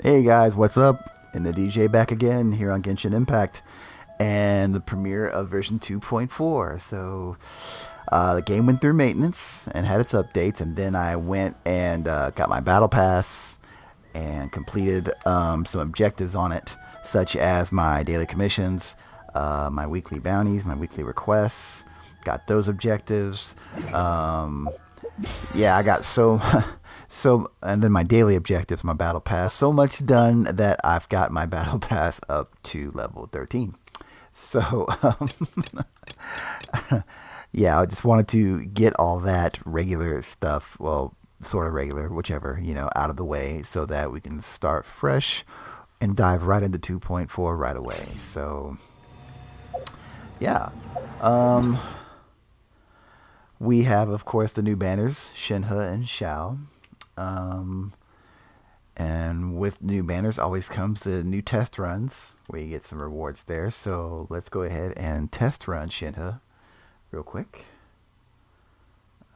Hey guys, what's up? And the DJ back again here on Genshin Impact and the premiere of version 2.4. So the game went through maintenance and had its updates, and then I went and got my battle pass and completed some objectives on it, such as my daily commissions, my weekly bounties, my weekly requests. Got those objectives. Yeah, I got and then my daily objectives, my battle pass. So much done that I've got my battle pass up to level 13. So, yeah, I just wanted to get all that regular stuff, well, sort of regular, whichever, out of the way so that we can start fresh and dive right into 2.4 right away. So, yeah. Um, we have, of course, the new banners, Shinhe and Xiao. Um, and with new banners always comes the new test runs where you get some rewards there. So let's go ahead and test run Shinhe real quick.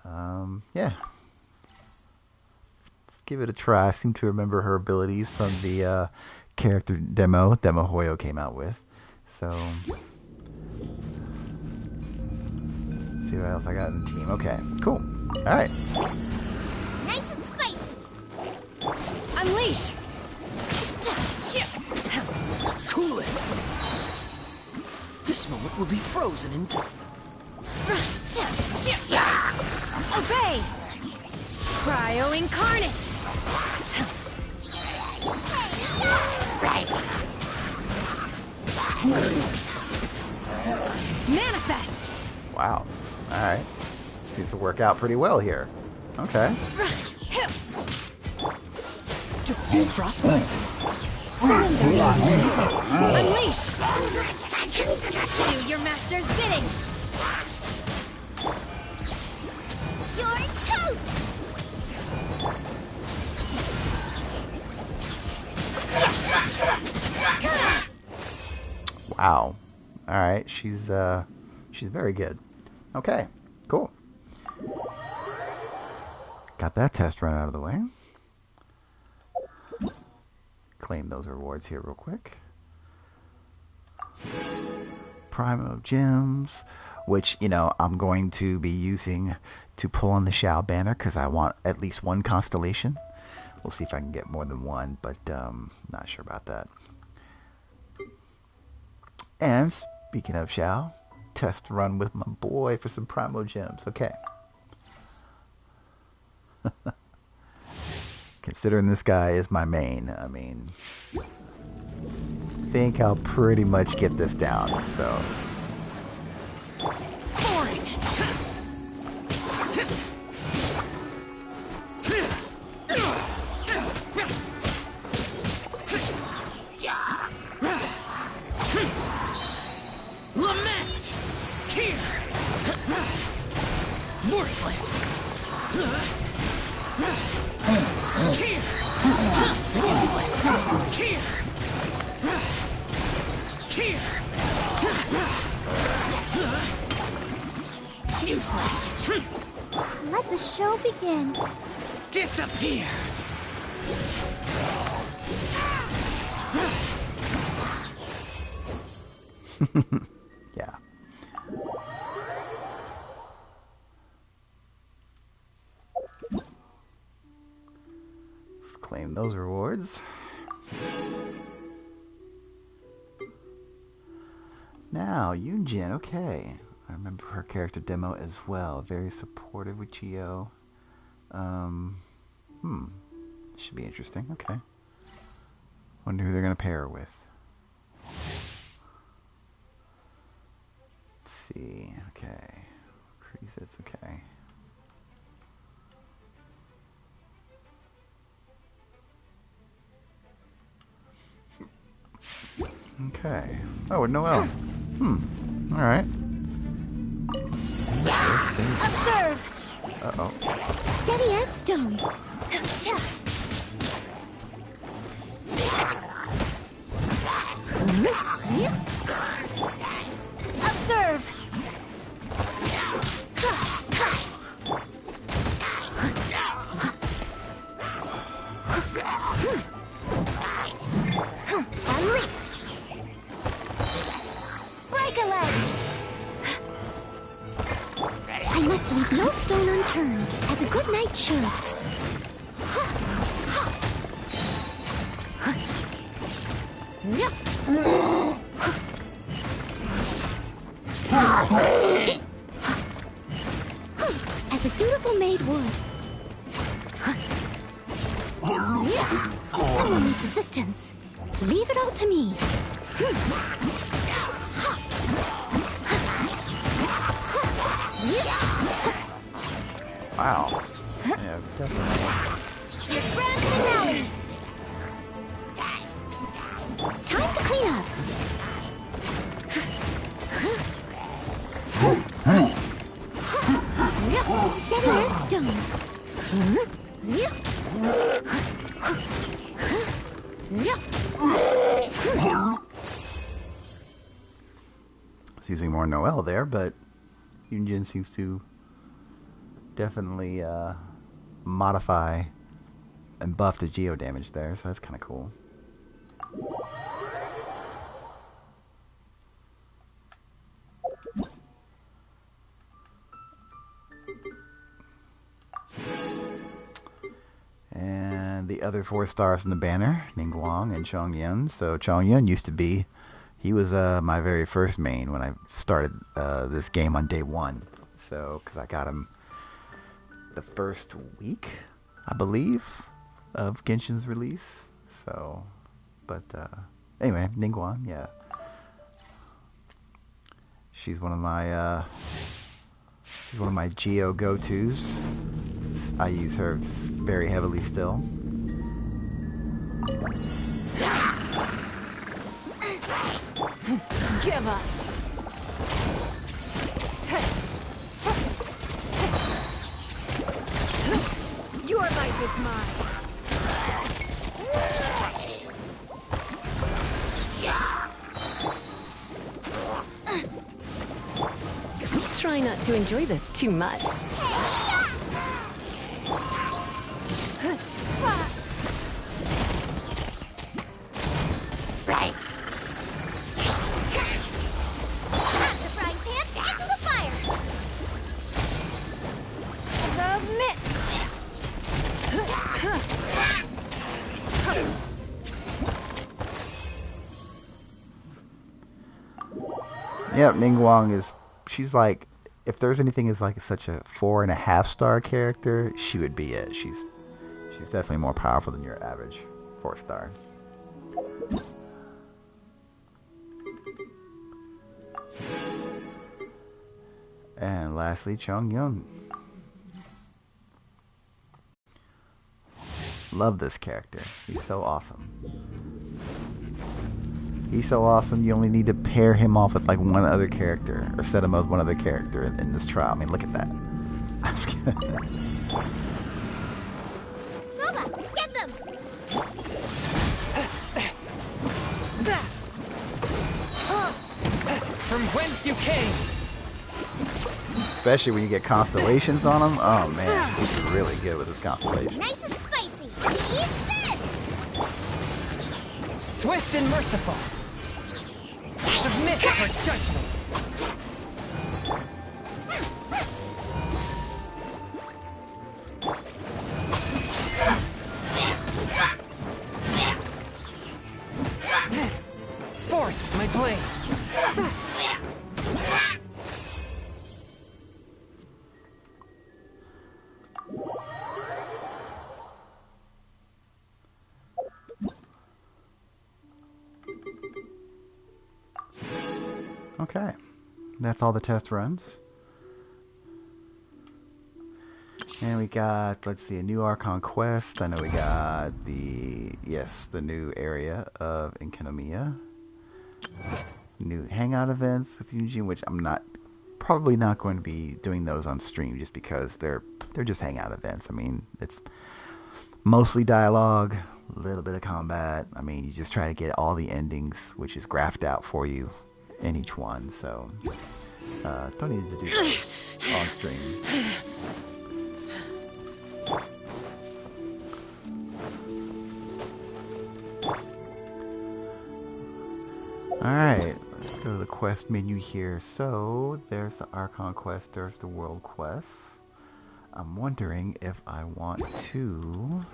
Yeah. Let's give it a try. I seem to remember her abilities from the character demo Hoyo came out with. So, see what else I got in the team. Okay, cool. Alright. Nice and spicy. Unleash! Cool it! This moment will be frozen in time. Obey! Cryo incarnate! Manifest! Wow. Alright. Seems to work out pretty well here. Okay. Frostbite! Unleash! Do your master's bidding! You're toast. Wow. Alright, she's very good. Okay, cool. Got that test run out of the way. Claim those rewards here real quick. Primo gems, which, I'm going to be using to pull on the Xiao banner because I want at least one constellation. We'll see if I can get more than one, but not sure about that. And speaking of Xiao, test run with my boy for some Primo gems. Okay. Considering this guy is my main, I mean, think I'll pretty much get this down, so. Lament! Here! Worthless! Here! Worthless! Here! Here! Useless! Let the show begin. Disappear! Yeah. Let's claim those rewards. Now, Yunjin, okay. I remember her character demo as well. Very supportive with Geo. Should be interesting. Okay. Wonder who they're gonna pair her with. Let's see. Okay. Presets. Okay. Okay. Oh, with Noelle. All right. Observe. Uh-oh. Steady as stone. Observe. No stone unturned, as a good knight should. As a dutiful maid would. Someone needs assistance. Leave it all to me. Wow. Yeah, definitely. Your grand finale. Time to clean up. Steady as stone. It's using more Noelle there, but Yunjin seems to definitely modify and buff the geo damage there, so that's kind of cool. And the other 4 stars in the banner, Ningguang and Chongyun. So Chongyun used to be, he was my very first main when I started this game on day 1. So, because I got him the first week, I believe, of Genshin's release. So, but anyway, Ningguang, yeah. She's one of my Geo go-tos. I use her very heavily still. Give up. Your life is mine. Try not to enjoy this too much. Right. The frying pan into the fire. Submit. Yep, Ningguang is, she's like, if there's anything is like such a 4.5-star character, she would be it. She's definitely more powerful than your average 4-star. And lastly, Chongyun. Love this character. He's so awesome. He's so awesome, you only need to pair him off with like one other character, or set him up with one other character in this trial. I mean, look at that. I'm just kidding. Booba, get them! From whence you came? Especially when you get constellations on him. Oh man, he's really good with his constellations. Nice and spicy. Eat this! Swift and merciful. Submit for judgment. Forth, my blade. Okay, that's all the test runs. And we got, let's see, a new Archon quest. I know we got the new area of Enkinomiya. New hangout events with Eugene, which I'm probably not going to be doing those on stream just because they're just hangout events. I mean, it's mostly dialogue, a little bit of combat. I mean, you just try to get all the endings, which is graphed out for you in each one. So, don't need to do those on stream. Alright, let's go to the quest menu here. So, there's the Archon quest, there's the world quest. I'm wondering if I want to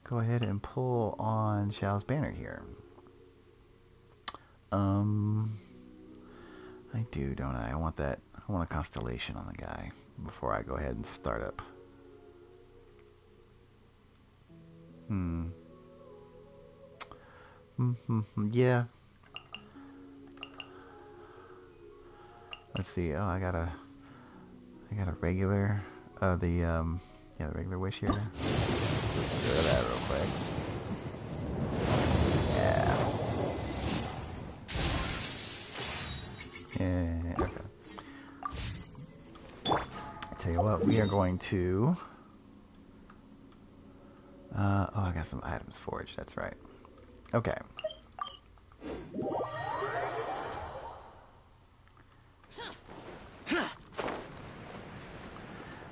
go ahead and pull on Xiao's banner here. I do, don't I? I want that. I want a constellation on the guy before I go ahead and start up. Yeah. Let's see. Oh, I got a regular. The regular wish here. Let's just do that real quick. Yeah. Yeah. Okay. Tell you what, we are going to. Oh, I got some items forged. That's right. Okay.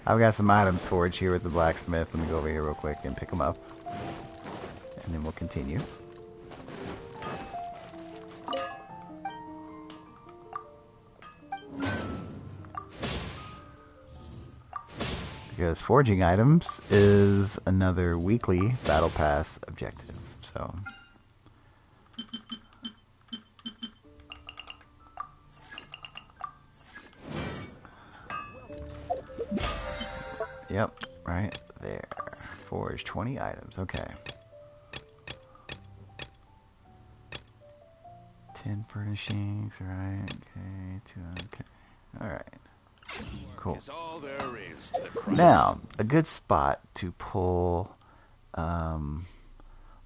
I've got some items forged here with the blacksmith. Let me go over here real quick and pick them up. And then we'll continue. Because forging items is another weekly battle pass objective. So. Yep, right there. Forge 20 items. Okay. 10 furnishings, right? Okay, 2. Okay. Alright. Cool. Now, a good spot to pull on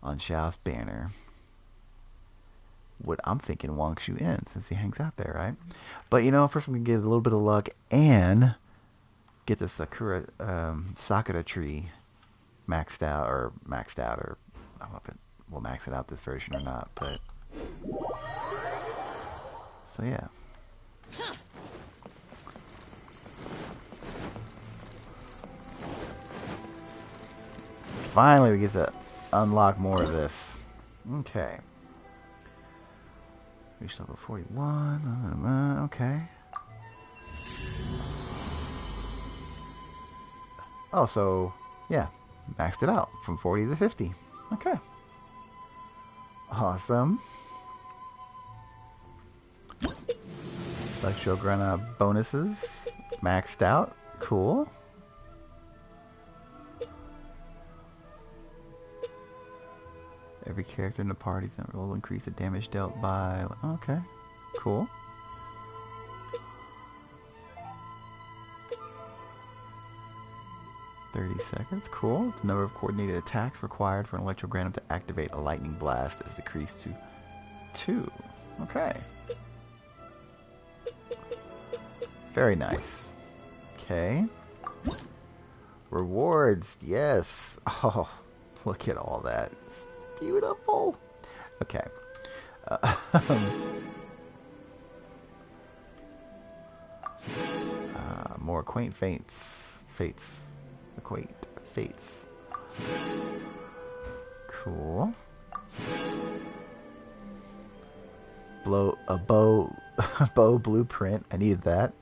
Xiao's banner. What I'm thinking Wangshu Inn, since he hangs out there, right? But you know, first I'm gonna get a little bit of luck and get the Sakura tree maxed out, or I don't know if it will max it out this version or not, but so yeah. Finally we get to unlock more of this. Okay. Reach level 41. Okay. Oh, so yeah, maxed it out from 40 to 50. Okay. Awesome. Electro Granite bonuses maxed out. Cool. Every character in the party's will increase the damage dealt by. Okay. Cool. $30. Cool. The number of coordinated attacks required for an Electrogranum to activate a lightning blast is decreased to 2. Okay. Very nice. Okay. Rewards. Yes. Oh, look at all that. It's beautiful. Okay. More quaint fates. Quaint fates. Cool. Bow blueprint. I needed that.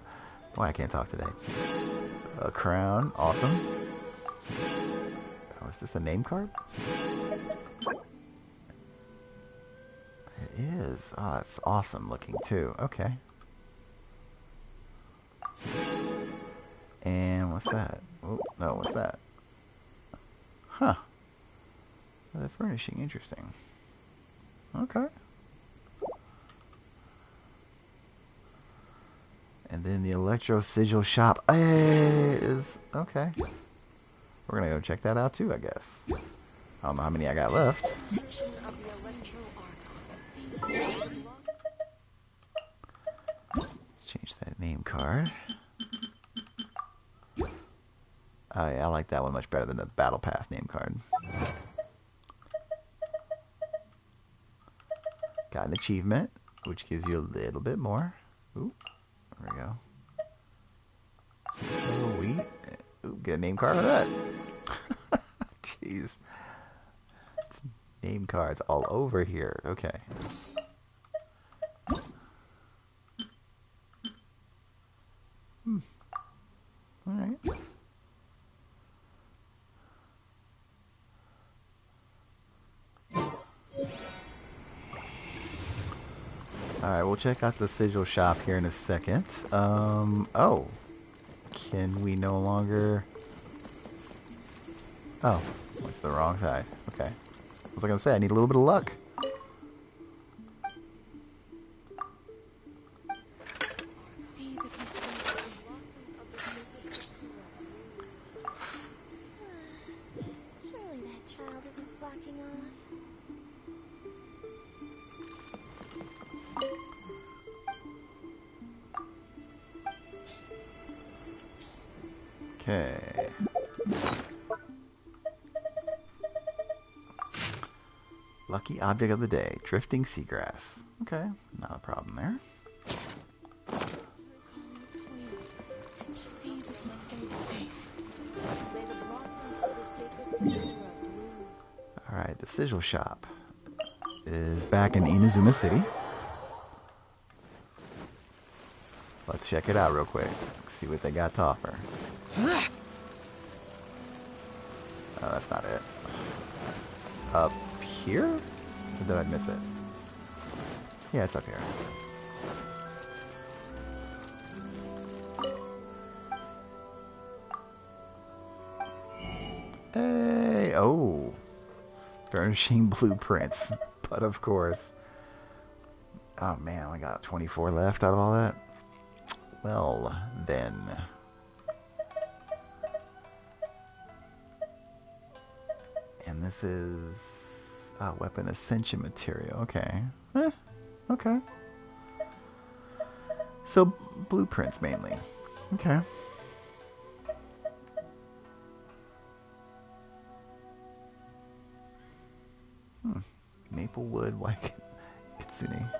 Boy, I can't talk today. A crown. Awesome. Oh, is this a name card? It is. Oh, that's awesome looking too. Okay. And what's that? Oh, no, what's that? Huh. The furnishing, interesting. Okay. And then the Electro Sigil shop is okay. We're gonna go check that out too, I guess. I don't know how many I got left. Let's change that name card. Oh yeah, I like that one much better than the Battle Pass name card. Got an achievement, which gives you a little bit more. Ooh, there we go. Sweet. Ooh, get a name card for that. Jeez. It's name cards all over here. Okay. Alright, we'll check out the sigil shop here in a second. Oh. Can we no longer... Oh, went to the wrong side. Okay. I was gonna say, I need a little bit of luck. See that he stays safe. Surely that child isn't flocking off. Okay. Lucky object of the day, drifting seagrass. Okay, not a problem there. See that he stays safe. May the blossoms of the sacred sakura bloom. Alright, the sigil shop is back in Inazuma City. Let's check it out real quick. See what they got to offer. Oh, that's not it. Up here? Or did I miss it? Yeah, it's up here. Hey, oh. Furnishing blueprints. But of course. Oh man, we got 24 left out of all that. Well, then. And this is weapon ascension material. Okay. Okay. So blueprints mainly. Okay. Maplewood White Kitsune.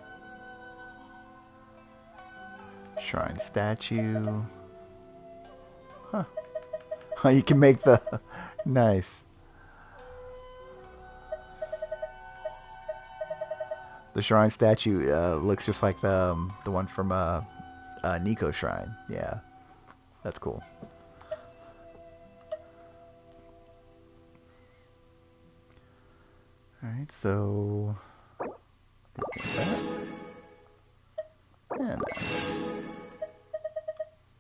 Shrine statue. Huh. Oh, you can make the... Nice. The shrine statue looks just like the one from Nico Shrine. Yeah. That's cool. Alright, so... That. And that.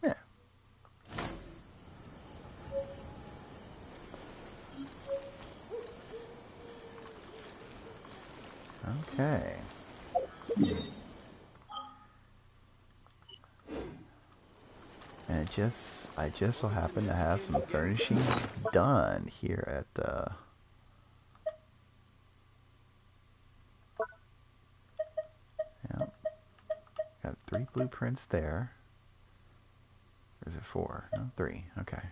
Yeah. Okay. And I just so happen to have some furnishing done here at yep. Got 3 blueprints there. Or is it 4? No, 3. Okay.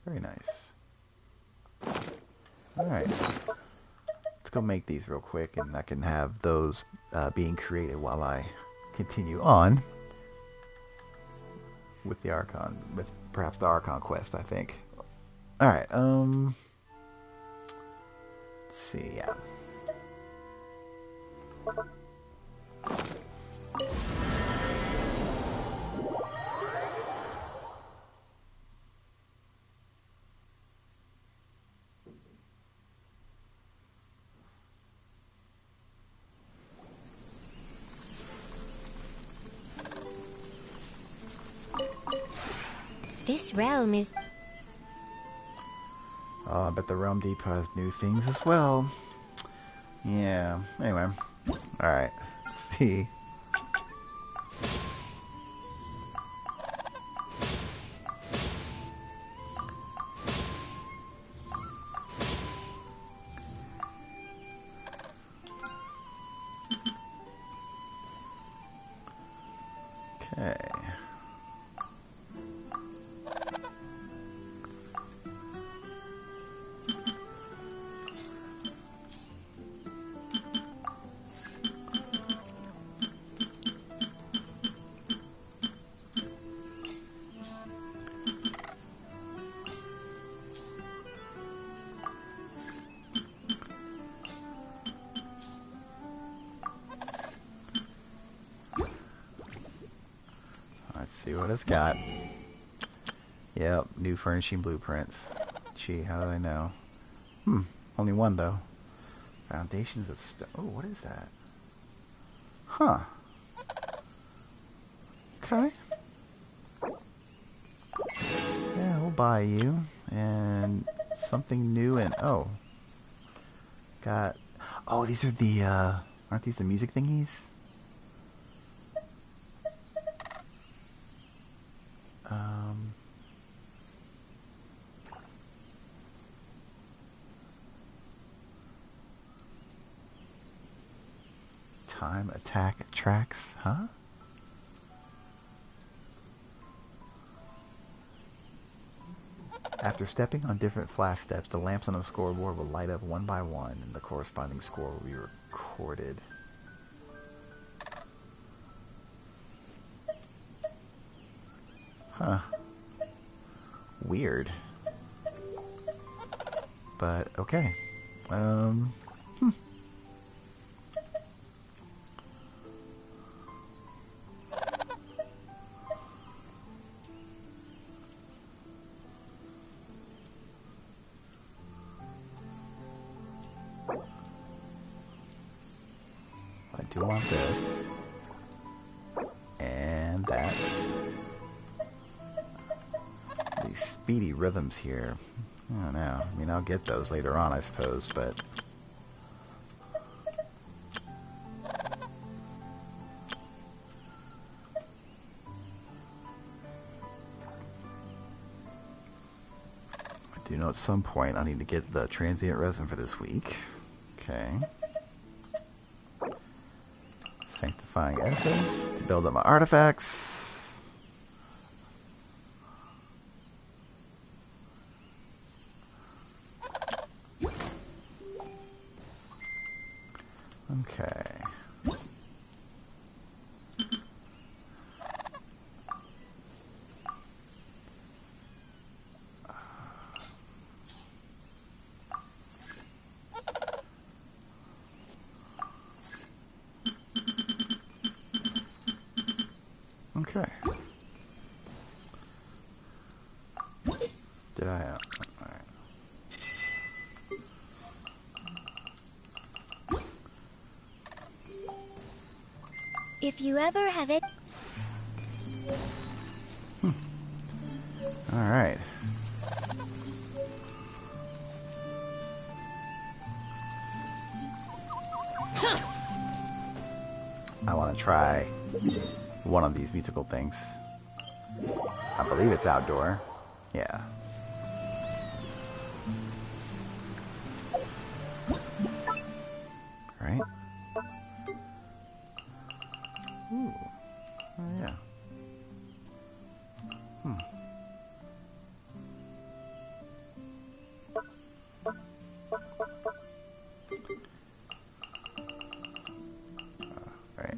Very nice. Alright. Let's go make these real quick, and I can have those being created while I continue on with the Archon, with perhaps the Archon quest, I think. Alright, let's see, yeah. This realm is... Oh, I bet the Realm Deep has new things as well. Yeah, anyway. Alright, let's see. Okay. Let's see what it's got. Yep, new furnishing blueprints. Gee, how do I know? Only one though. Foundations of stone. Oh, what is that? Huh. Okay. Yeah, we'll buy you. And something new and... Oh. Got... Oh, these are the, aren't these the music thingies? Um... Time attack tracks, huh? After stepping on different flash steps, the lamps on the scoreboard will light up one by one, and the corresponding score will be recorded. Huh. Weird. But, okay. Hmm. I do want this. And that. These speedy rhythms here. I don't know. I mean, I'll get those later on, I suppose, but... I do know at some point I need to get the transient resin for this week. Okay. Sanctifying essence to build up my artifacts. Okay. Okay. Did I? Alright. If you ever have it. Alright. I want to try one of these musical things. I believe it's outdoor. Yeah. Right? Ooh. Oh, yeah. Right.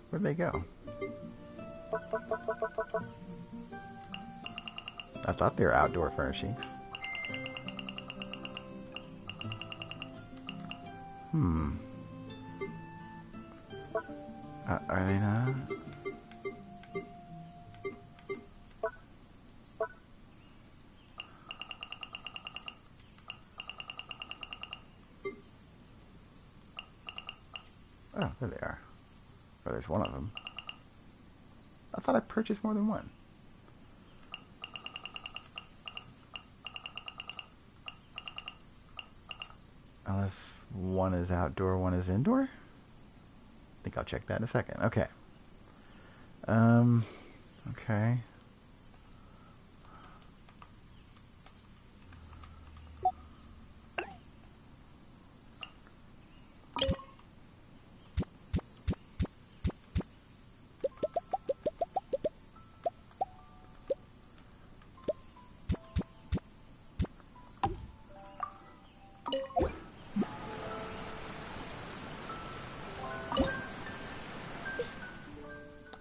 Where'd they go? I thought they were outdoor furnishings. Are they not? Oh, there they are. Or there's one of them. I thought I purchased more than one. Unless one is outdoor, one is indoor? I think I'll check that in a second. Okay. Okay.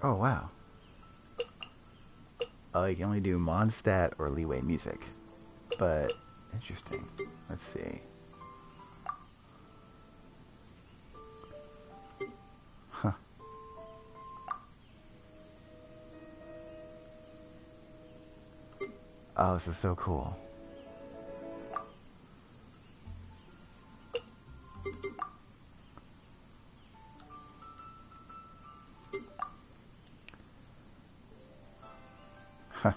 Oh, wow. Oh, you can only do Mondstadt or Leeway music. But, interesting. Let's see. Huh. Oh, this is so cool. Huh.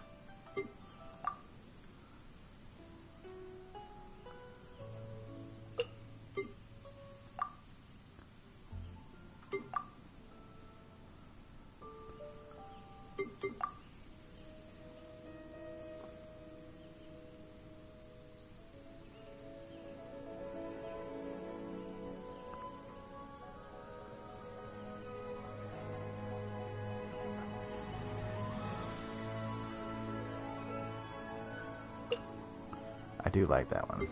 I do like that one.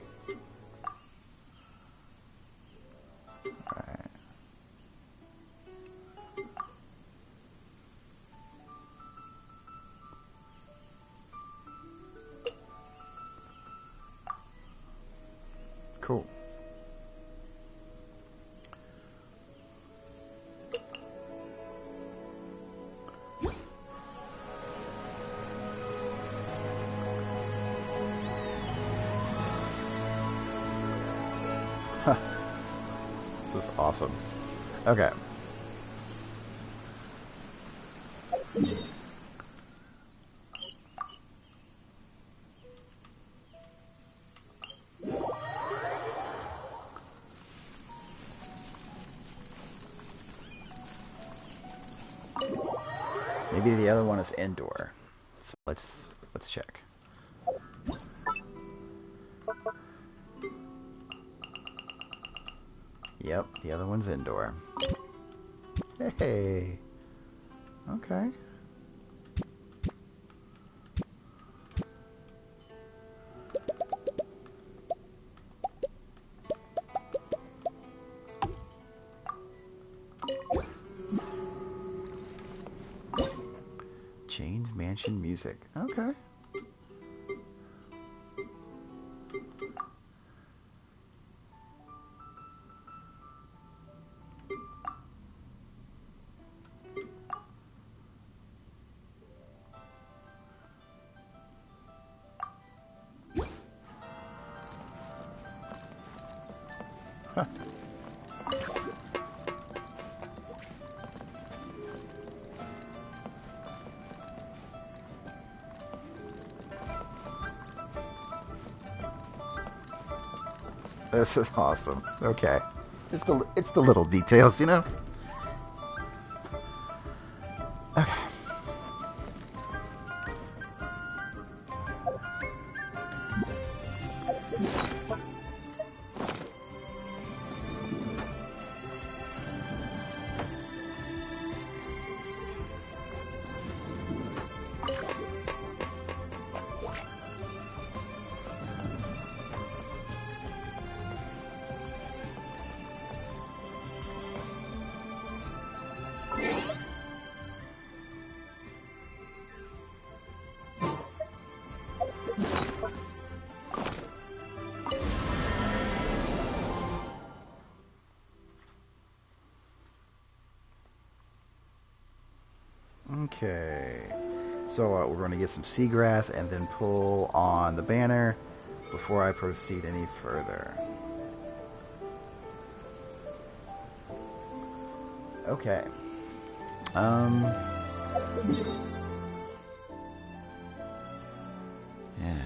Alright. Cool. This is awesome. Okay. Maybe the other one is indoor. So let's check. Yep, the other one's indoor. Hey. Okay. Jane's Mansion music. Okay. Huh. This is awesome. Okay. It's the little details, you know? Okay. Okay. So we're going to get some seagrass and then pull on the banner before I proceed any further. Okay. Yeah.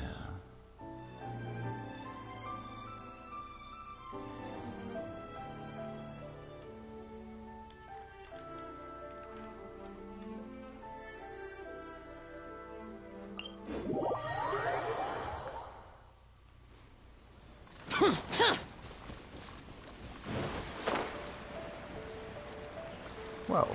Whoa.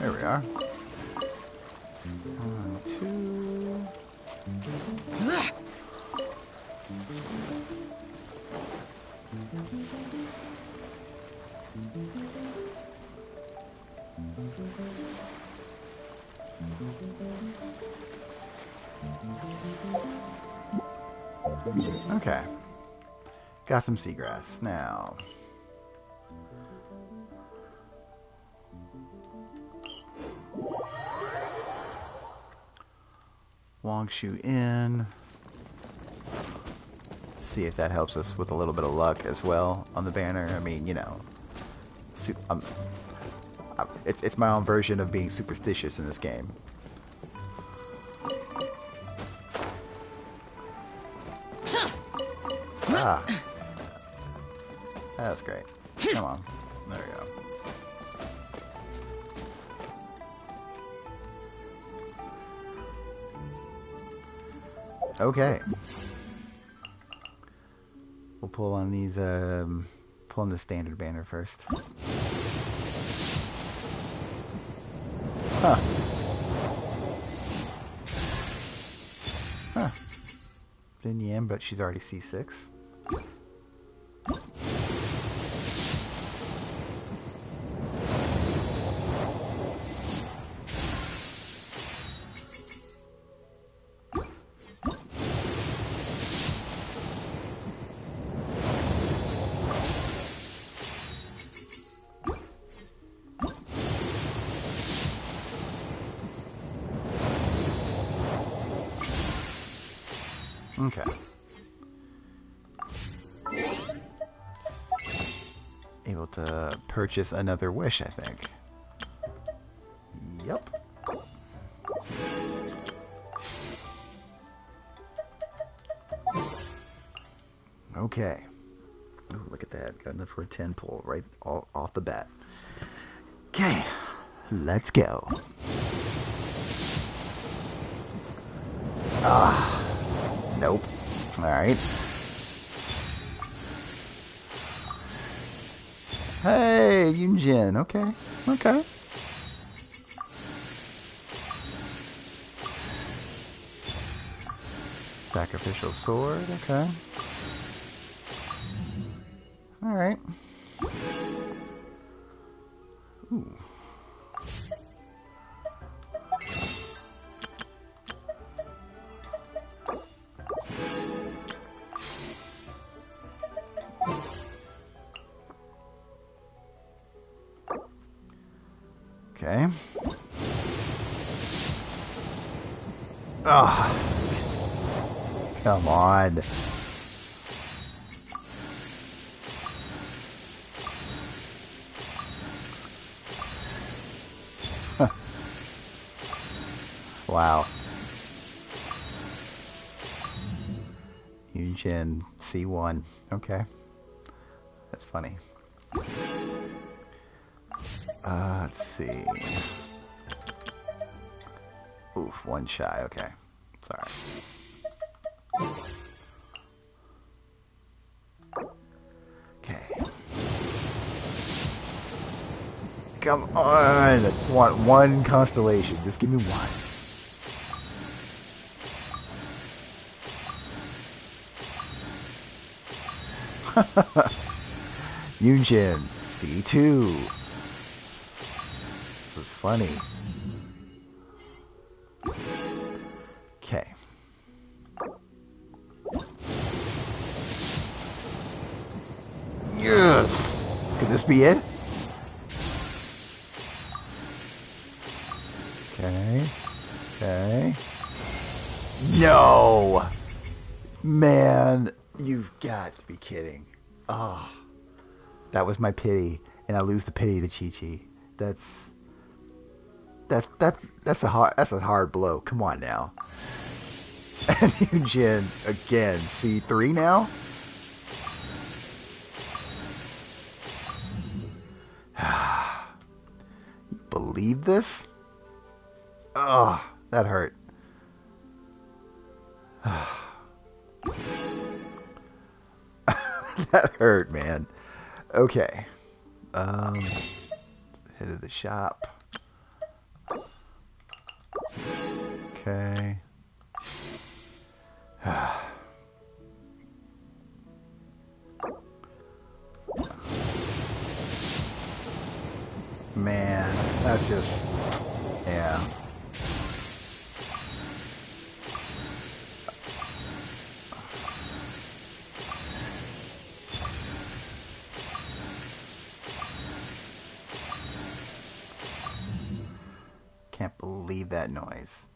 There we are. 1, 2. Okay. Got some seagrass. Now, Wangshu in. See if that helps us with a little bit of luck as well on the banner. I mean, you know, it's my own version of being superstitious in this game. Ah, that was great. Come on, there we go. Okay. We'll pull on these, pull on the standard banner first. Huh. Huh. Then Yan, but she's already C6. Okay. Able to purchase another wish, I think. Yep. Okay. Ooh, look at that. Got enough for a 10 pull right off the bat. Okay. Let's go. Ah. Nope. Alright. Hey, Yunjin. Okay. Okay. Sacrificial sword. Okay. Alright. Ooh. Okay. Oh, come on. Wow. Yunjin C1. Okay. That's funny. Let's see. Oof, one shy. Okay. Sorry. Okay. Come on. I just want one constellation. Just give me one. Yunjin C2. This is funny. Okay. Yes! Could this be it? Okay. Okay. No! Man, you've got to be kidding. Oh. That was my pity, and I lose the pity to Chi-Chi. That's a hard blow. Come on now. And Yunjin again, C3 now? You believe this? Oh, that hurt. That hurt, man. Okay. Head of the shop. Okay. Man, that's just, yeah. Can't believe that noise.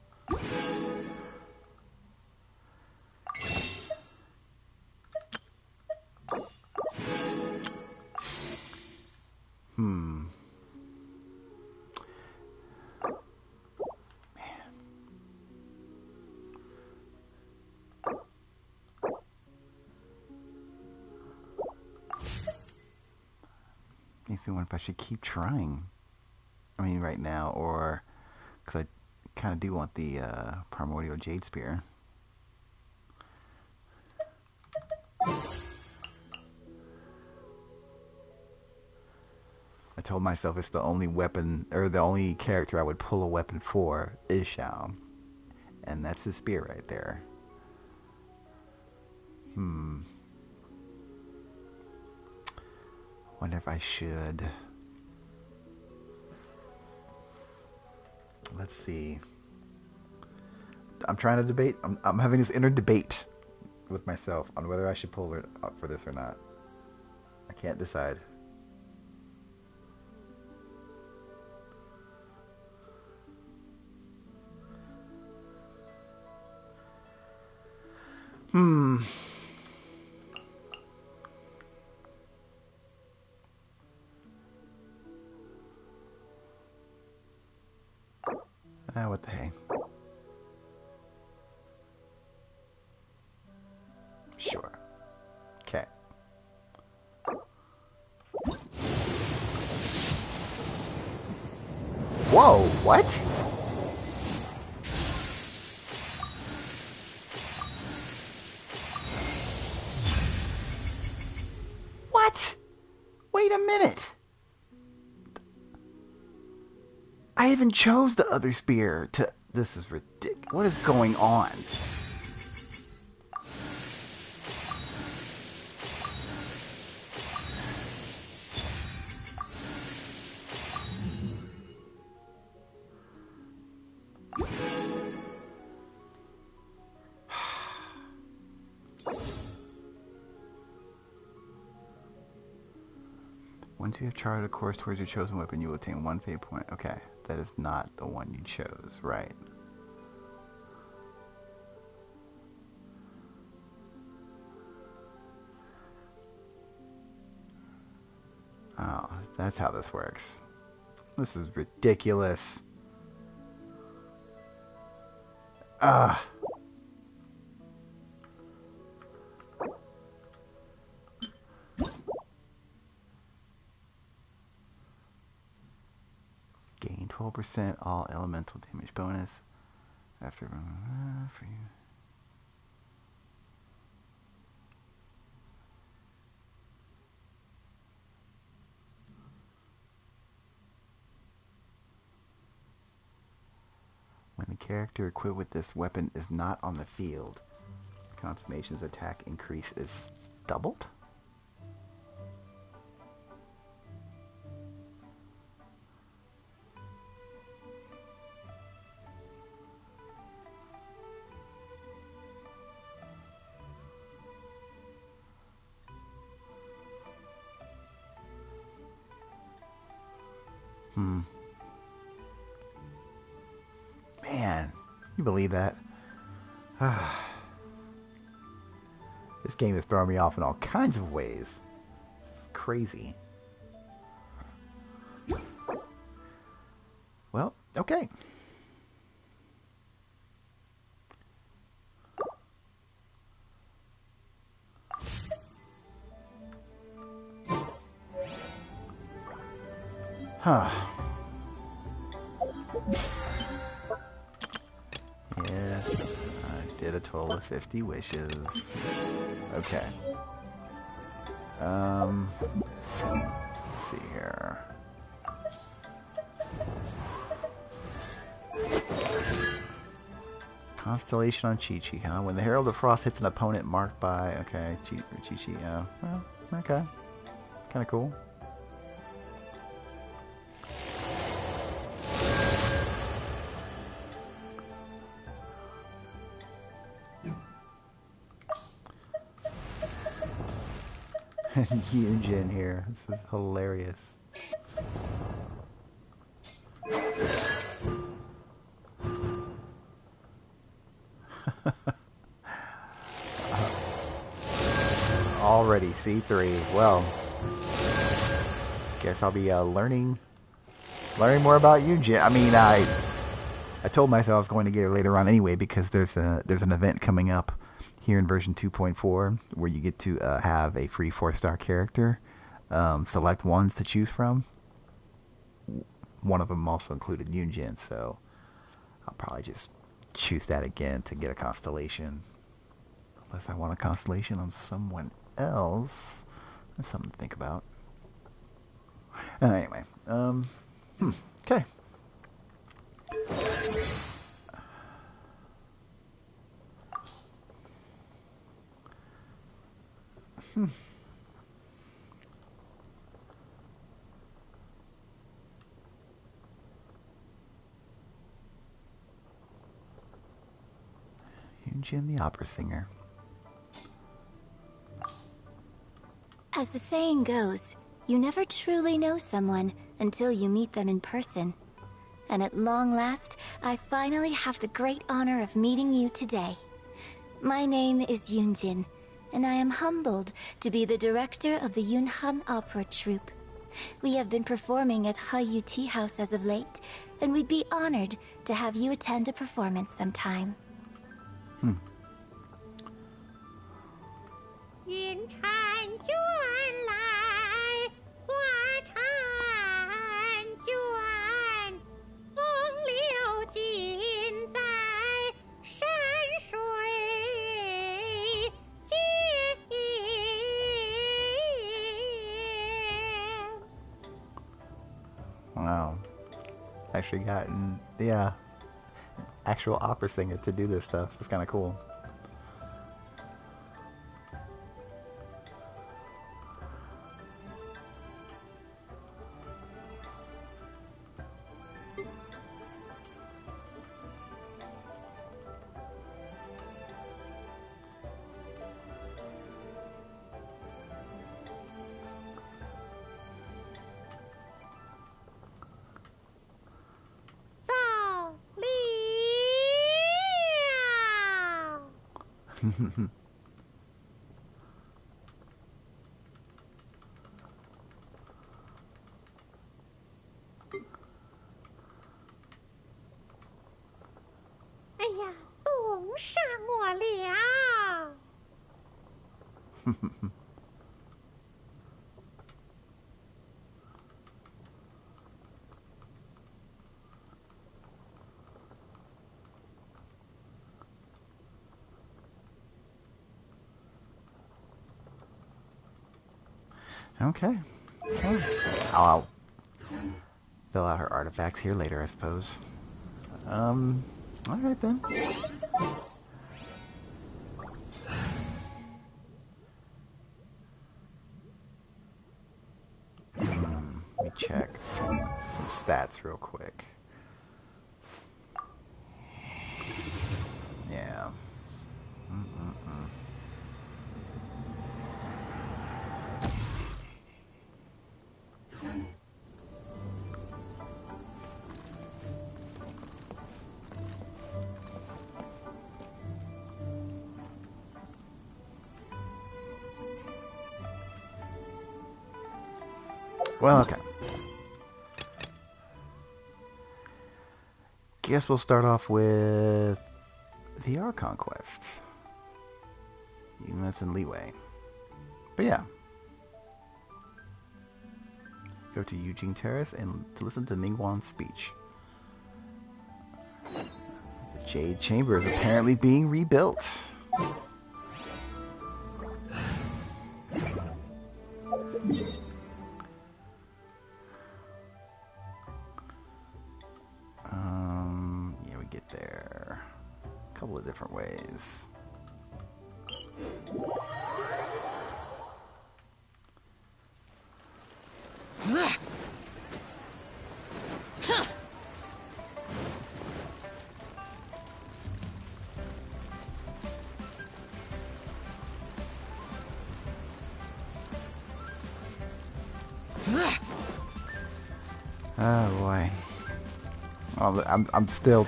makes me wonder if I should keep trying. I mean, right now, or because I kind of do want the primordial jade spear. I told myself it's the only weapon, or the only character I would pull a weapon for is Shao. And that's his spear right there. Wonder if I should. Let's see. I'm trying to debate. I'm having this inner debate with myself on whether I should pull it up for this or not. I can't decide. What the hey? Sure. Okay. Whoa, what? What? Wait a minute. I even chose the other spear to... This is ridiculous. What is going on? Once you have charted a course towards your chosen weapon, you will attain 1 fate point. Okay, that is not the one you chose, right? Oh, that's how this works. This is ridiculous. Ah. Gain 12% all elemental damage bonus after for you. When the character equipped with this weapon is not on the field, Consummation's attack increase is doubled? Man, you believe that? This game is throwing me off in all kinds of ways. It's crazy. Well, okay. Huh. Yes, I did a total of 50 wishes. Okay. Let's see here. Constellation on Chi-Chi, huh? When the Herald of Frost hits an opponent marked by... Okay, Chi-Chi, yeah. Well, okay. Kind of cool. Yunjin here. This is hilarious. Already C3. Well, guess I'll be learning more about Yunjin. I mean, I told myself I was going to get it later on anyway because there's an event coming up here in version 2.4 where you get to have a free 4-star character select ones to choose from. One of them also included Yunjin, so I'll probably just choose that again to get a constellation. Unless I want a constellation on someone else. That's something to think about. Anyway, okay. Yunjin the opera singer. As the saying goes, you never truly know someone until you meet them in person. And at long last, I finally have the great honor of meeting you today. My name is Yunjin, and I am humbled to be the director of the Yunhan Opera Troupe. We have been performing at Hayu Tea House as of late, and we'd be honored to have you attend a performance sometime. 云婵娟来，花婵娟，风流尽在山水间。Wow. Actually gotten, yeah, actual opera singer to do this stuff. It's kind of cool. Hmm. 哎呀，冻伤我了。Okay. Well, I'll fill out her artifacts here later, I suppose. Alright then. Let me check some stats real quick. Yeah. Well, okay. Guess we'll start off with the Archon quest. Even though it's in leeway. But yeah. Go to Eugene Terrace and to listen to Ningguang's speech. The Jade Chamber is apparently being rebuilt. Yeah, we get there a couple of different ways. Oh boy. I'm still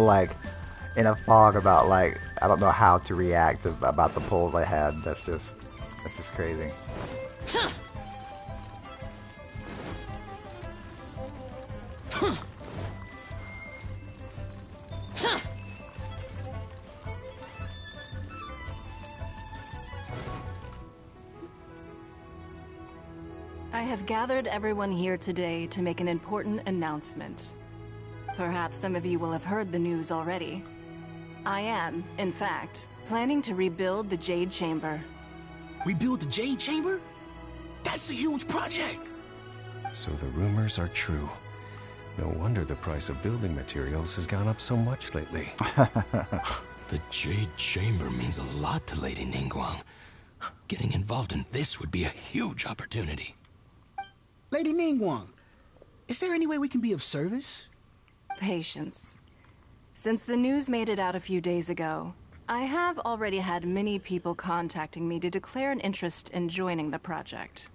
like in a fog about like I don't know how to react about the polls I had. That's just crazy. I have gathered everyone here today to make an important announcement. Perhaps some of you will have heard the news already. I am, in fact, planning to rebuild the Jade Chamber. Rebuild the Jade Chamber? That's a huge project! So the rumors are true. No wonder the price of building materials has gone up so much lately. The Jade Chamber means a lot to Lady Ningguang. Getting involved in this would be a huge opportunity. Lady Ningguang, is there any way we can be of service? Patience. Since the news made it out a few days ago, I have already had many people contacting me to declare an interest in joining the project.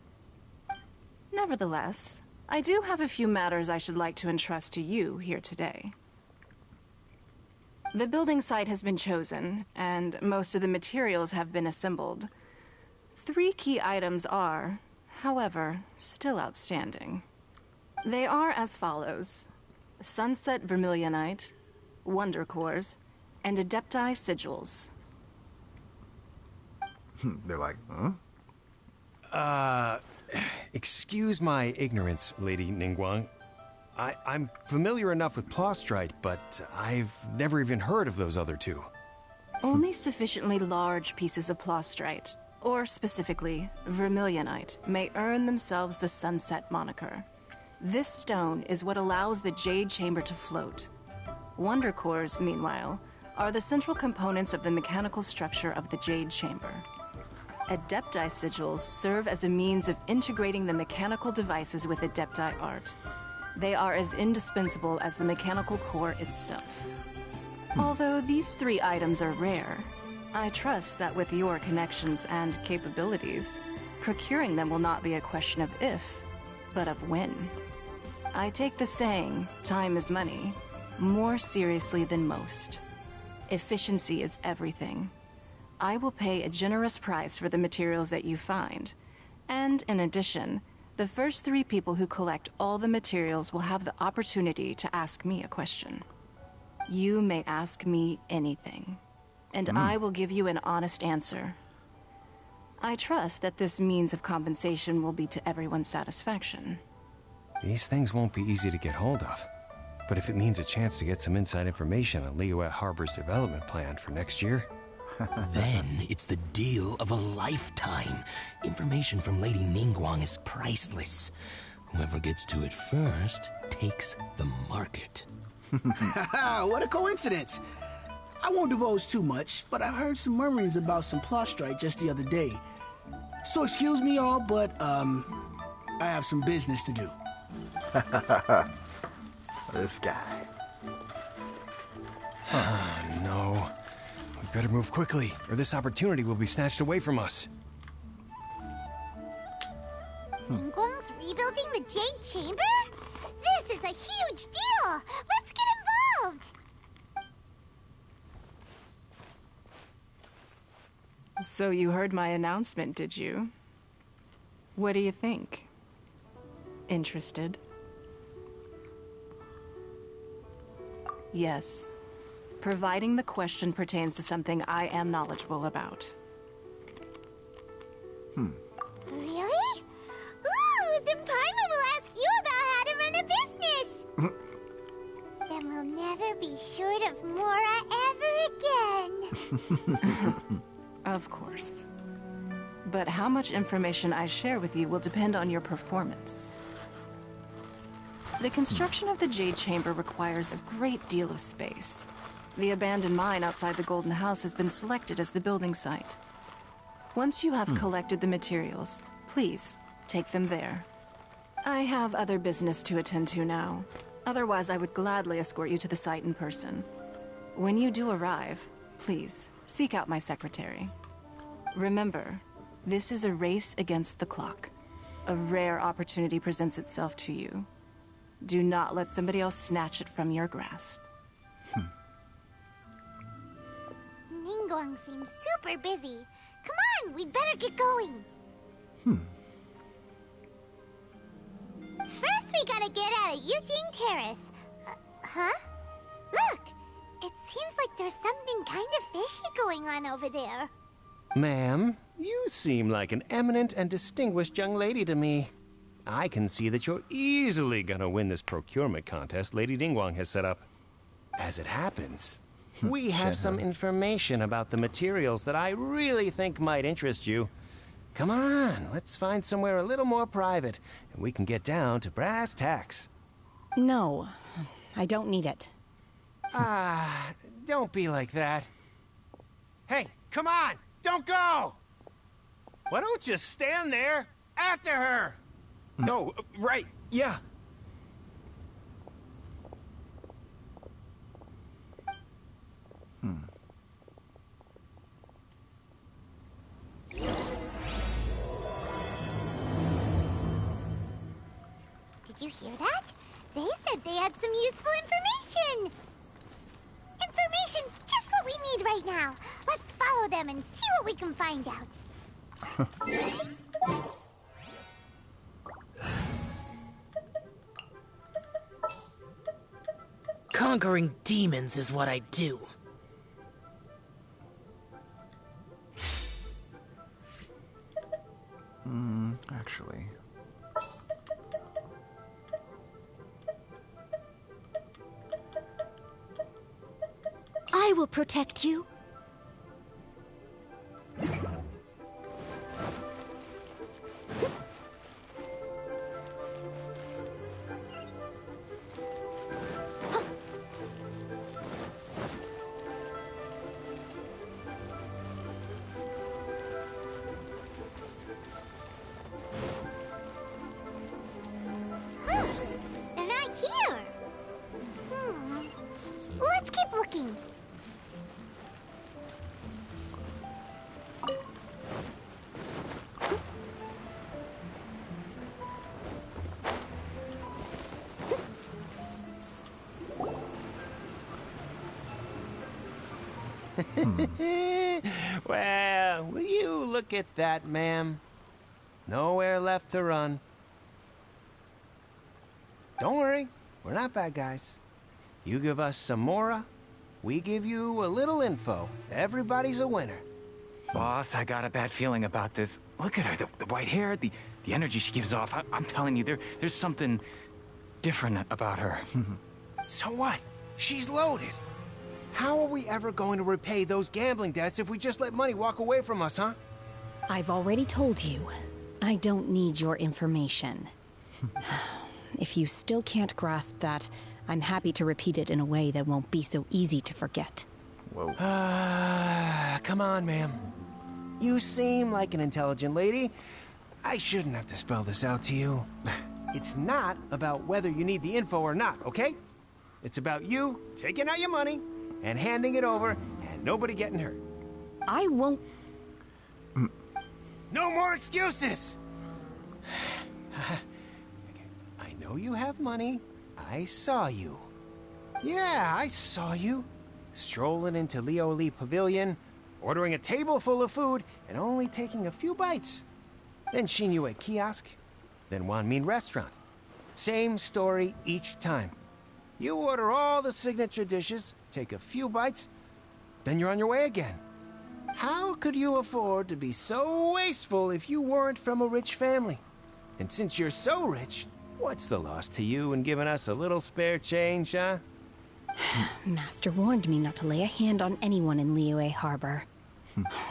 Nevertheless, I do have a few matters I should like to entrust to you here today. The building site has been chosen, and most of the materials have been assembled. 3 key items are, however, still outstanding. They are as follows: Sunset Vermilionite, Wonder Cores, and Adepti Sigils. They're like, huh? Excuse my ignorance, Lady Ningguang. I'm familiar enough with Plostrite, but I've never even heard of those other 2. Only sufficiently large pieces of Plostrite, or specifically Vermilionite, may earn themselves the Sunset moniker. This stone is what allows the Jade Chamber to float. Wonder Cores, meanwhile, are the central components of the mechanical structure of the Jade Chamber. Adepti Sigils serve as a means of integrating the mechanical devices with Adepti art. They are as indispensable as the mechanical core itself. Although these 3 items are rare, I trust that with your connections and capabilities, procuring them will not be a question of if, but of when. I take the saying, time is money, more seriously than most. Efficiency is everything. I will pay a generous price for the materials that you find, and in addition, the first 3 people who collect all the materials will have the opportunity to ask me a question. You may ask me anything, and I will give you an honest answer. I trust that this means of compensation will be to everyone's satisfaction. These things won't be easy to get hold of. But if it means a chance to get some inside information on Liyue Harbor's development plan for next year... Then it's the deal of a lifetime. Information from Lady Ningguang is priceless. Whoever gets to it first takes the market. What a coincidence! I won't divulge too much, but I heard some murmurings about some Plostrite just the other day. So excuse me all, but, I have some business to do. This guy. No. We better move quickly, or this opportunity will be snatched away from us. Ningguang's rebuilding the Jade Chamber? This is a huge deal! Let's get involved! So you heard my announcement, did you? What do you think? Interested? Yes. Providing the question pertains to something I am knowledgeable about. Really? Ooh, then Paimon will ask you about how to run a business! Then we'll never be short of Mora ever again. Of course. But how much information I share with you will depend on your performance. The construction of the Jade Chamber requires a great deal of space. The abandoned mine outside the Golden House has been selected as the building site. Once you have collected the materials, please take them there. I have other business to attend to now. Otherwise, I would gladly escort you to the site in person. When you do arrive, please seek out my secretary. Remember, this is a race against the clock. A rare opportunity presents itself to you. Do not let somebody else snatch it from your grasp. Ningguang seems super busy. Come on, we'd better get going. First, we gotta get out of Eugene Terrace. Huh? Look! It seems like there's something kind of fishy going on over there. Ma'am, you seem like an eminent and distinguished young lady to me. I can see that you're easily gonna win this procurement contest Lady Ningguang has set up. As it happens, we have some information about the materials that I really think might interest you. Come on, let's find somewhere a little more private, and we can get down to brass tacks. No, I don't need it. Don't be like that. Hey, come on! Don't go! Why don't you stand there after her? No, right, yeah. Did you hear that? They said they had some useful information. Information's just what we need right now. Let's follow them and see what we can find out. Conquering demons is what I do. Actually. I will protect you. They're not here. Let's keep looking. Well, will you look at that, ma'am? Nowhere left to run. Don't worry, we're not bad guys. You give us some mora, we give you a little info. Everybody's a winner. Boss, I got a bad feeling about this. Look at her, the white hair, the energy she gives off. I'm telling you, there's something different about her. So what? She's loaded. How are we ever going to repay those gambling debts if we just let money walk away from us, huh? I've already told you, I don't need your information. If you still can't grasp that, I'm happy to repeat it in a way that won't be so easy to forget. Whoa. Come on, ma'am. You seem like an intelligent lady. I shouldn't have to spell this out to you. It's not about whether you need the info or not, okay? It's about you taking out your money and handing it over and nobody getting hurt. I won't... No more excuses! I know you have money. I saw you. Yeah, I saw you. Strolling into Leo Lee Pavilion, ordering a table full of food, and only taking a few bites. Then Shinyu at kiosk, then Wanmin restaurant. Same story each time. You order all the signature dishes, take a few bites, then you're on your way again. How could you afford to be so wasteful if you weren't from a rich family? And since you're so rich, what's the loss to you in giving us a little spare change, huh? Master warned me not to lay a hand on anyone in Liyue Harbor.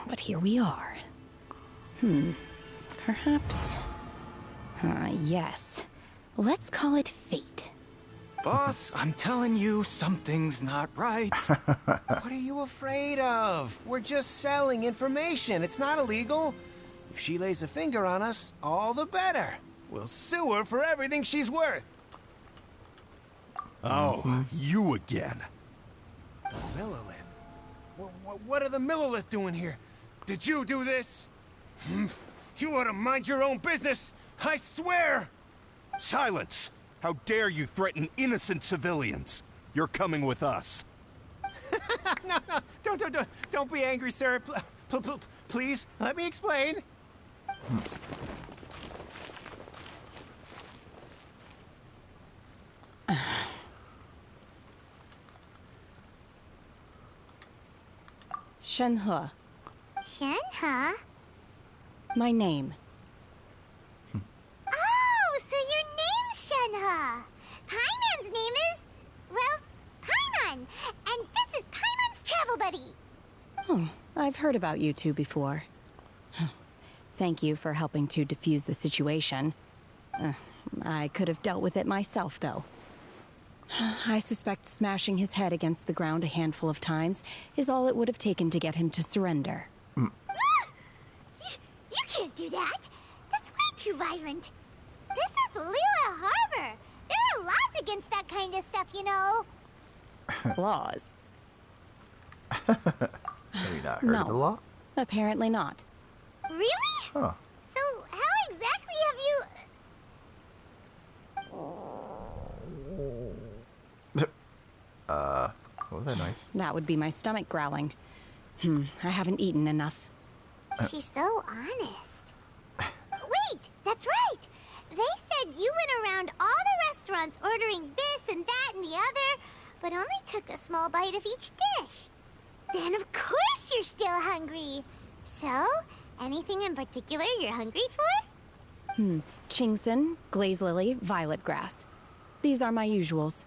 But here we are. Perhaps... yes. Let's call it fate. Boss, I'm telling you, something's not right. What are you afraid of? We're just selling information. It's not illegal. If she lays a finger on us, all the better. We'll sue her for everything she's worth. Oh, you again. Millilith? What are the Millilith doing here? Did you do this? You ought to mind your own business, I swear! Silence! How dare you threaten innocent civilians? You're coming with us. No, don't be angry, sir. Please, let me explain. Shenhe. Shenhe? My name. Oh, so Paimon's name is, well, Paimon. And this is Paimon's travel buddy. Oh, I've heard about you two before. Thank you for helping to defuse the situation. I could have dealt with it myself, though. I suspect smashing his head against the ground a handful of times is all it would have taken to get him to surrender. You can't do that. That's way too violent. This is Lila Harbor. There are laws against that kind of stuff, you know. Laws? Have you not heard of the law? Apparently not. Really? Huh. So how exactly have you... What was that noise? That would be my stomach growling. I haven't eaten enough. She's so honest. Wait, that's right. They said you went around all the restaurants ordering this and that and the other, but only took a small bite of each dish. Then of course you're still hungry. So, anything in particular you're hungry for? Chingson, glaze lily, violet grass. These are my usuals.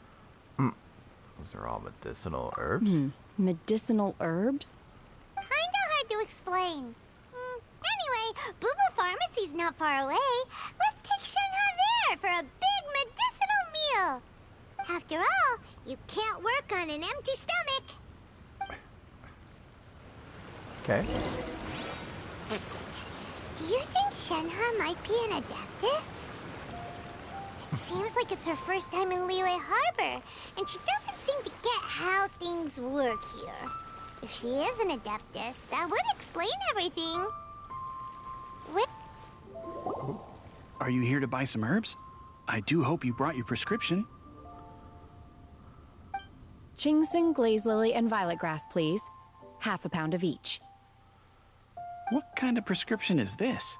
Those are all medicinal herbs? Medicinal herbs? Kinda hard to explain. Anyway, Booba Pharmacy's not far away. Let's take Shenhe there for a big medicinal meal. After all, you can't work on an empty stomach. Okay. Psst. Do you think Shenhe might be an Adeptus? It seems like it's her first time in Liyue Harbor, and she doesn't seem to get how things work here. If she is an Adeptus, that would explain everything. Are you here to buy some herbs? I do hope you brought your prescription. Chingson, glaze lily, and violet grass, please. Half a pound of each. What kind of prescription is this?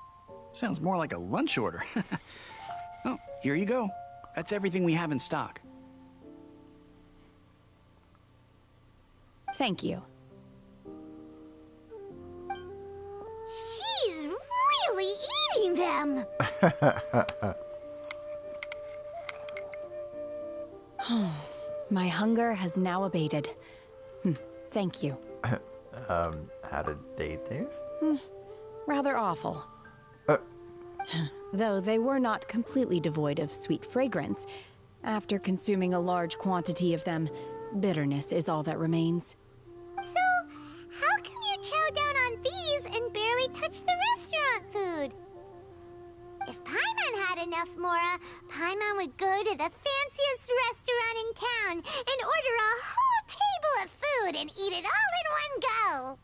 Sounds more like a lunch order. Oh, here you go. That's everything we have in stock. Thank you. She's really eating them! My hunger has now abated. Thank you. How did they taste? Rather awful. Though they were not completely devoid of sweet fragrance, after consuming a large quantity of them, bitterness is all that remains. So, how come you chow down on these and barely touch the restaurant food? If Paimon had enough Mora, Paimon would go to the fanciest restaurant in town and order a whole table of food and eat it all in one go.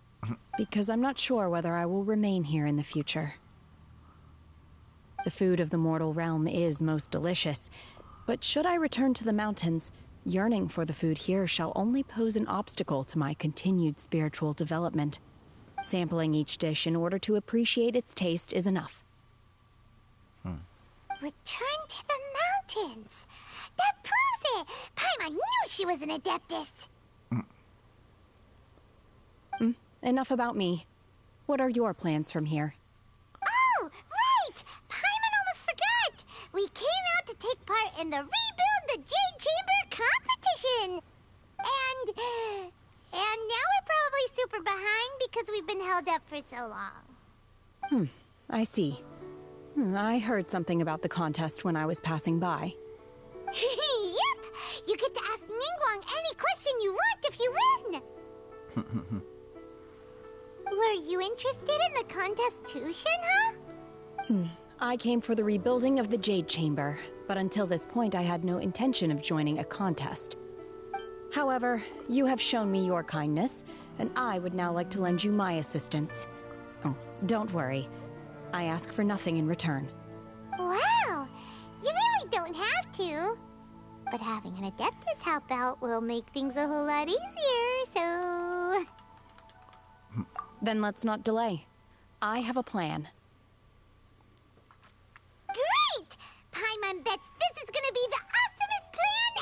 Because I'm not sure whether I will remain here in the future. The food of the mortal realm is most delicious, but should I return to the mountains, yearning for the food here shall only pose an obstacle to my continued spiritual development. Sampling each dish in order to appreciate its taste is enough. Return to the mountains! That proves it! Paimon knew she was an Adeptus! Enough about me. What are your plans from here? Oh, right! Paimon almost forgot! We came out to take part in the Rebuild the Jade Chamber competition! And now we're probably super behind because we've been held up for so long. I see. I heard something about the contest when I was passing by. Yep! You get to ask Ningguang any question you want if you win! Were you interested in the contest too, Shenhe? I came for the rebuilding of the Jade Chamber, but until this point I had no intention of joining a contest. However, you have shown me your kindness, and I would now like to lend you my assistance. Oh, don't worry. I ask for nothing in return. Wow! You really don't have to. But having an Adeptus help out will make things a whole lot easier, so... Then let's not delay. I have a plan. Great! Paimon bets this is gonna be the awesomest plan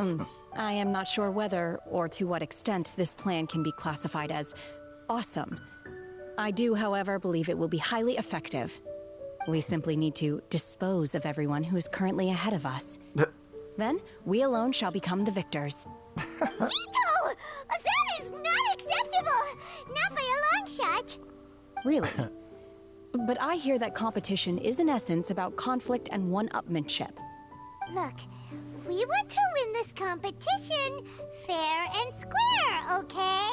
ever! I am not sure whether or to what extent this plan can be classified as awesome. I do, however, believe it will be highly effective. We simply need to dispose of everyone who is currently ahead of us. Then, we alone shall become the victors. Vito! That is not acceptable! Not by a long shot! Really? But I hear that competition is in essence about conflict and one-upmanship. Look, we want to win this competition fair and square, okay?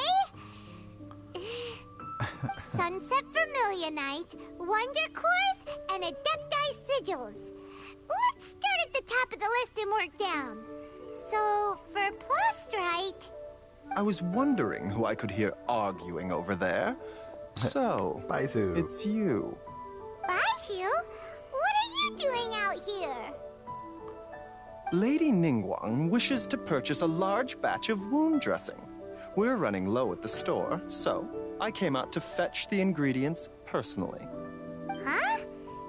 Sunset Vermilionite, Wonder Cores, and Adepti Sigils. Let's start at the top of the list and work down. So, for Plostrite... I was wondering who I could hear arguing over there. So, Baizu. It's you. Baiju? What are you doing out here? Lady Ningguang wishes to purchase a large batch of wound dressing. We're running low at the store, so I came out to fetch the ingredients personally. Huh?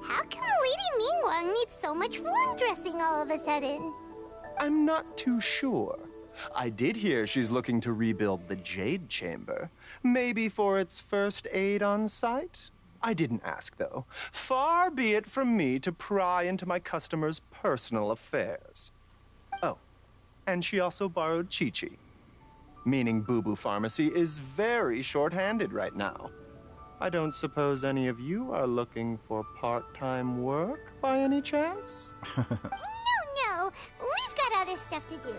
How come Lady Ningguang needs so much wound dressing all of a sudden? I'm not too sure. I did hear she's looking to rebuild the Jade Chamber. Maybe for its first aid on site? I didn't ask, though. Far be it from me to pry into my customers' personal affairs. Oh, and she also borrowed Chi-Chi. Meaning Boo Boo Pharmacy is very short-handed right now. I don't suppose any of you are looking for part-time work by any chance? No, we've got other stuff to do.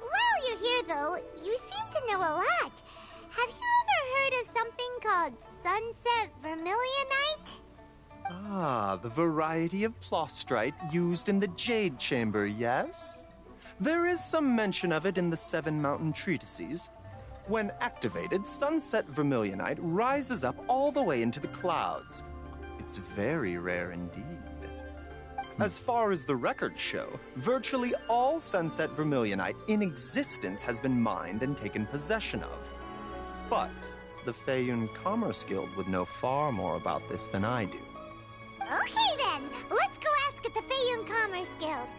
While you're here though, you seem to know a lot. Have you ever heard of something called Sunset Vermilionite? Ah, the variety of plostrite used in the Jade Chamber, yes? There is some mention of it in the Seven Mountain Treatises. When activated, Sunset Vermilionite rises up all the way into the clouds. It's very rare indeed. As far as the records show, virtually all Sunset Vermilionite in existence has been mined and taken possession of. But the Feiyun Commerce Guild would know far more about this than I do. Okay then, let's go ask at the Feiyun Commerce Guild.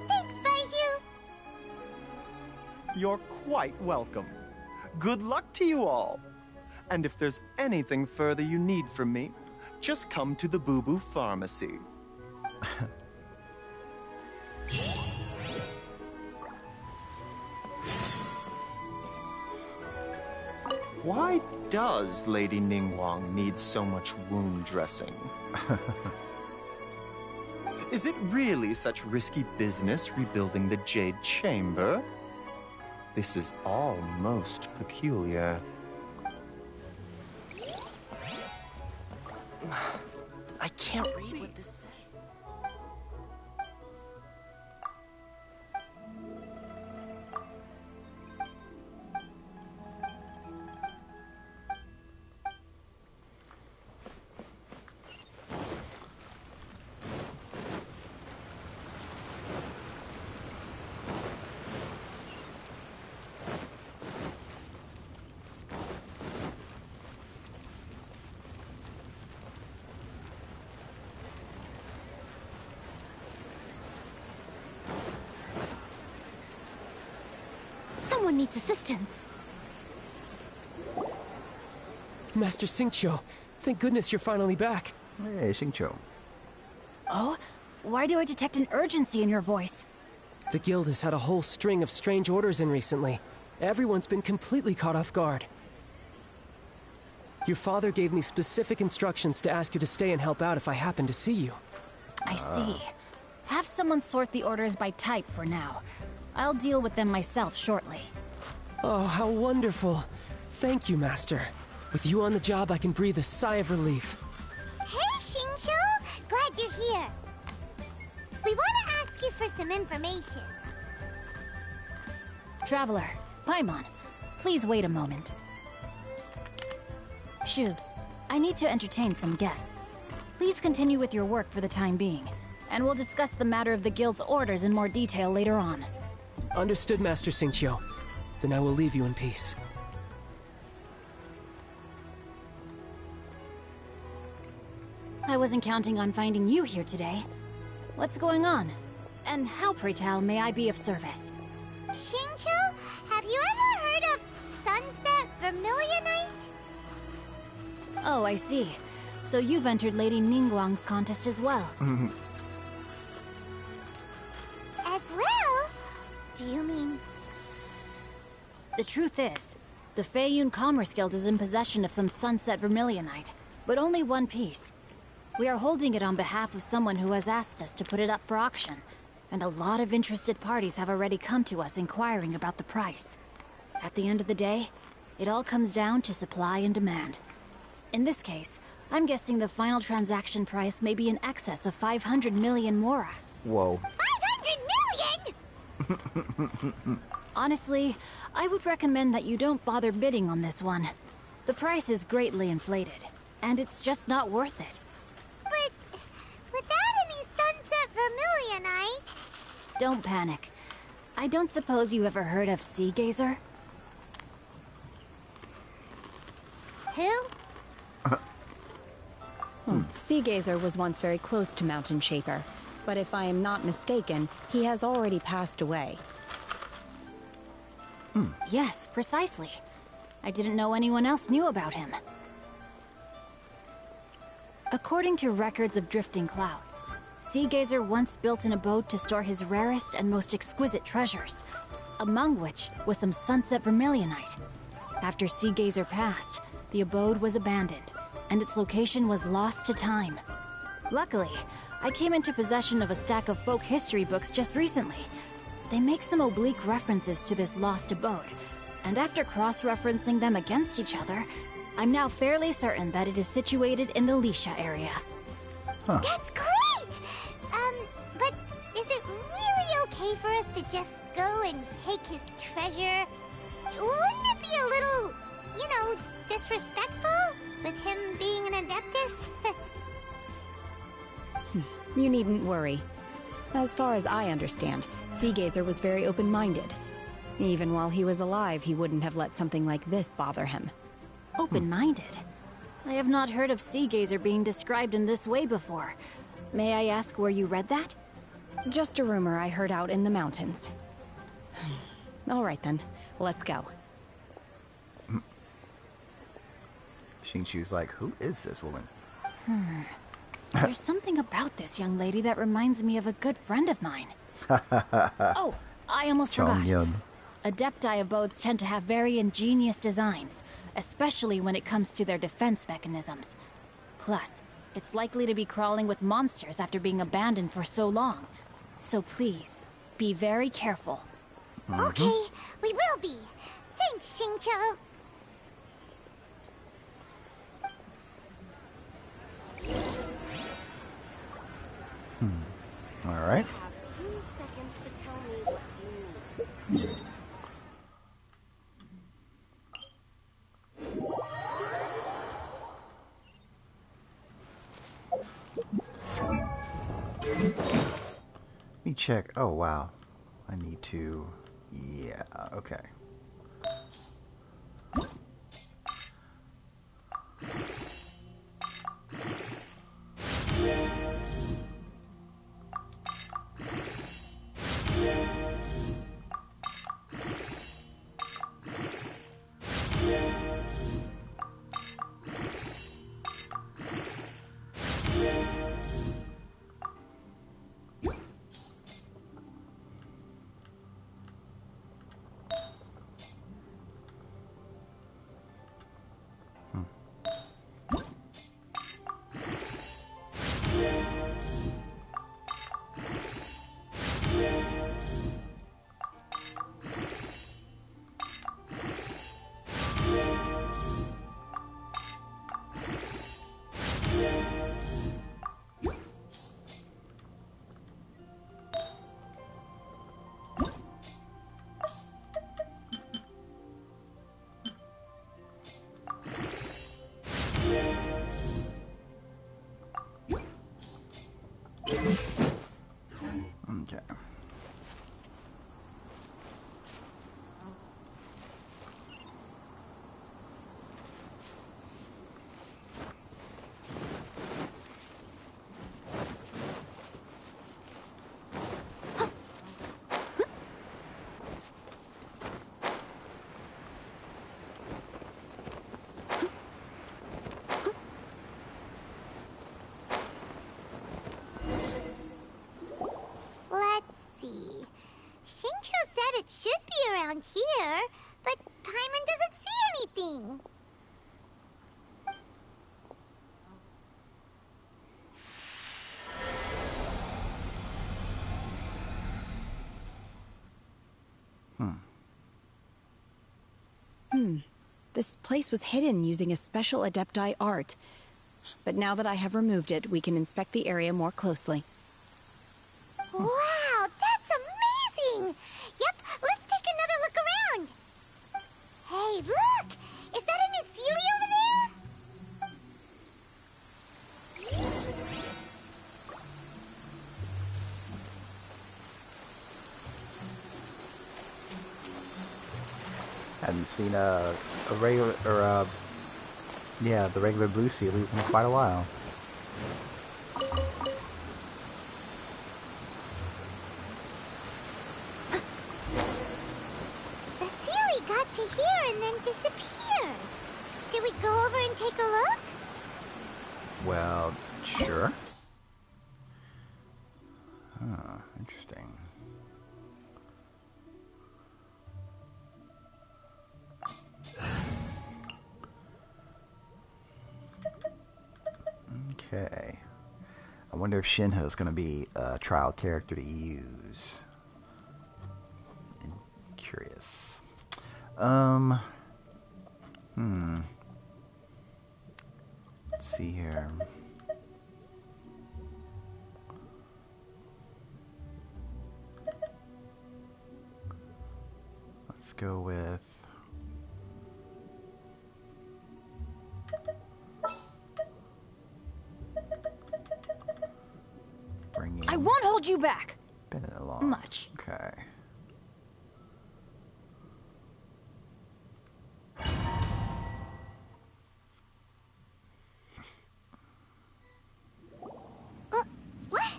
Thanks, Baiju. You're quite welcome. Good luck to you all. And if there's anything further you need from me, just come to the Boo Boo Pharmacy. Why does Lady Ningguang need so much wound dressing? Is it really such risky business rebuilding the Jade Chamber? This is all most peculiar. I can't read what this says. Someone needs assistance. Master Xingqiu, thank goodness you're finally back. Hey, Xingqiu. Oh? Why do I detect an urgency in your voice? The guild has had a whole string of strange orders in recently. Everyone's been completely caught off guard. Your father gave me specific instructions to ask you to stay and help out if I happen to see you. I see. Have someone sort the orders by type for now. I'll deal with them myself shortly. Oh, how wonderful. Thank you, Master. With you on the job, I can breathe a sigh of relief. Hey, Xingqiu! Glad you're here. We want to ask you for some information. Traveler, Paimon, please wait a moment. Shu, I need to entertain some guests. Please continue with your work for the time being, and we'll discuss the matter of the guild's orders in more detail later on. Understood, Master Xingqiu. Then I will leave you in peace. I wasn't counting on finding you here today. What's going on? And how, pray tell, may I be of service? Xingqiu, have you ever heard of Sunset Vermilionite? Oh, I see. So you've entered Lady Ningguang's contest as well. As well? Do you mean... The truth is, the Feiyun Commerce Guild is in possession of some sunset vermilionite, but only one piece. We are holding it on behalf of someone who has asked us to put it up for auction, and a lot of interested parties have already come to us inquiring about the price. At the end of the day, it all comes down to supply and demand. In this case, I'm guessing the final transaction price may be in excess of 500 million mora. Whoa. 500 million?! Honestly, I would recommend that you don't bother bidding on this one. The price is greatly inflated, and it's just not worth it. But without any sunset vermilionite... Don't panic. I don't suppose you ever heard of Sea Gazer? Who? Sea Gazer was once very close to Mountain Shaper, but if I am not mistaken, he has already passed away. Yes, precisely. I didn't know anyone else knew about him. According to records of drifting clouds, Sea Gazer once built an abode to store his rarest and most exquisite treasures, among which was some sunset vermilionite. After Sea Gazer passed, the abode was abandoned, and its location was lost to time. Luckily, I came into possession of a stack of folk history books just recently. They make some oblique references to this lost abode, and after cross-referencing them against each other, I'm now fairly certain that it is situated in the Lisha area. That's great! But is it really okay for us to just go and take his treasure? Wouldn't it be a little, you know, disrespectful with him being an Adeptus? You needn't worry. As far as I understand, Sea Gazer was very open-minded. Even while he was alive, he wouldn't have let something like this bother him. Open-minded? I have not heard of Sea Gazer being described in this way before. May I ask where you read that? Just a rumor I heard out in the mountains. All right then, let's go. Xingqiu's like, who is this woman? There's something about this young lady that reminds me of a good friend of mine. Oh, I almost forgot. Adepti abodes tend to have very ingenious designs, especially when it comes to their defense mechanisms. Plus, it's likely to be crawling with monsters after being abandoned for so long. So please, be very careful. Okay, we will be. Thanks, Xingqiu. All right. Have 2 seconds to tell me what you need. Let me check. Oh, wow. I need to... Yeah, okay. should be around here, but Paimon doesn't see anything. This place was hidden using a special Adepti art. But now that I have removed it, we can inspect the area more closely. Wow, that's amazing! Yep, let's take another look around. Hey, look! Is that a new Sealy over there? Hadn't seen a regular, or yeah, the regular blue Sealies in quite a while. The Sealy got to here and then disappeared. Should we go over and take a look? Well, sure. Huh, interesting. Okay. I wonder if Shinho's going to be a trial character to use. I'm curious. Let's see here. Let's go with... I won't hold you back. Been along. Much. Okay. What?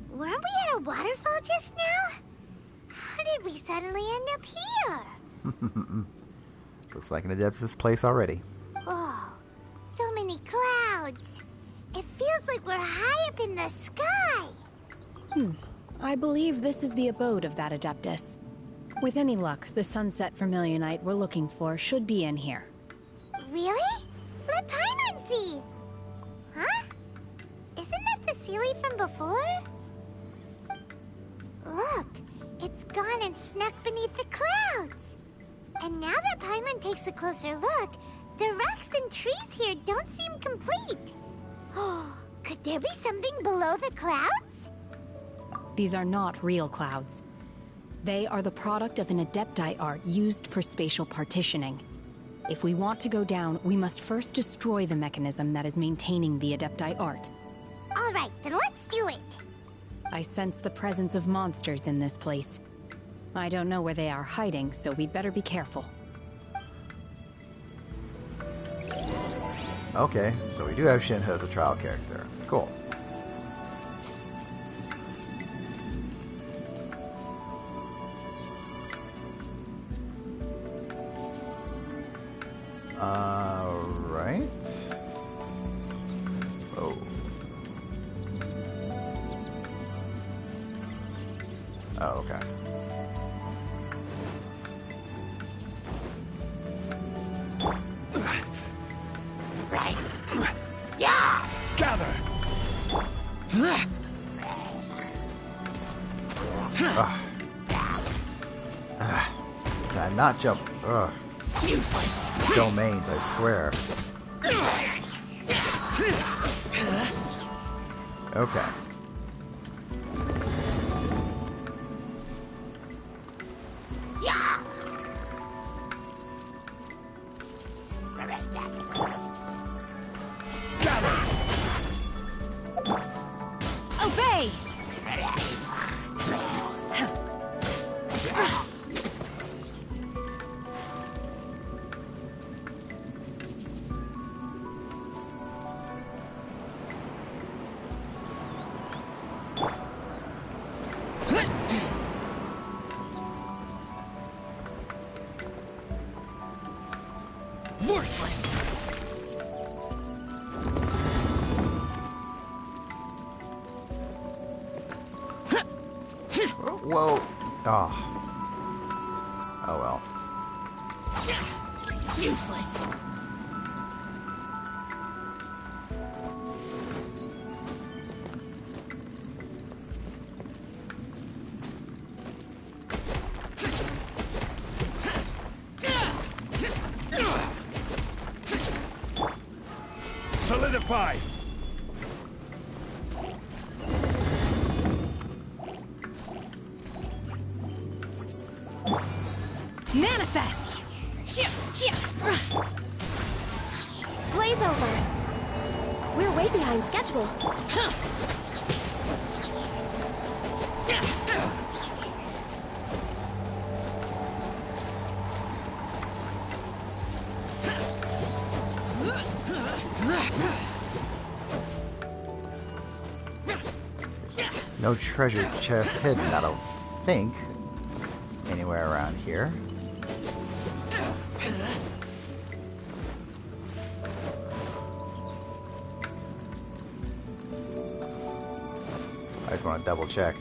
Weren't we at a waterfall just now? How did we suddenly end up here? Looks like an Adeptus place already. Oh, so many clouds. It feels like we're high up in the sky. I believe this is the abode of that Adeptus. With any luck, the Sunset Vermilionite we're looking for should be in here. Really? Let Paimon see. Huh? Isn't that the Sealy from before? Look, it's gone and snuck beneath the clouds. And now that Paimon takes a closer look, the rocks and trees here don't seem complete. Oh, could there be something below the clouds? These are not real clouds. They are the product of an Adepti art used for spatial partitioning. If we want to go down, we must first destroy the mechanism that is maintaining the Adepti art. All right, then let's do it. I sense the presence of monsters in this place. I don't know where they are hiding, so we'd better be careful. Okay, so we do have Shinho as a trial character. Cool. Right. Oh. Oh, okay. Right. Yeah! Gather! Can I not jump? Ugh. Useless. Domains, I swear. Okay. Yeah! Obey! Worthless. Whoa. Oh. Useless. Solidify! Manifest! Blaze over. We're way behind schedule. No treasure chest hidden, I don't think. Anywhere around here. I just want to double check.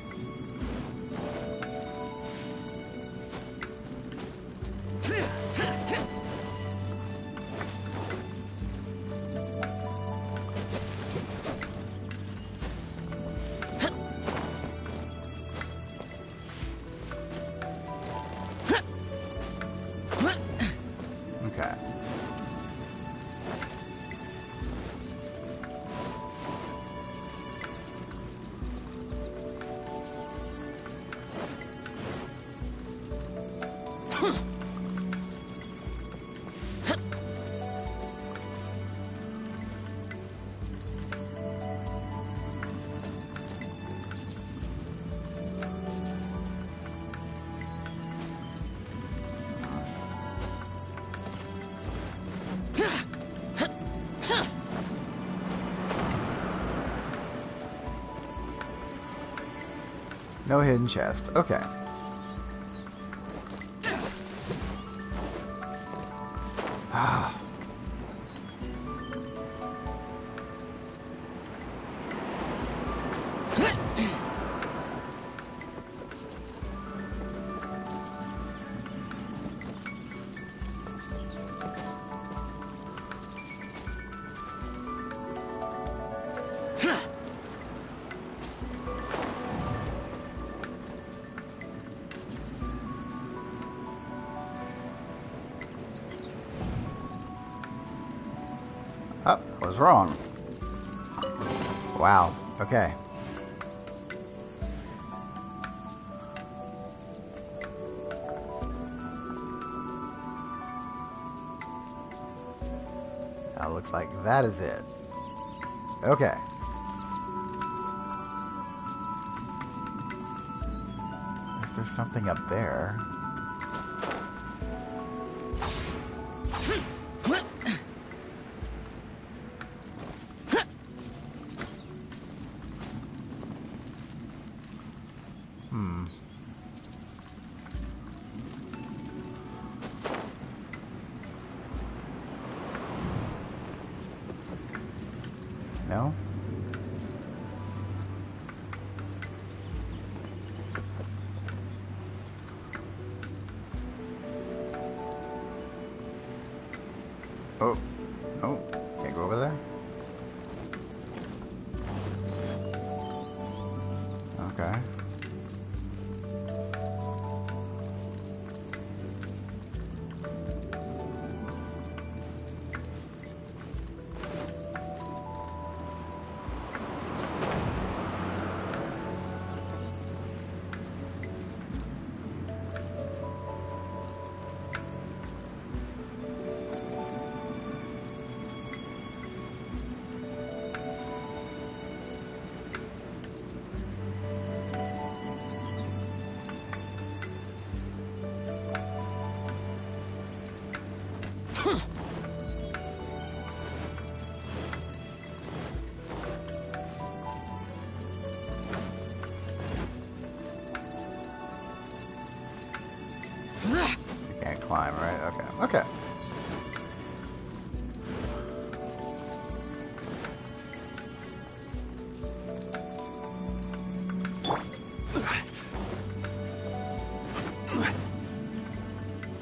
Okay. No hidden chest. Okay. Ah. Oh, I was wrong. Wow. Okay. That looks like that is it. Okay. Is there something up there? No? Oh. Oh. Can't go over there? Okay. You can't climb, right? Okay. Okay.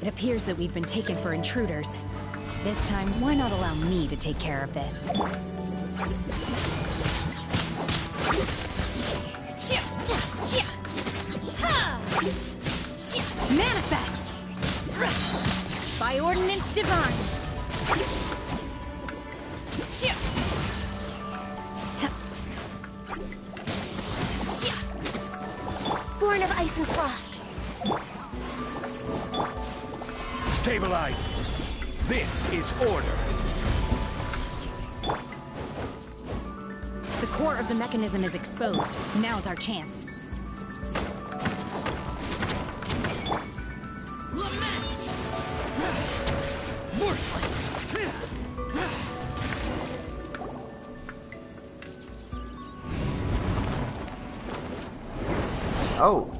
It appears that we've been taken for intruders. This time, why not allow me to take care of this? Manifest! By ordinance divine! Born of ice and frost. Stabilize! This is order! The core of the mechanism is exposed. Now's our chance. Lament! Worthless! Oh.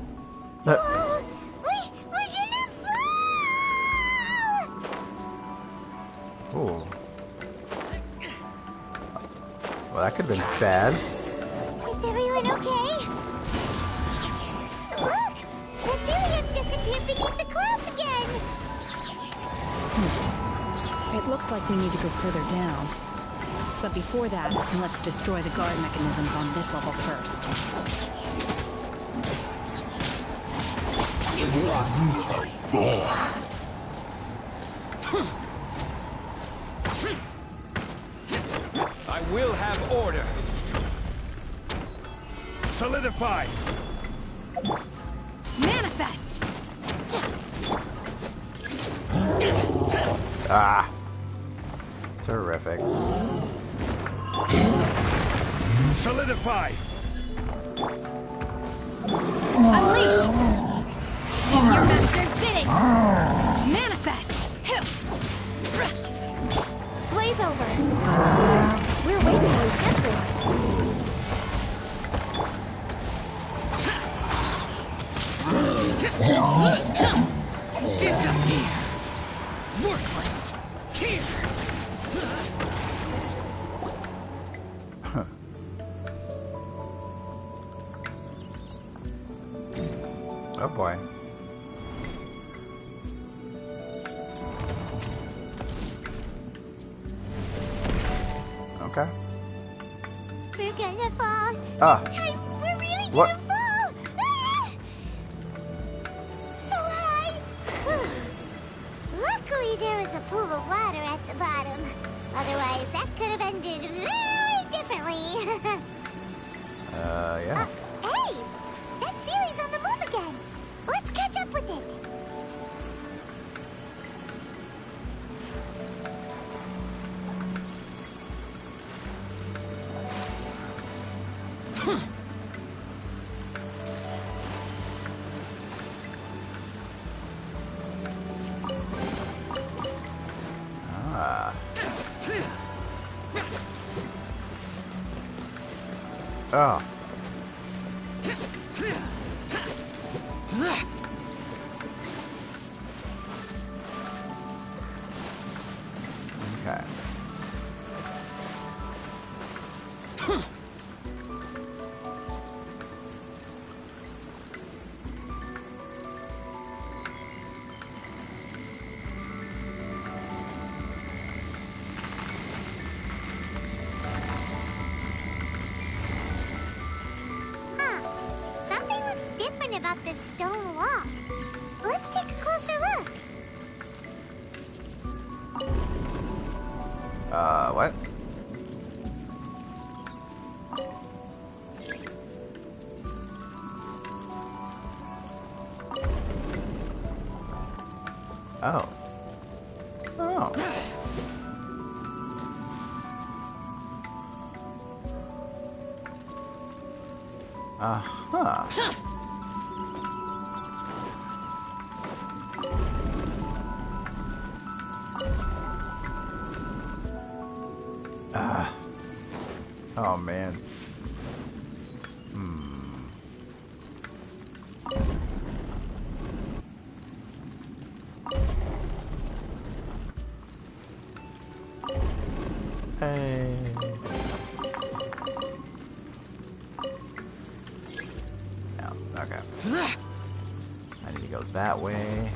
We're gonna fall! Ooh. Well, that could have been bad. Is everyone okay? Look! The Celians disappeared beneath the clouds again! It looks like we need to go further down. But before that, let's destroy the guard mechanisms on this level first. I will have order! Solidify! Manifest! Ah. Terrific. Solidify! Unleash! Do your master's bidding! Manifest! Blaze over! We're waiting on his everyone. Disappear! Worthless! Here! Oh boy. Okay. We're gonna fall. Ah. This time, we're really What? gonna fall. Ah! So high. Luckily, there was a pool of water at the bottom. Otherwise, that could have ended very differently. Yeah. Hey! That series on the move again. Let's catch up with it. Ah. Oh. Okay. Something looks different about this stone wall. Let's take a closer look. What? Oh. Oh. Uh-huh. Oh man. Hey. No, okay. I need to go that way.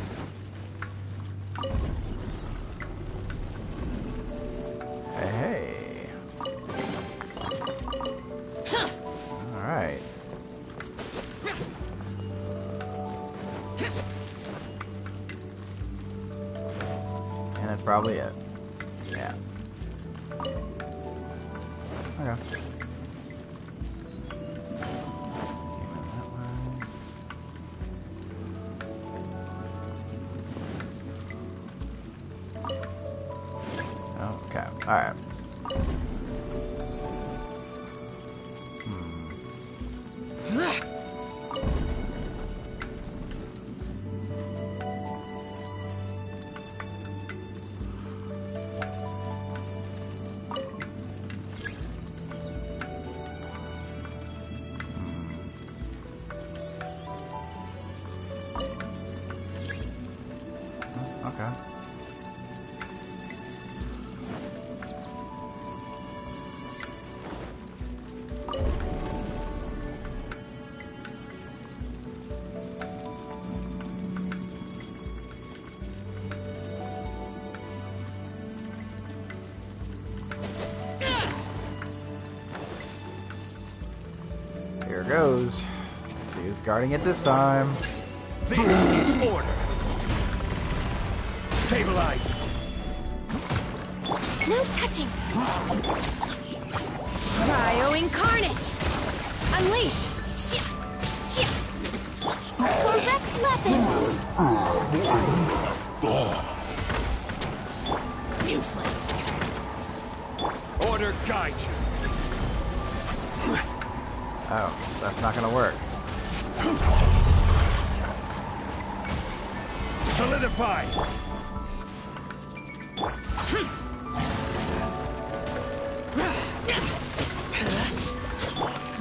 And that's probably it. Yeah. Okay. Okay, alright. Okay. Here goes. Let's see who's guarding it this time. This is order. Stabilize. No touching. Cryo incarnate. Unleash. Corvex weapon. Useless. Order guide you. Oh, that's not gonna work. Solidify.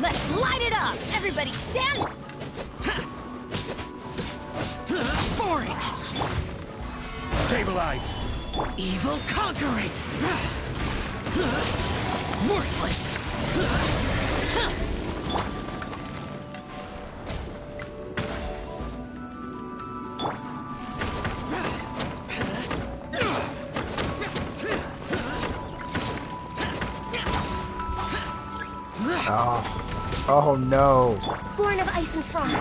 Let's light it up. Everybody stand. Boring. Stabilize. Evil conquering. Worthless. Oh. Oh no. Born of ice and frost.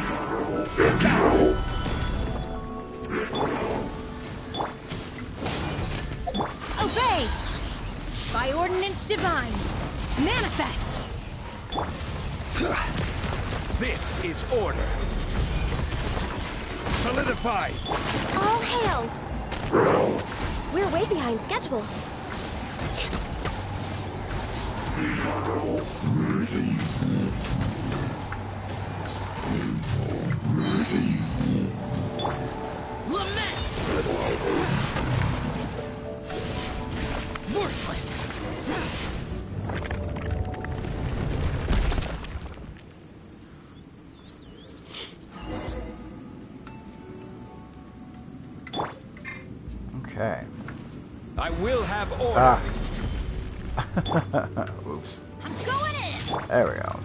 Obey! By ordinance divine, manifest! This is order. Solidify. All hail! We're way behind schedule. Lament! Worthless! Okay. I will have order. Ah. Oops. I'm going in! There we go.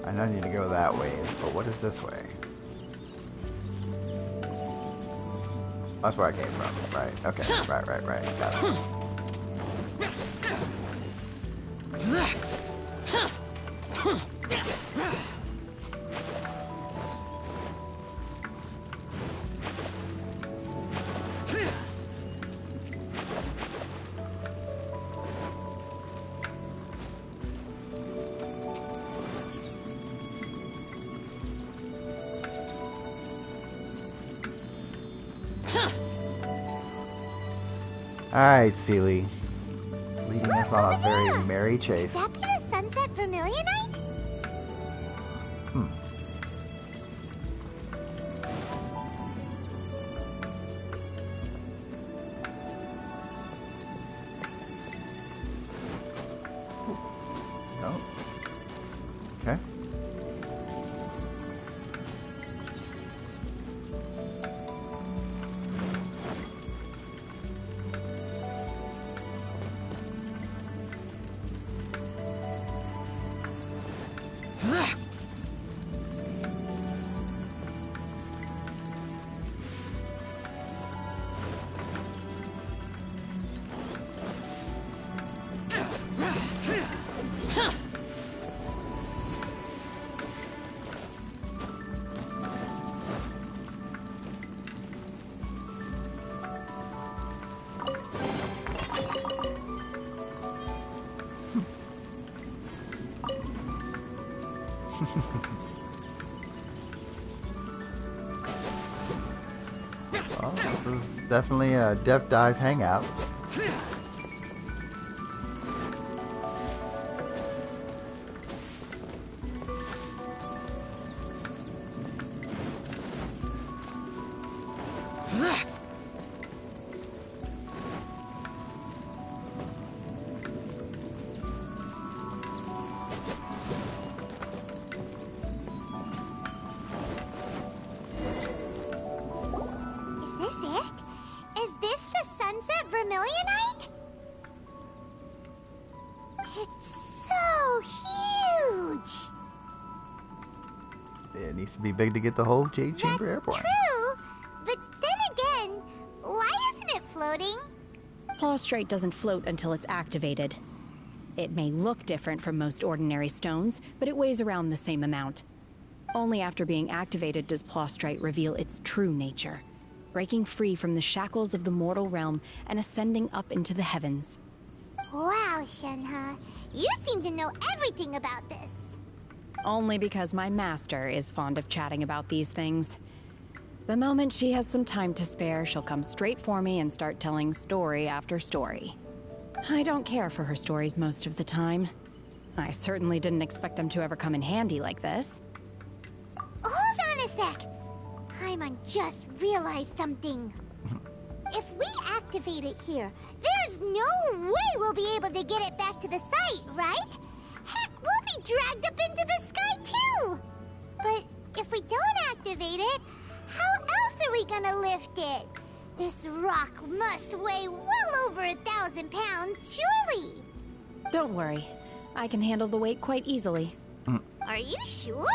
I know I need to go that way, but what is this way? That's where I came from. Right. Okay. Right. Got it. Alright, Seely. Leading us on a very merry chase. Could that be the Sunset Vermilionite? Oh. Okay. Well, this is definitely a Death Dies hangout. Is this it? Is this the Sunset Vermilionite? It's so huge! It needs to be big to get the whole Jade Chamber Airport. True, but then again, why isn't it floating? Plaustrite doesn't float until it's activated. It may look different from most ordinary stones, but it weighs around the same amount. Only after being activated does Plaustrite reveal its true nature, breaking free from the shackles of the mortal realm and ascending up into the heavens. Wow, Shenhe, you seem to know everything about this. Only because my master is fond of chatting about these things. The moment she has some time to spare, she'll come straight for me and start telling story after story. I don't care for her stories most of the time. I certainly didn't expect them to ever come in handy like this. Hold on a sec. Paimon just realized something. If we activate it here, there's no way we'll be able to get it back to the site, right? Heck, we'll be dragged up into the sky too! But if we don't activate it, how else are we gonna lift it? This rock must weigh well over 1,000 pounds, surely! Don't worry. I can handle the weight quite easily. Are you sure?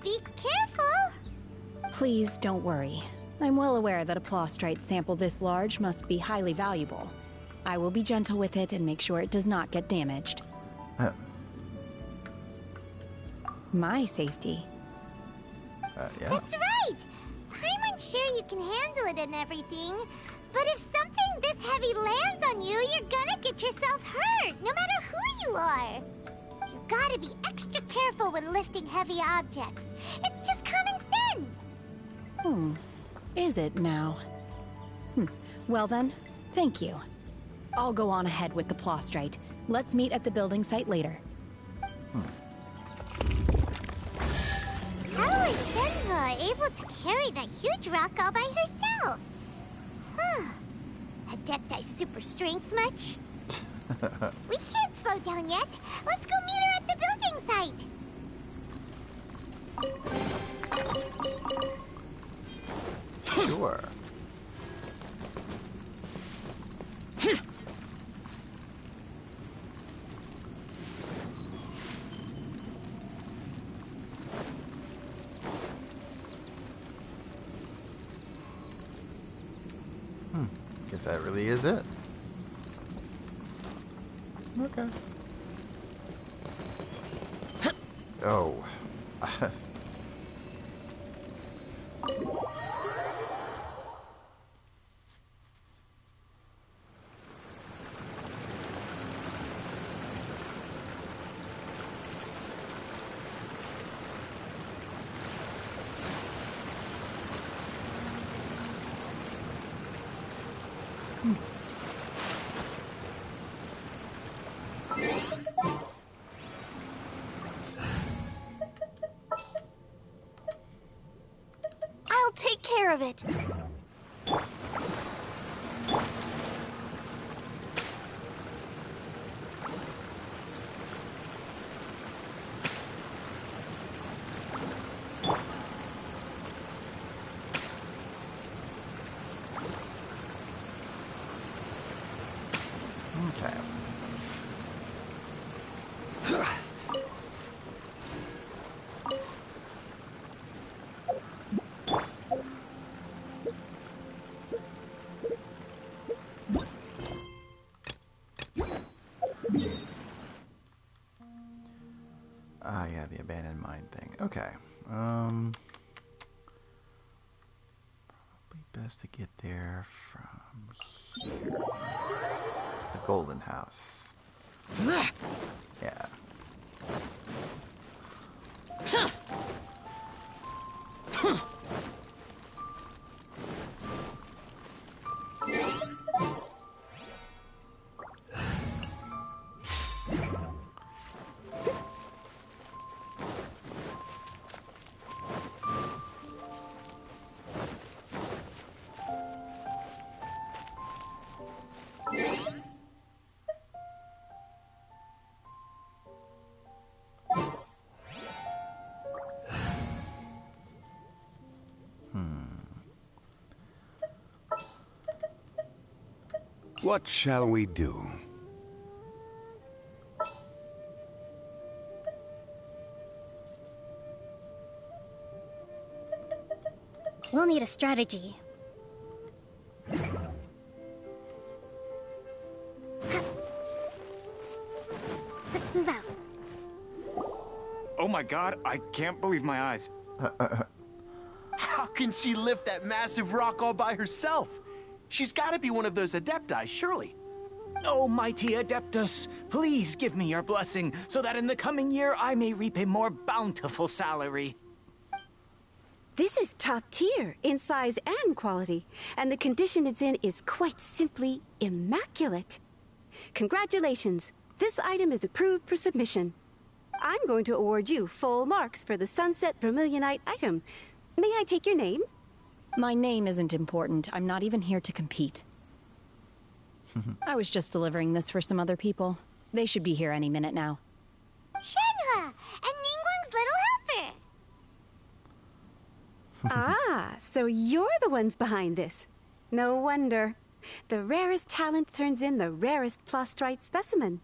Be careful! Please don't worry. I'm well aware that a Plaustrite sample this large must be highly valuable. I will be gentle with it and make sure it does not get damaged. My safety. Yeah. That's right! Paimon's sure you can handle it and everything, but if something this heavy lands on you, you're gonna get yourself hurt, no matter who you are. You gotta be extra careful when lifting heavy objects. It's just common sense. Is it now? Well then, thank you. I'll go on ahead with the Plaustrite. Let's meet at the building site later. How is Shenhe able to carry that huge rock all by herself? Adepti super strength much? We can't slow down yet. Let's go meet her at the building site. Sure. Guess that really is it. Okay. Oh. I'll take care of it. Okay. Ah, yeah, the abandoned mine thing. Okay. Probably best to get there from here. The Golden House. Yeah. What shall we do? We'll need a strategy. Let's move out. Oh my god, I can't believe my eyes. How can she lift that massive rock all by herself? She's gotta be one of those Adepti, surely. Oh, mighty Adeptus, please give me your blessing so that in the coming year I may reap a more bountiful salary. This is top tier in size and quality, and the condition it's in is quite simply immaculate. Congratulations, this item is approved for submission. I'm going to award you full marks for the Sunset Vermilionite item. May I take your name? My name isn't important. I'm not even here to compete. I was just delivering this for some other people. They should be here any minute now. Shenhua, and Ningguang's little helper. Ah, so you're the ones behind this. No wonder. The rarest talent turns in the rarest Plostrite specimen.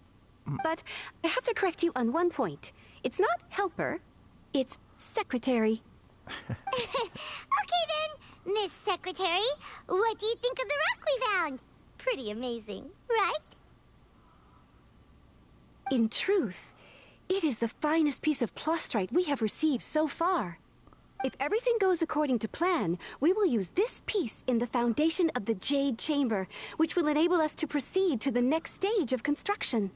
But I have to correct you on one point. It's not helper, it's secretary. Okay then, Miss Secretary, what do you think of the rock we found? Pretty amazing, right? In truth, it is the finest piece of Plostrite we have received so far. If everything goes according to plan, we will use this piece in the foundation of the Jade Chamber, which will enable us to proceed to the next stage of construction.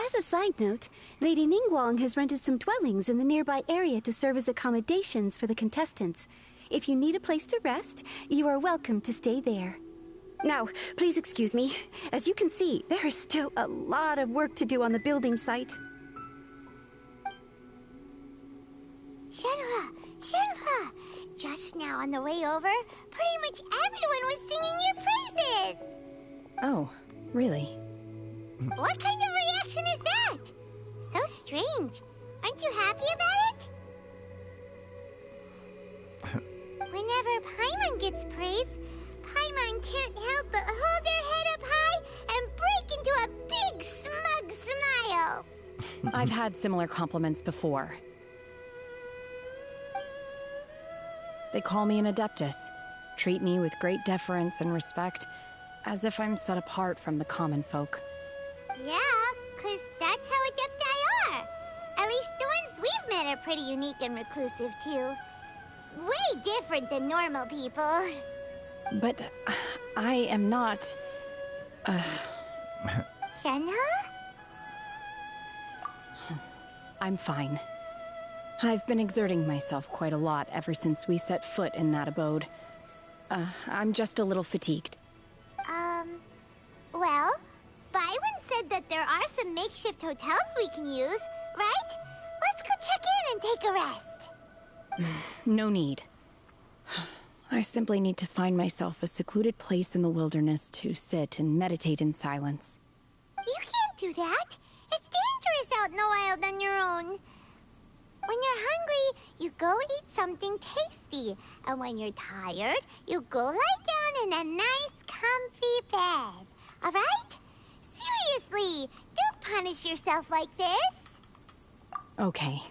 As a side note, Lady Ningguang has rented some dwellings in the nearby area to serve as accommodations for the contestants. If you need a place to rest, you are welcome to stay there. Now, please excuse me. As you can see, there is still a lot of work to do on the building site. Shenhua, Shenhua! Just now on the way over, pretty much everyone was singing your praises! Oh, really? What kind of reaction is that? So strange. Aren't you happy about it? Whenever Paimon gets praised, Paimon can't help but hold their head up high and break into a big smug smile. I've had similar compliments before. They call me an Adeptus, treat me with great deference and respect, as if I'm set apart from the common folk. Yeah, 'cause that's how Adepti are. At least the ones we've met are pretty unique and reclusive, too. Way different than normal people. But I am not... Shenhua? I'm fine. I've been exerting myself quite a lot ever since we set foot in that abode. I'm just a little fatigued. Well, Byron said that there are some makeshift hotels we can use, right? Let's go check in and take a rest. No need. I simply need to find myself a secluded place in the wilderness to sit and meditate in silence. You can't do that. It's dangerous out in the wild on your own. When you're hungry, you go eat something tasty. And when you're tired, you go lie down in a nice, comfy bed. All right? Seriously, don't punish yourself like this. Okay.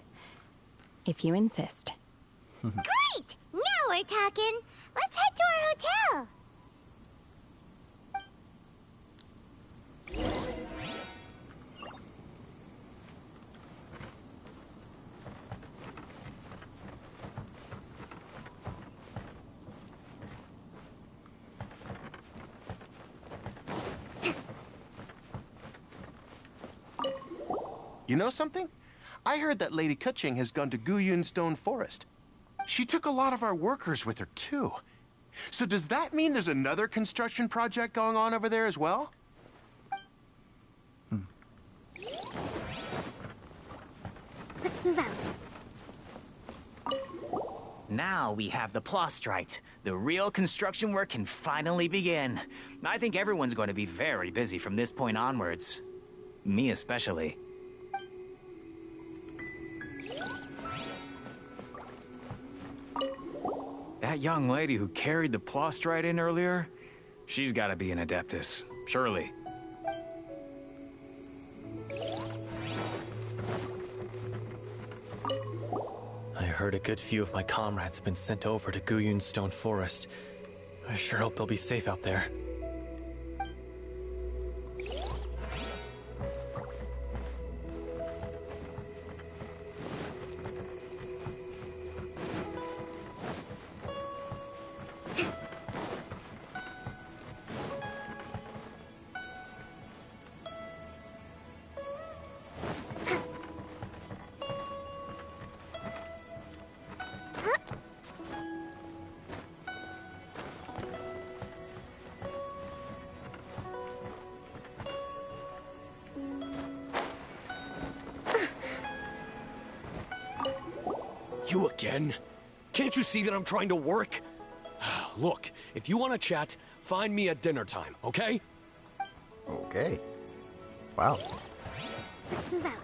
If you insist. Great! Now we're talking. Let's head to our hotel. You know something? I heard that Lady Kuching has gone to Guyun Stone Forest. She took a lot of our workers with her, too. So does that mean there's another construction project going on over there as well? Let's move out. Now we have the Plostrite. The real construction work can finally begin. I think everyone's going to be very busy from this point onwards. Me especially. That young lady who carried the Plostrite in earlier, she's got to be an Adeptus. surely. I heard a good few of my comrades have been sent over to Guyun Stone Forest. I sure hope they'll be safe out there. You again? Can't you see that I'm trying to work? Look, if you want to chat, find me at dinner time, okay? Okay. Wow. Let's move out.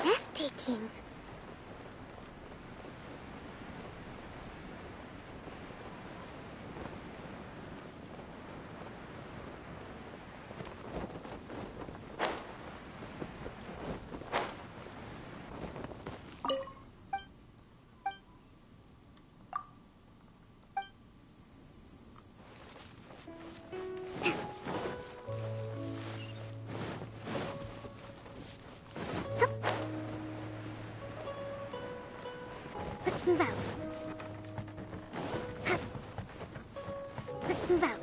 Breathtaking. Let's move out. Let's move out.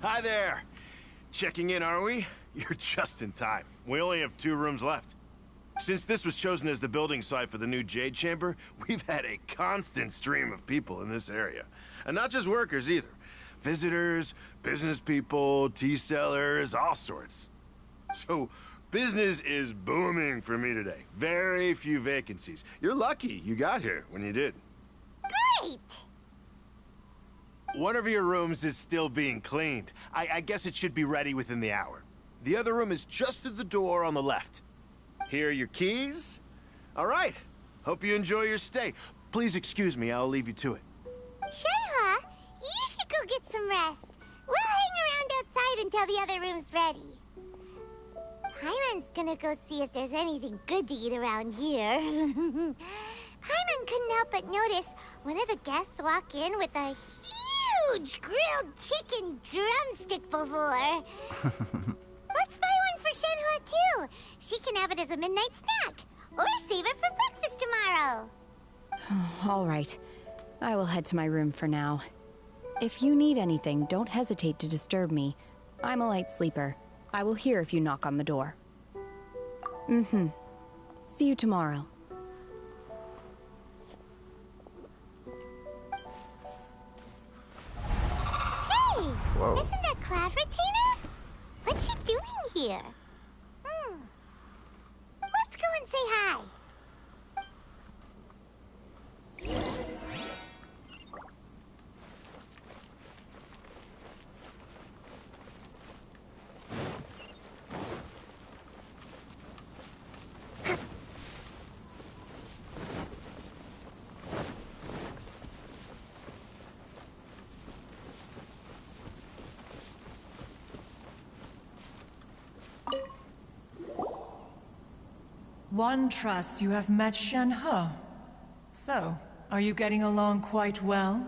Hi there. Checking in, are we? You're just in time. We only have 2 rooms left. Since this was chosen as the building site for the new Jade Chamber, we've had a constant stream of people in this area. And not just workers either. Visitors, business people, tea sellers, all sorts. So, business is booming for me today. Very few vacancies. You're lucky you got here when you did. Great! One of your rooms is still being cleaned. I guess it should be ready within the hour. The other room is just through the door on the left. Here are your keys. All right. Hope you enjoy your stay. Please excuse me, I'll leave you to it. Shenhe, you should go get some rest. We'll hang around outside until the other room's ready. Paimon's gonna go see if there's anything good to eat around here. Paimon couldn't help but notice one of the guests walk in with a huge grilled chicken drumstick before. Let's buy one for Shenhua too. She can have it as a midnight snack. Or save it for breakfast tomorrow. All right. I will head to my room for now. If you need anything, don't hesitate to disturb me. I'm a light sleeper. I will hear if you knock on the door. See you tomorrow. Hey! Whoa. Isn't that Cloud Retainer? What's she doing here? Let's go and say hi. One trusts you have met Shenhe. So, are you getting along quite well?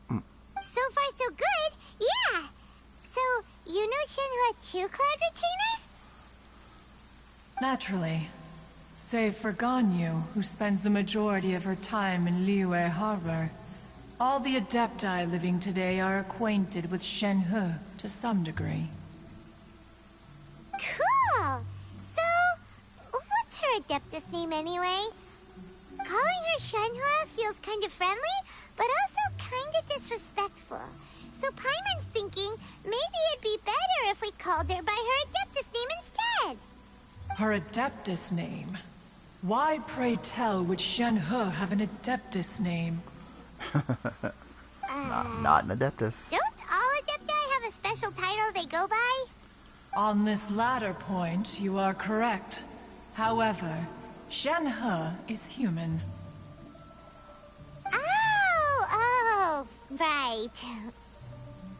So far, so good. Yeah. So, you know Shenhua too, Cloud Retainer? Naturally. Save for Ganyu, who spends the majority of her time in Liyue Harbor. All the Adepti living today are acquainted with Shenhe to some degree. Cool. So, what's her Adeptus name anyway? Calling her Shenhua feels kind of friendly, but also kind of disrespectful. So Paimon's thinking maybe it'd be better if we called her by her Adeptus name instead. Her Adeptus name? Why, pray tell, would Shenhe have an Adeptus name? Not an Adeptus. Don't all Adepti have a special title they go by? On this latter point, you are correct. However, Shenhe is human. Oh, right.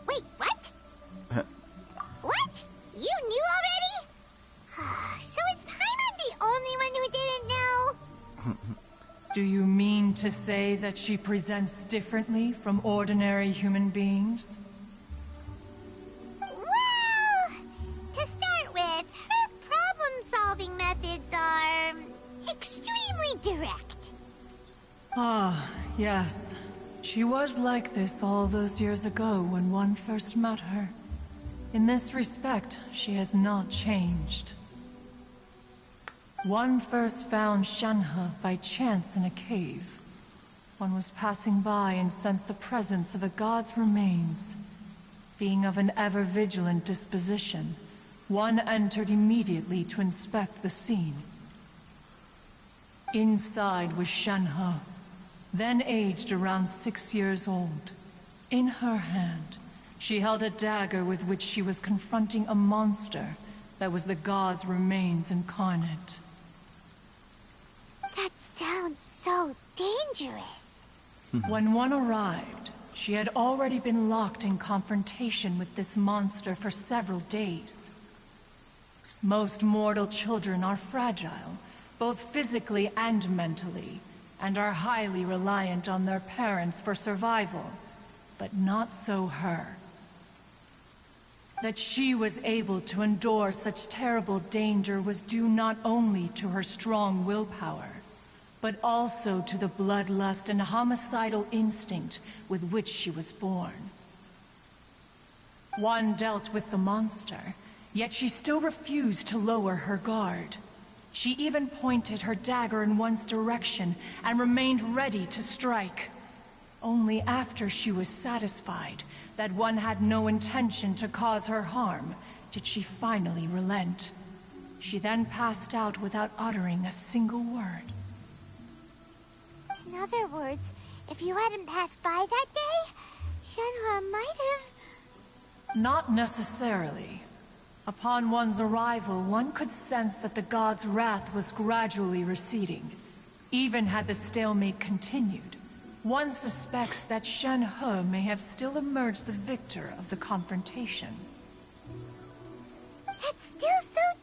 Wait, what? What? You knew already? So is Paimon the only one who didn't know? Do you mean to say that she presents differently from ordinary human beings? Well, to start with, her problem-solving methods are extremely direct. Ah, yes. She was like this all those years ago when one first met her. In this respect, she has not changed. One first found Shenhe by chance in a cave. One was passing by and sensed the presence of a god's remains. Being of an ever-vigilant disposition, one entered immediately to inspect the scene. Inside was Shenhe, then aged around 6 years old. In her hand, she held a dagger with which she was confronting a monster that was the god's remains incarnate. That sounds so dangerous. When one arrived, she had already been locked in confrontation with this monster for several days. Most mortal children are fragile, both physically and mentally, and are highly reliant on their parents for survival, but not so her. That she was able to endure such terrible danger was due not only to her strong willpower, but also to the bloodlust and homicidal instinct with which she was born. One dealt with the monster, yet she still refused to lower her guard. She even pointed her dagger in one's direction and remained ready to strike. Only after she was satisfied that one had no intention to cause her harm did she finally relent. She then passed out without uttering a single word. In other words, if you hadn't passed by that day, Shenhua might have... Not necessarily. Upon one's arrival, one could sense that the god's wrath was gradually receding. Even had the stalemate continued, one suspects that Shenhe may have still emerged the victor of the confrontation. That's still so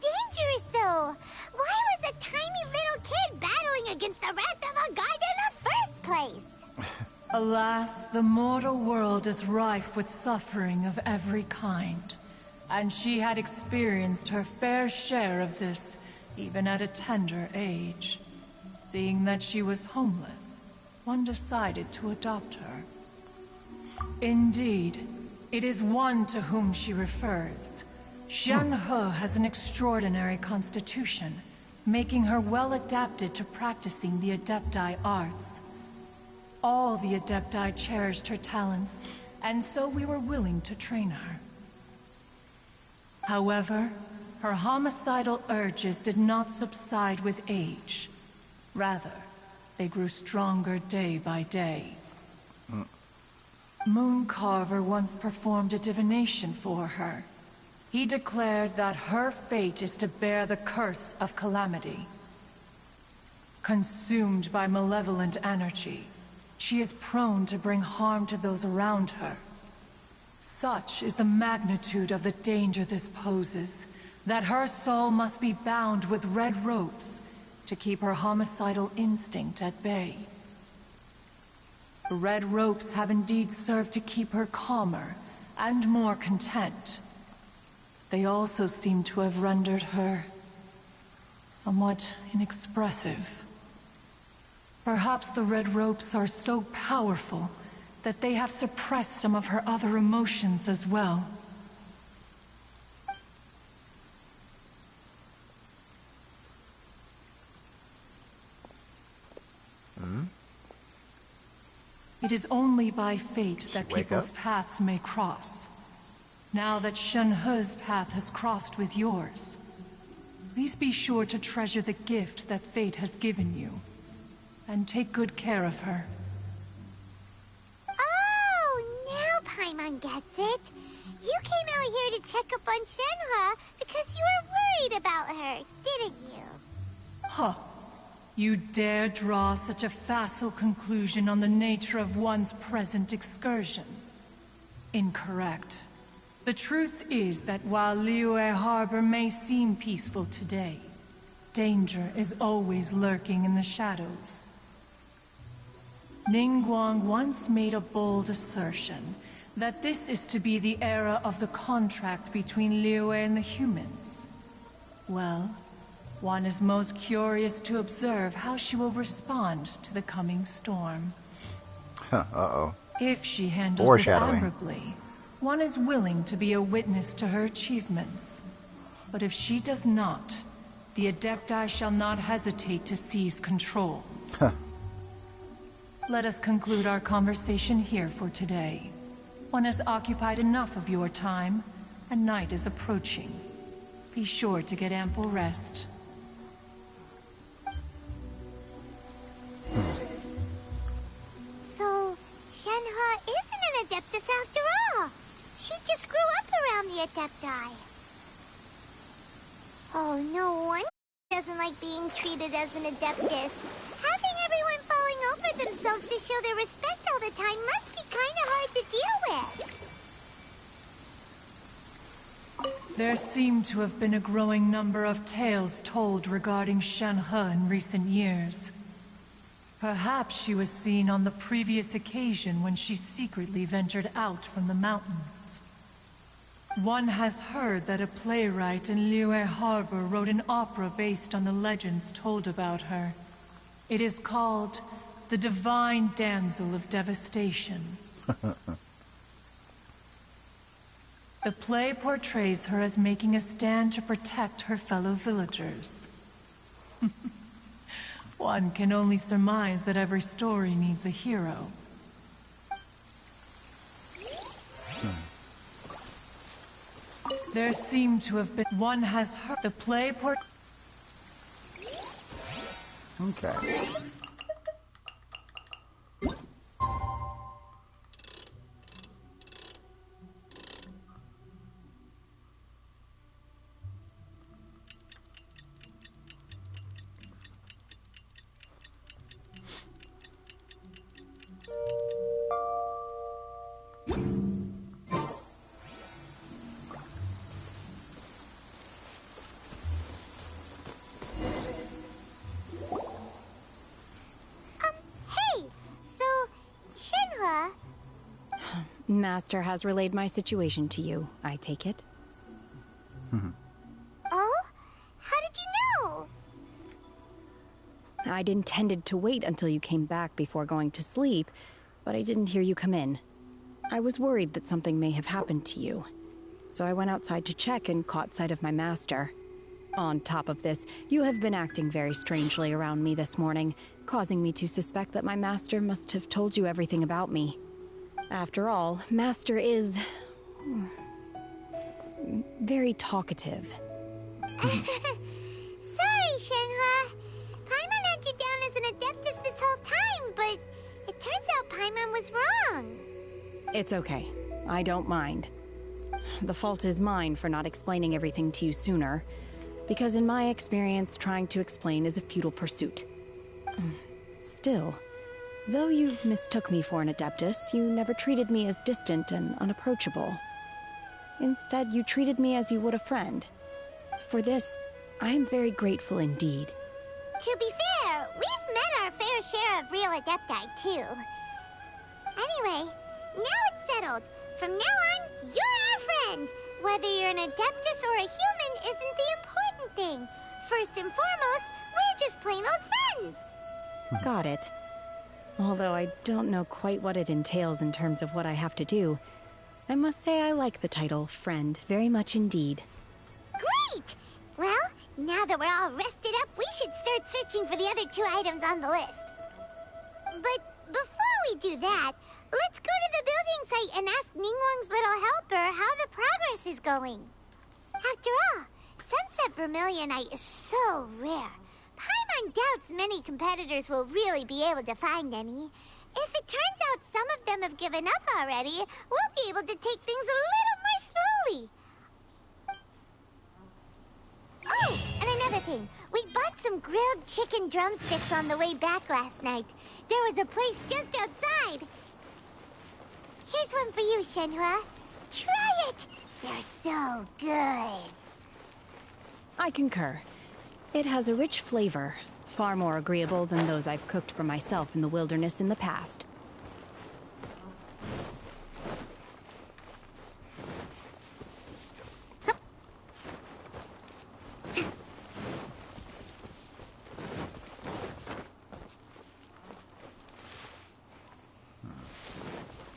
against the wrath of a god in the first place? Alas, the mortal world is rife with suffering of every kind. And she had experienced her fair share of this, even at a tender age. Seeing that she was homeless, one decided to adopt her. Indeed, it is one to whom she refers. Shen-He has an extraordinary constitution, making her well adapted to practicing the Adepti arts. All the Adepti cherished her talents, and so we were willing to train her. However, her homicidal urges did not subside with age. Rather, they grew stronger day by day. Mooncarver once performed a divination for her. He declared that her fate is to bear the curse of calamity. Consumed by malevolent energy, she is prone to bring harm to those around her. Such is the magnitude of the danger this poses, that her soul must be bound with red ropes to keep her homicidal instinct at bay. The red ropes have indeed served to keep her calmer and more content. They also seem to have rendered her somewhat inexpressive. Perhaps the red ropes are so powerful that they have suppressed some of her other emotions as well. It is only by fate that people's paths may cross. Now that Shen-He's path has crossed with yours, please be sure to treasure the gift that fate has given you, and take good care of her. Oh, now Paimon gets it. You came out here to check up on Shen-He because you were worried about her, didn't you? Huh. You dare draw such a facile conclusion on the nature of one's present excursion? Incorrect. The truth is that while Liyue Harbor may seem peaceful today, danger is always lurking in the shadows. Ningguang once made a bold assertion that this is to be the era of the contract between Liyue and the humans. Well, one is most curious to observe how she will respond to the coming storm. Uh-oh. If she handles it admirably, one is willing to be a witness to her achievements. But if she does not, the Adepti shall not hesitate to seize control. Let us conclude our conversation here for today. One has occupied enough of your time, and night is approaching. Be sure to get ample rest. So, Shen-He isn't an Adeptus after all. She just grew up around the Adepti. Oh, no wonder she doesn't like being treated as an Adeptus. Having everyone falling over themselves to show their respect all the time must be kinda hard to deal with. There seem to have been a growing number of tales told regarding Shen-He in recent years. Perhaps she was seen on the previous occasion when she secretly ventured out from the mountains. One has heard that a playwright in Liyue Harbor wrote an opera based on the legends told about her. It is called The Divine Damsel of Devastation. The play portrays her as making a stand to protect her fellow villagers. One can only surmise that every story needs a hero. There seem to have been... One has heard the play Okay. Master has relayed my situation to you, I take it? Oh? How did you know? I'd intended to wait until you came back before going to sleep, but I didn't hear you come in. I was worried that something may have happened to you, so I went outside to check and caught sight of my master. On top of this, you have been acting very strangely around me this morning, causing me to suspect that my master must have told you everything about me. After all, Master is very talkative. Sorry, Shenhua. Paimon had you down as an Adeptus this whole time, but it turns out Paimon was wrong. It's okay. I don't mind. The fault is mine for not explaining everything to you sooner, because in my experience, trying to explain is a futile pursuit. Still, though you mistook me for an Adeptus, you never treated me as distant and unapproachable. Instead, you treated me as you would a friend. For this, I am very grateful indeed. To be fair, we've met our fair share of real Adepti, too. Anyway, now it's settled. From now on, you're our friend. Whether you're an Adeptus or a human isn't the important thing. First and foremost, we're just plain old friends. Got it. Although I don't know quite what it entails in terms of what I have to do, I must say I like the title friend very much indeed. Great! Well, now that we're all rested up, we should start searching for the other 2 items on the list. But before we do that, let's go to the building site and ask Ningguang's little helper how the progress is going. After all, Sunset Vermilionite is so rare. Paimon doubts many competitors will really be able to find any. If it turns out some of them have given up already, we'll be able to take things a little more slowly. Oh, and another thing. We bought some grilled chicken drumsticks on the way back last night. There was a place just outside. Here's one for you, Shenhua. Try it! They're so good. I concur. It has a rich flavor, far more agreeable than those I've cooked for myself in the wilderness in the past.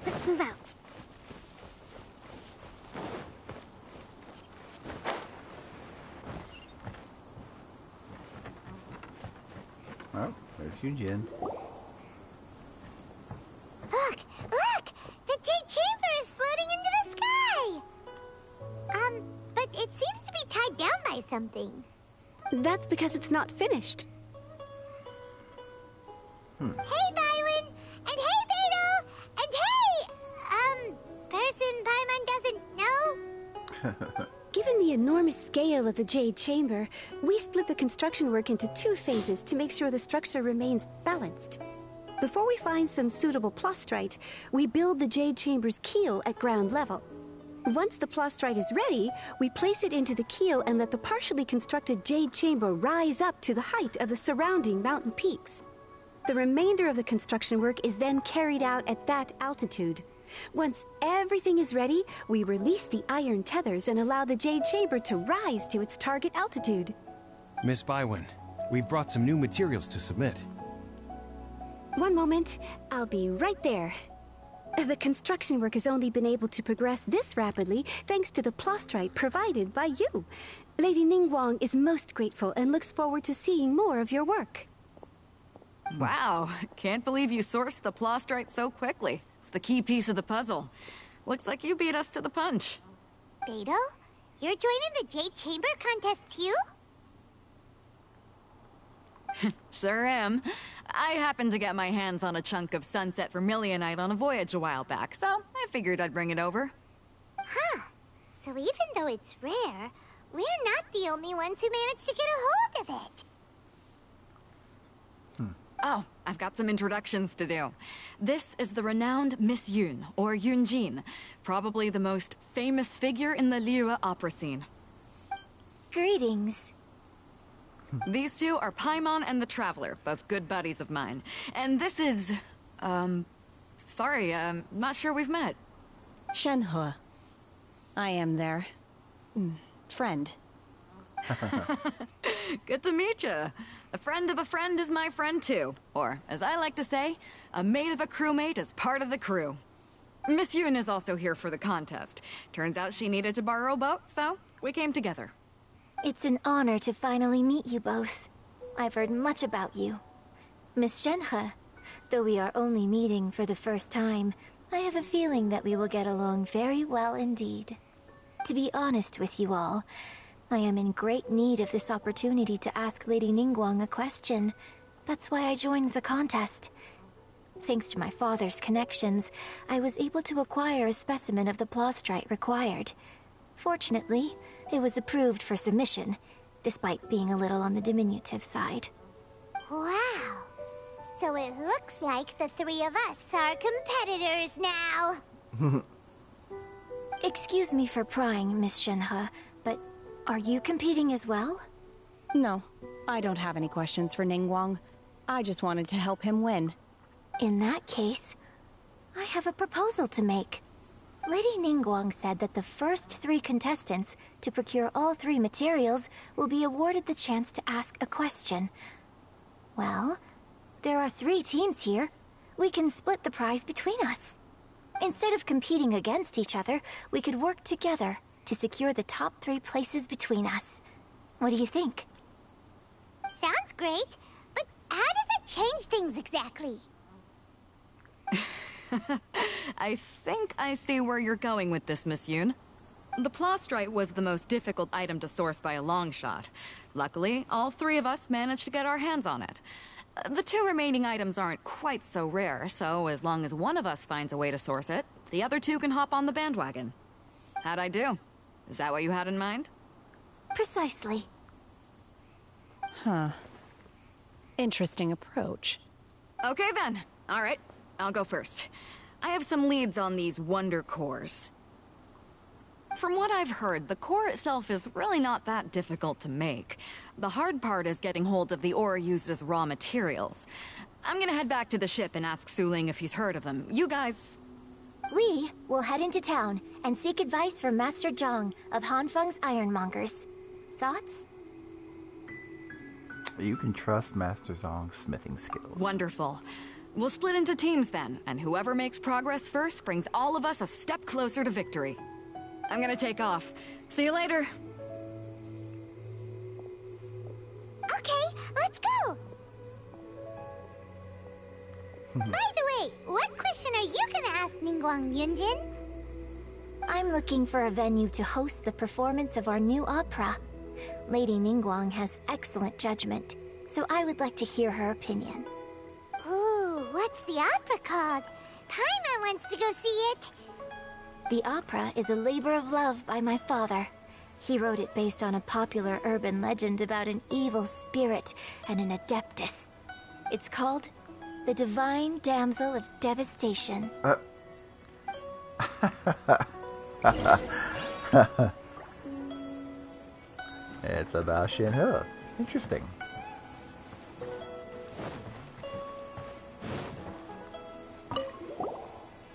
Let's move out. Oh, there's Yunjin. Look! Look! The Jade Chamber is floating into the sky! But it seems to be tied down by something. That's because it's not finished. Hey, Bywin! And hey, Beto! And hey! Person Paimon doesn't know? Given the enormous scale of the Jade Chamber, we split the construction work into 2 phases to make sure the structure remains balanced. Before we find some suitable plastrite, we build the Jade Chamber's keel at ground level. Once the plastrite is ready, we place it into the keel and let the partially constructed Jade Chamber rise up to the height of the surrounding mountain peaks. The remainder of the construction work is then carried out at that altitude. Once everything is ready, we release the iron tethers and allow the Jade Chamber to rise to its target altitude. Miss Bywin, we've brought some new materials to submit. One moment, I'll be right there. The construction work has only been able to progress this rapidly thanks to the plastrite provided by you. Lady Ningguang is most grateful and looks forward to seeing more of your work. Wow, can't believe you sourced the plastrite so quickly. It's the key piece of the puzzle. Looks like you beat us to the punch. Beto? You're joining the Jade Chamber contest too? Sure am. I happened to get my hands on a chunk of Sunset Vermilionite on a voyage a while back, so I figured I'd bring it over. Huh. So even though it's rare, we're not the only ones who managed to get a hold of it. Oh, I've got some introductions to do. This is the renowned Miss Yun, or Yunjin, probably the most famous figure in the Liyue opera scene. Greetings. These two are Paimon and the Traveler, both good buddies of mine. And this is, sorry, not sure we've met. Shenhe. I am their friend. Good to meet you. A friend of a friend is my friend too. Or, as I like to say, a mate of a crewmate is part of the crew. Miss Yoon is also here for the contest. Turns out she needed to borrow a boat, so we came together. It's an honor to finally meet you both. I've heard much about you. Miss Shenhe, though we are only meeting for the first time, I have a feeling that we will get along very well indeed. To be honest with you all, I am in great need of this opportunity to ask Lady Ningguang a question. That's why I joined the contest. Thanks to my father's connections, I was able to acquire a specimen of the plastrite required. Fortunately, it was approved for submission, despite being a little on the diminutive side. Wow. So it looks like the three of us are competitors now. Excuse me for prying, Miss Shenhe, but are you competing as well? No, I don't have any questions for Ningguang. I just wanted to help him win. In that case, I have a proposal to make. Lady Ningguang said that the first 3 contestants to procure all 3 materials will be awarded the chance to ask a question. Well, there are 3 teams here. We can split the prize between us. Instead of competing against each other, we could work together to secure the top 3 places between us. What do you think? Sounds great, but how does it change things exactly? I think I see where you're going with this, Miss Yoon. The plastrite was the most difficult item to source by a long shot. Luckily, all 3 of us managed to get our hands on it. The 2 remaining items aren't quite so rare, so as long as one of us finds a way to source it, the other 2 can hop on the bandwagon. How'd I do? Is that what you had in mind? Precisely. Huh. Interesting approach. Okay then. All right. I'll go first. I have some leads on these wonder cores. From what I've heard, the core itself is really not that difficult to make. The hard part is getting hold of the ore used as raw materials. I'm gonna head back to the ship and ask Suling if he's heard of them. You guys... We will head into town and seek advice from Master Zhang of Hanfeng's Ironmongers. Thoughts? You can trust Master Zong's smithing skills. Wonderful. We'll split into teams then, and whoever makes progress first brings all of us a step closer to victory. I'm gonna take off. See you later. Okay, let's go! By the way, what question are you gonna ask Ningguang Yunjin? I'm looking for a venue to host the performance of our new opera. Lady Ningguang has excellent judgment, so I would like to hear her opinion. Ooh, what's the opera called? Paimon wants to go see it. The opera is a labor of love by my father. He wrote it based on a popular urban legend about an evil spirit and an adeptus. It's called The Divine Damsel of Devastation. It's about Shenhe. Interesting.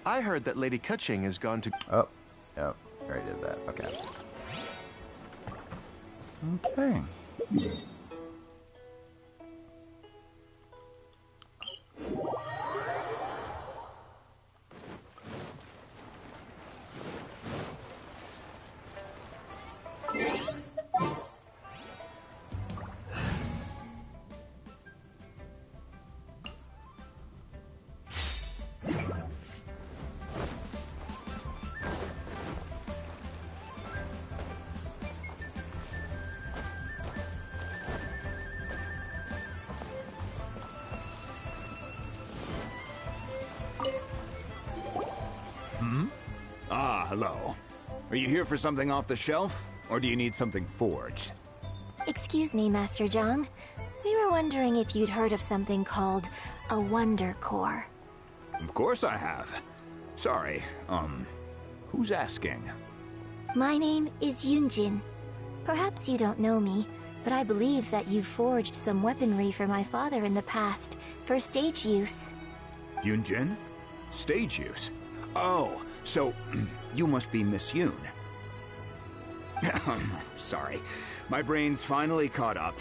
I heard that Lady Keqing has gone to... Oh, I already did that. Okay. Okay. Hello. Are you here for something off the shelf, or do you need something forged? Excuse me, Master Zhang. We were wondering if you'd heard of something called a Wonder Core. Of course I have. Sorry, who's asking? My name is Yunjin. Perhaps you don't know me, but I believe that you forged some weaponry for my father in the past, for stage use. Yunjin? Stage use? Oh, so you must be Miss Yoon. Sorry. My brain's finally caught up.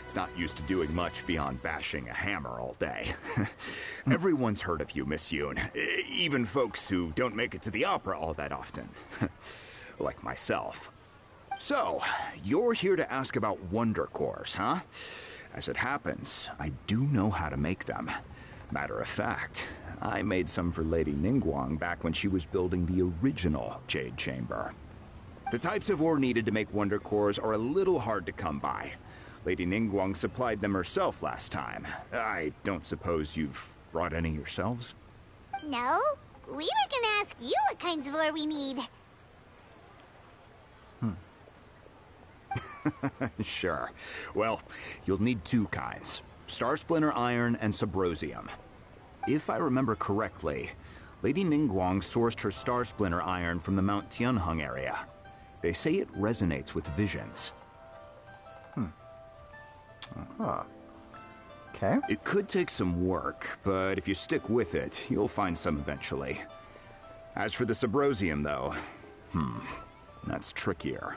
It's not used to doing much beyond bashing a hammer all day. Everyone's heard of you, Miss Yoon. Even folks who don't make it to the opera all that often. Like myself. So, you're here to ask about Wonder Cores, huh? As it happens, I do know how to make them. Matter of fact, I made some for Lady Ningguang back when she was building the original Jade Chamber. The types of ore needed to make Wonder Cores are a little hard to come by. Lady Ningguang supplied them herself last time. I don't suppose you've brought any yourselves? No, we were gonna ask you what kinds of ore we need. Sure. Well, you'll need two kinds. Star Splinter Iron and Subrosium. If I remember correctly, Lady Ningguang sourced her Star Splinter Iron from the Mount Tianheng area. They say it resonates with visions. Okay. It could take some work, but if you stick with it, you'll find some eventually. As for the Subrosium, though, that's trickier.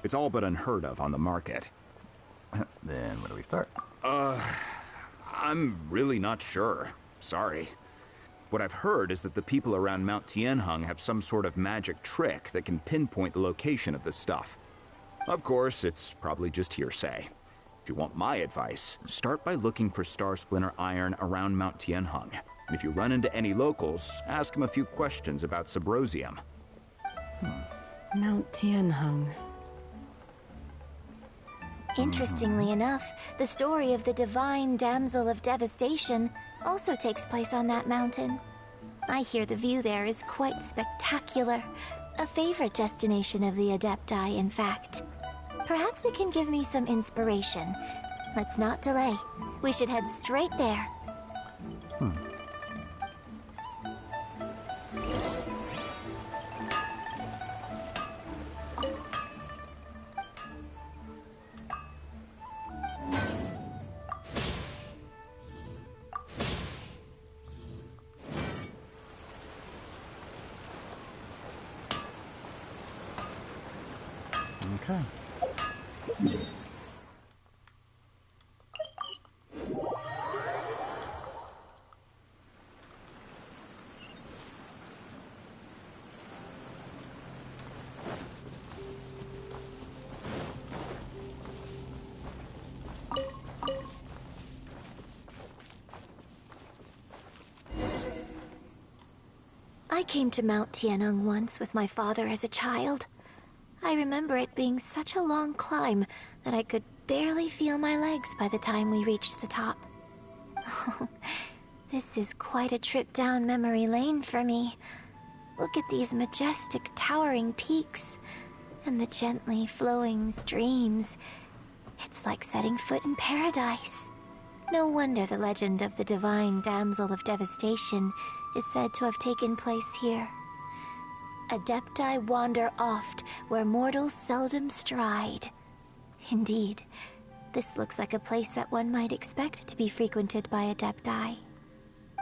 It's all but unheard of on the market. Then where do we start? I'm really not sure. Sorry. What I've heard is that the people around Mount Tianheng have some sort of magic trick that can pinpoint the location of the stuff. Of course, it's probably just hearsay. If you want my advice, start by looking for Star Splinter Iron around Mount Tianheng. And if you run into any locals, ask them a few questions about Subrosium. Mount Tianheng. Interestingly enough, the story of the divine damsel of devastation also takes place on that mountain. I hear the view there is quite spectacular. A favorite destination of the Adepti, in fact. Perhaps it can give me some inspiration. Let's not delay. We should head straight there. Okay. I came to Mount Tianheng once with my father as a child. I remember it being such a long climb that I could barely feel my legs by the time we reached the top. This is quite a trip down memory lane for me. Look at these majestic towering peaks and the gently flowing streams. It's like setting foot in paradise. No wonder the legend of the divine damsel of devastation is said to have taken place here. Adepti wander oft where mortals seldom stride. Indeed, this looks like a place that one might expect to be frequented by Adepti.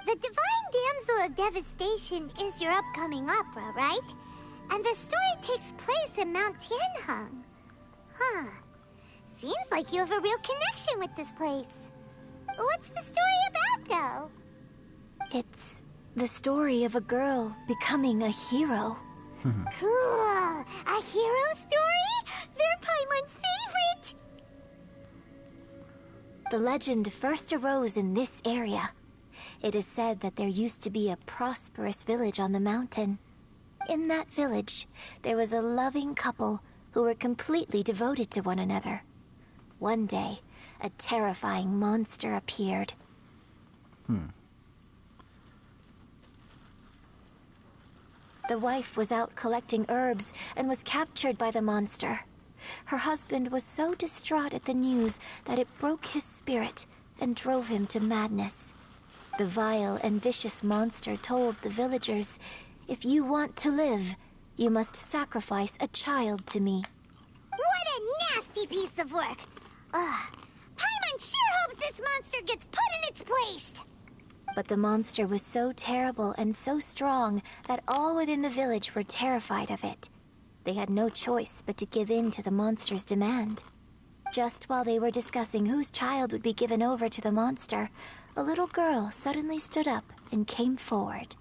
The Divine Damsel of Devastation is your upcoming opera, right? And the story takes place in Mount Tianheng. Huh. Seems like you have a real connection with this place. What's the story about, though? It's the story of a girl becoming a hero. Cool! A hero story? They're Paimon's favorite! The legend first arose in this area. It is said that there used to be a prosperous village on the mountain. In that village, there was a loving couple who were completely devoted to one another. One day, a terrifying monster appeared. The wife was out collecting herbs and was captured by the monster. Her husband was so distraught at the news that it broke his spirit and drove him to madness. The vile and vicious monster told the villagers, "If you want to live, you must sacrifice a child to me." What a nasty piece of work! Paimon sure hopes this monster gets put in its place! But the monster was so terrible and so strong that all within the village were terrified of it. They had no choice but to give in to the monster's demand. Just while they were discussing whose child would be given over to the monster, a little girl suddenly stood up and came forward.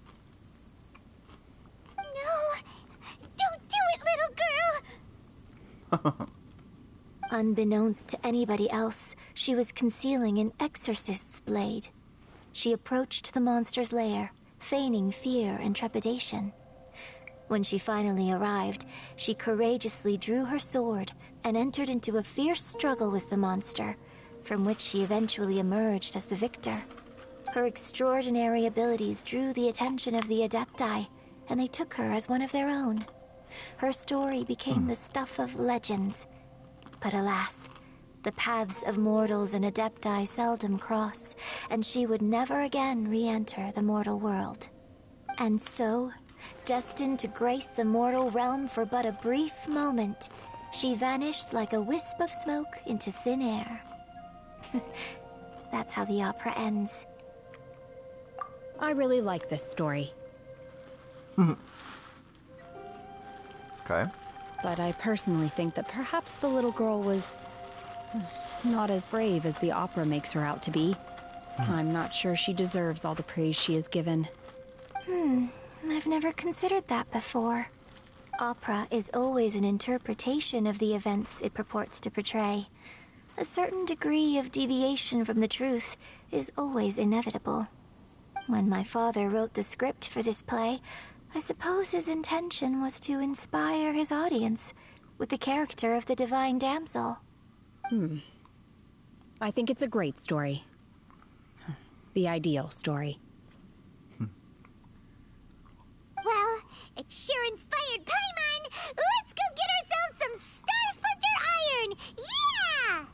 No! Don't do it, little girl! Unbeknownst to anybody else, she was concealing an exorcist's blade. She approached the monster's lair, feigning fear and trepidation. When she finally arrived, she courageously drew her sword and entered into a fierce struggle with the monster, from which she eventually emerged as the victor. Her extraordinary abilities drew the attention of the Adepti, and they took her as one of their own. Her story became the stuff of legends. But alas, the paths of mortals and Adepti seldom cross, and she would never again re-enter the mortal world. And so, destined to grace the mortal realm for but a brief moment, she vanished like a wisp of smoke into thin air. That's how the opera ends. I really like this story. Okay. But I personally think that perhaps the little girl was not as brave as the opera makes her out to be. I'm not sure she deserves all the praise she is given. I've never considered that before. Opera is always an interpretation of the events it purports to portray. A certain degree of deviation from the truth is always inevitable. When my father wrote the script for this play, I suppose his intention was to inspire his audience with the character of the divine damsel. I think it's a great story. The ideal story. Well, it sure inspired Paimon! Let's go get ourselves some Star Splinter Iron! Yeah!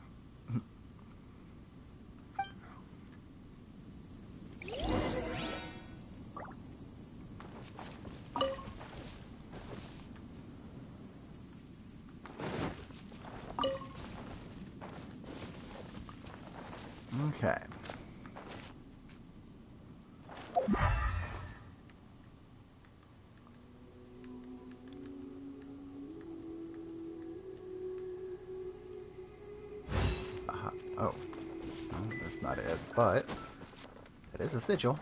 Okay. Oh. No, that's not it, but that is a sigil.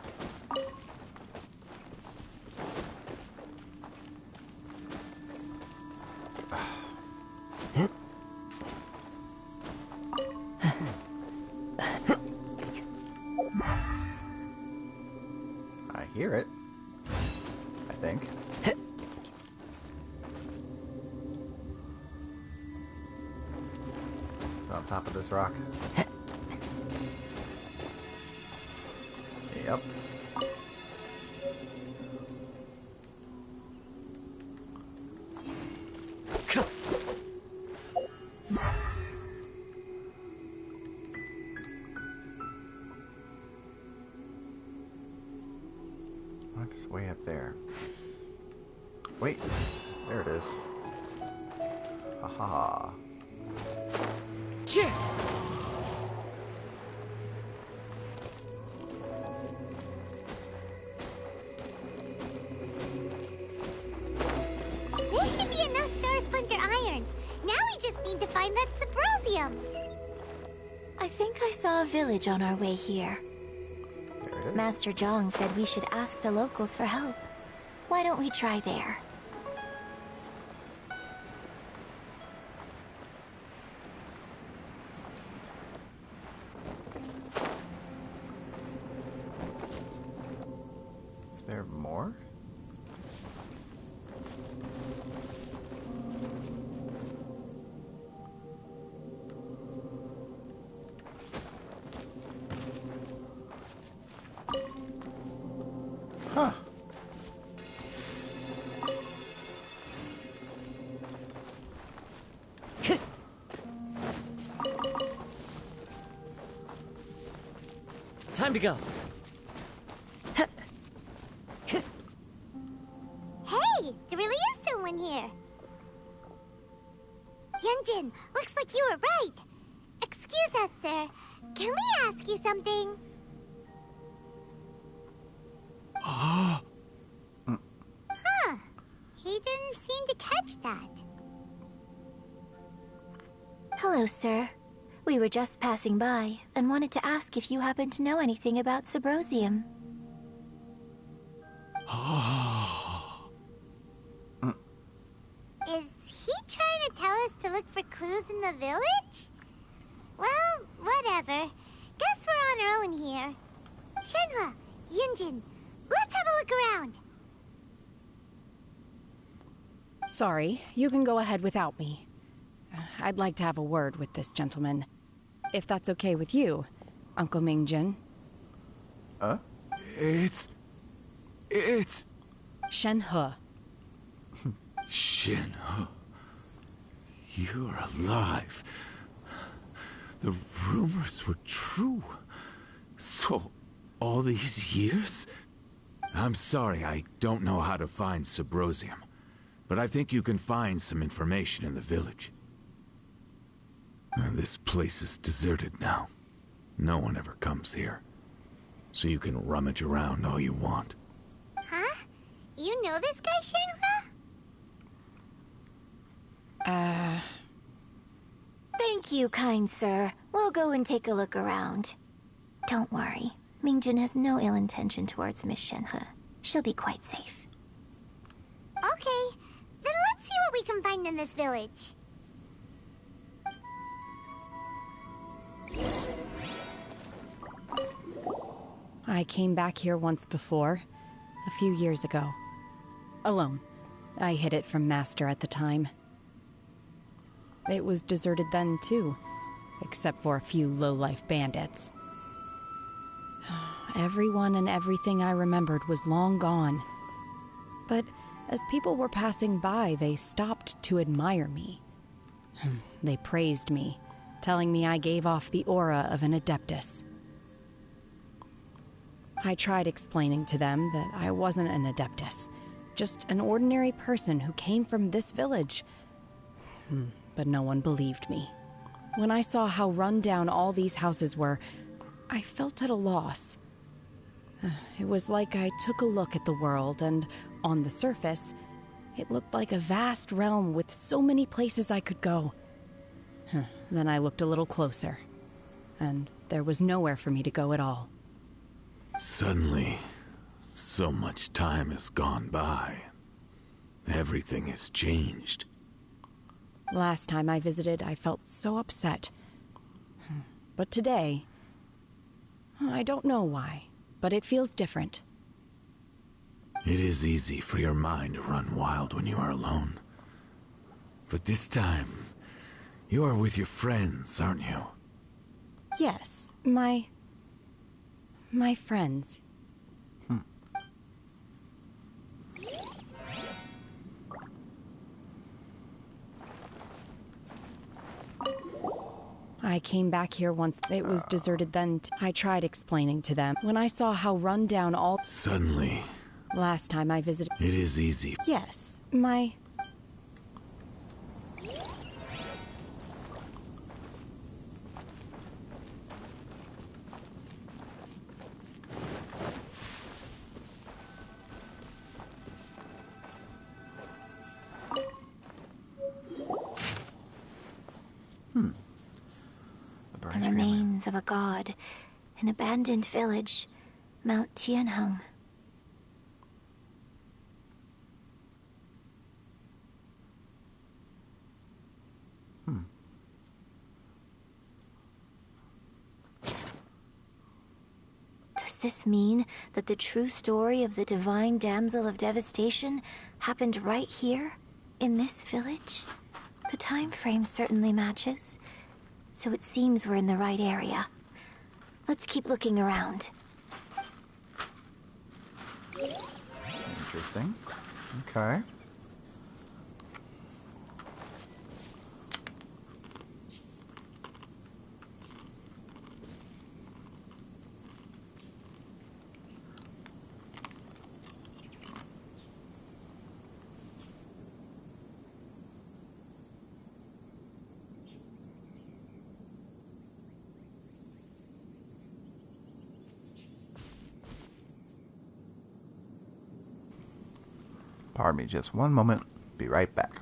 I hear it. I think. On top of this rock. Yep. Rock is way up there. Wait, there it is. Haha. This should be enough Star Splinter Iron. Now we just need to find that Subrosium. I think I saw a village on our way here. There it is. Master Zhang said we should ask the locals for help. Why don't we try there? Is there more? Huh. Time to go. Hey, there really is someone here. Yunjin, looks like you were right. Excuse us, sir. Can we ask you something? Huh. He didn't seem to catch that. Hello, sir. We were just passing by and wanted to ask if you happen to know anything about Subrosium. Is he trying to tell us to look for clues in the village? Well, whatever. Guess we're on our own here. Shenhua, Yunjin, let's have a look around. Sorry, you can go ahead without me. I'd like to have a word with this gentleman. If that's okay with you, Uncle Mingjin. It's... Shenhe. Shenhe. You're alive. The rumors were true. So, all these years? I'm sorry, I don't know how to find Subrosium. But I think you can find some information in the village. This place is deserted now. No one ever comes here. So you can rummage around all you want. Huh? You know this guy, Shenhua? Thank you, kind sir. We'll go and take a look around. Don't worry. Mingjin has no ill intention towards Miss Shenhe. She'll be quite safe. Okay, then let's see what we can find in this village. I came back here once before, a few years ago. Alone. I hid it from Master at the time. It was deserted then, too, except for a few low-life bandits. Everyone and everything I remembered was long gone. But as people were passing by, they stopped to admire me. They praised me, telling me I gave off the aura of an Adeptus. I tried explaining to them that I wasn't an Adeptus, just an ordinary person who came from this village. But no one believed me. When I saw how run down all these houses were, I felt at a loss. It was like I took a look at the world, and on the surface, it looked like a vast realm with so many places I could go. Then I looked a little closer, and there was nowhere for me to go at all. Suddenly, so much time has gone by. Everything has changed. Last time I visited, I felt so upset. But today, I don't know why, but it feels different. It is easy for your mind to run wild when you are alone. But this time, you are with your friends, aren't you? Yes, my friends. I came back here once. It was deserted then. I tried explaining to them. When I saw how run down all... Suddenly... Last time I visited... It is easy. Yes, The remains of a god, an abandoned village, Mount Tianheng. Does this mean that the true story of the divine damsel of devastation happened right here, in this village? The time frame certainly matches, so it seems we're in the right area. Let's keep looking around. Interesting. Okay. Pardon me just one moment. Be right back.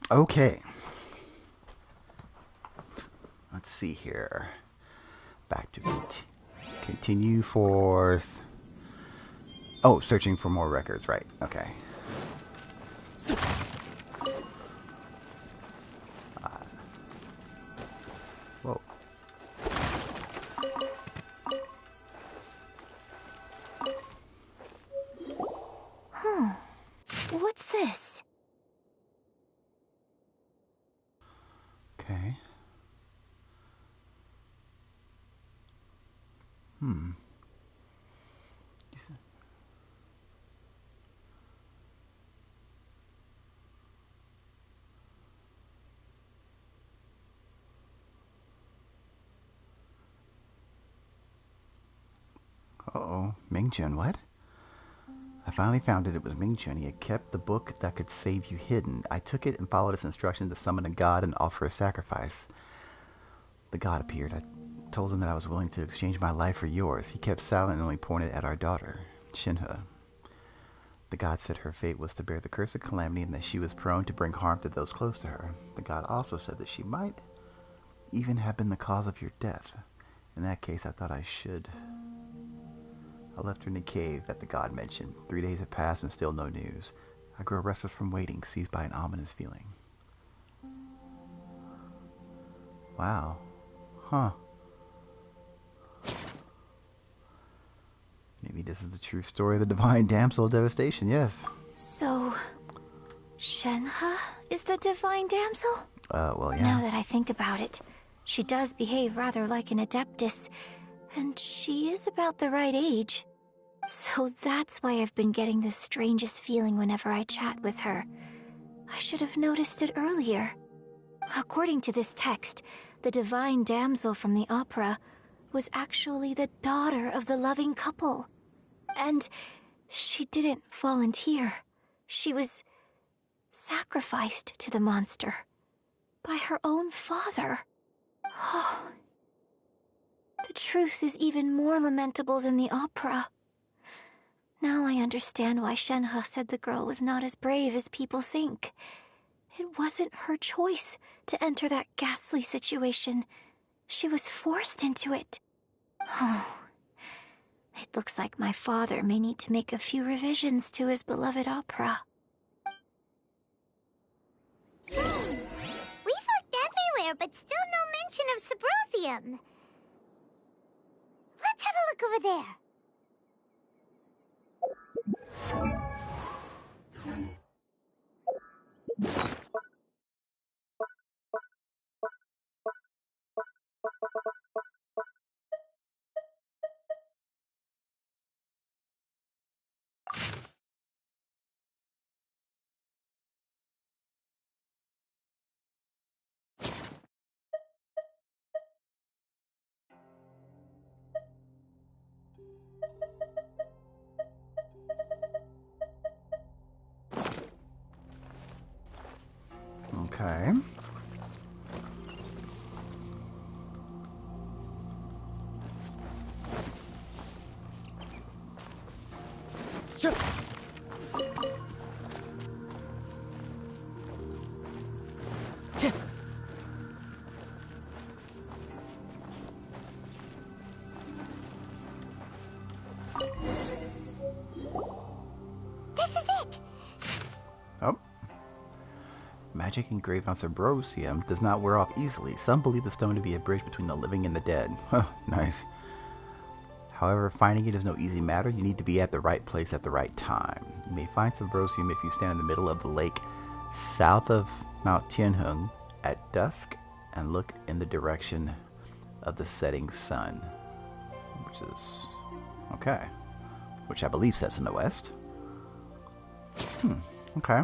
Okay. Let's see here. Back to continue forth. Oh, searching for more records, right. Okay. Whoa. Huh. What's this? Okay. Hmm. Uh-oh. Ming-Chen, what? I finally found it. It was Ming-Chen. He had kept the book that could save you hidden. I took it and followed his instructions to summon a god and offer a sacrifice. The god appeared. I told him that I was willing to exchange my life for yours. He kept silent and only pointed at our daughter, Shinha. The The god said her fate was to bear the curse of calamity and that she was prone to bring harm to those close to her. The god also said that she might even have been the cause of your death. In that case, I thought I should. I left her in the cave that the god mentioned. 3 days have passed and still no news. I grow restless from waiting, seized by an ominous feeling. Wow. Huh. Maybe this is the true story of the divine damsel of devastation, yes. So, Shenhe is the divine damsel? Well, yeah. Now that I think about it, she does behave rather like an adeptus, and she is about the right age. So that's why I've been getting the strangest feeling whenever I chat with her. I should have noticed it earlier. According to this text, the divine damsel from the opera was actually the daughter of the loving couple. And she didn't volunteer. She was sacrificed to the monster by her own father. Oh, the truth is even more lamentable than the opera. Now I understand why Shenhe said the girl was not as brave as people think. It wasn't her choice to enter that ghastly situation. She was forced into it. Oh, it looks like my father may need to make a few revisions to his beloved opera. We've looked everywhere, but still no mention of Sabrosium. Let's have a look over there. Okay. Sure. This is it! Oh. Magic engraved on Sabrosium does not wear off easily. Some believe the stone to be a bridge between the living and the dead. Nice. However, finding it is no easy matter. You need to be at the right place at the right time. You may find Sabrosium if you stand in the middle of the lake south of Mount Tianheng at dusk and look in the direction of the setting sun. Which is... okay. Which I believe sets in the west. Okay.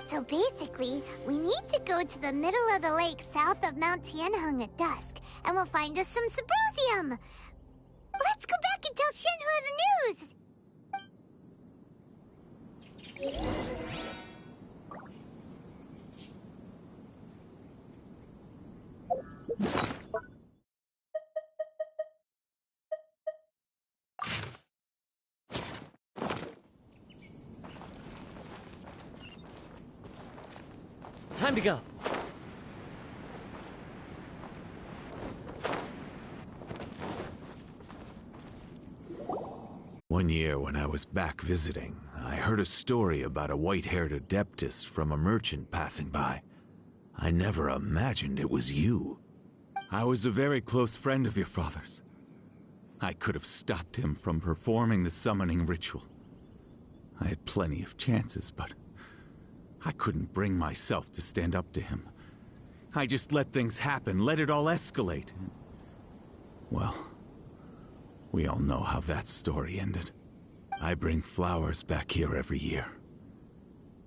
So basically, we need to go to the middle of the lake south of Mount Tianheng at dusk, and we'll find us some Sabrosium! Let's go back and tell Shenhe the news! Time to go. One year when I was back visiting, I heard a story about a white-haired adeptus from a merchant passing by. I never imagined it was you. I was a very close friend of your father's. I could have stopped him from performing the summoning ritual. I had plenty of chances, but I couldn't bring myself to stand up to him. I just let things happen, let it all escalate. Well, we all know how that story ended. I bring flowers back here every year.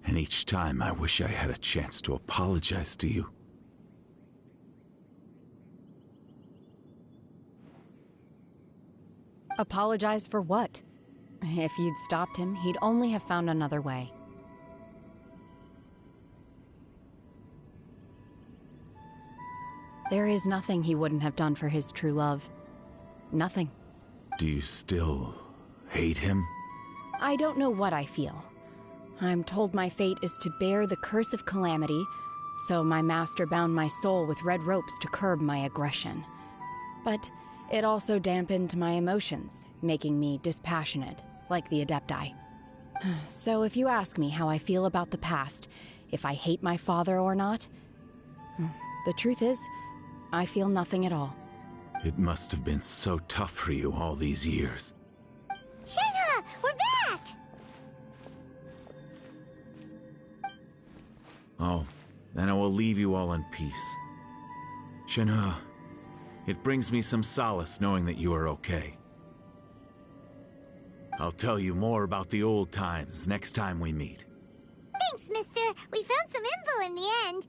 And each time I wish I had a chance to apologize to you. Apologize for what? If you'd stopped him, he'd only have found another way. There is nothing he wouldn't have done for his true love. Nothing. Do you still hate him? I don't know what I feel. I'm told my fate is to bear the curse of calamity, so my master bound my soul with red ropes to curb my aggression. But it also dampened my emotions, making me dispassionate, like the Adepti. So if you ask me how I feel about the past, if I hate my father or not, the truth is, I feel nothing at all. It must have been so tough for you all these years. Shenhe, we're back! Oh, then I will leave you all in peace. Shenhe, it brings me some solace knowing that you are okay. I'll tell you more about the old times next time we meet. Thanks, mister. We found some info in the end.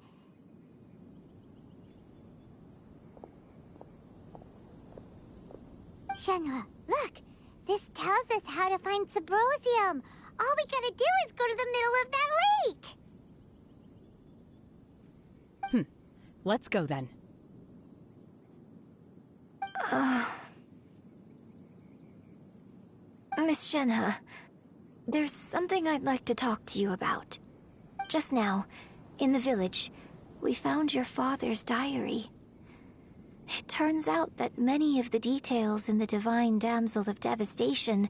Shenhe, look. This tells us how to find Subrosium. All we gotta do is go to the middle of that lake. Let's go then. Miss Shenhe, there's something I'd like to talk to you about. Just now, in the village, we found your father's diary. It turns out that many of the details in the Divine Damsel of Devastation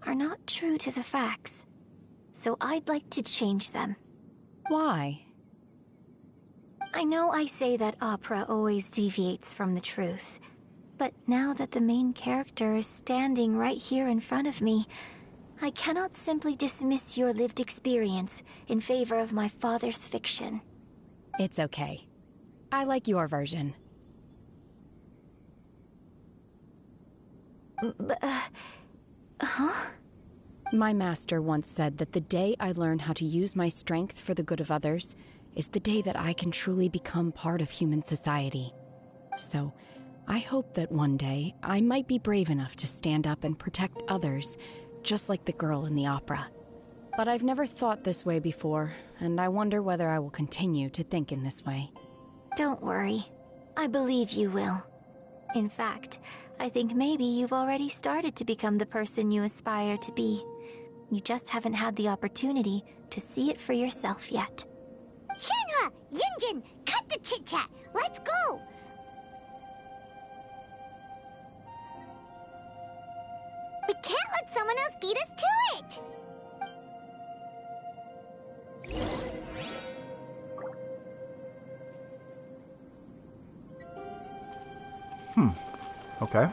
are not true to the facts. So I'd like to change them. Why? I know I say that opera always deviates from the truth, but now that the main character is standing right here in front of me, I cannot simply dismiss your lived experience in favor of my father's fiction. It's okay. I like your version. Huh? My master once said that the day I learn how to use my strength for the good of others is the day that I can truly become part of human society. So, I hope that one day I might be brave enough to stand up and protect others, just like the girl in the opera. But I've never thought this way before, and I wonder whether I will continue to think in this way. Don't worry. I believe you will. In fact, I think maybe you've already started to become the person you aspire to be. You just haven't had the opportunity to see it for yourself yet. Shenhe! Yunjin! Cut the chit-chat! Let's go! We can't let someone else beat us to it! Okay.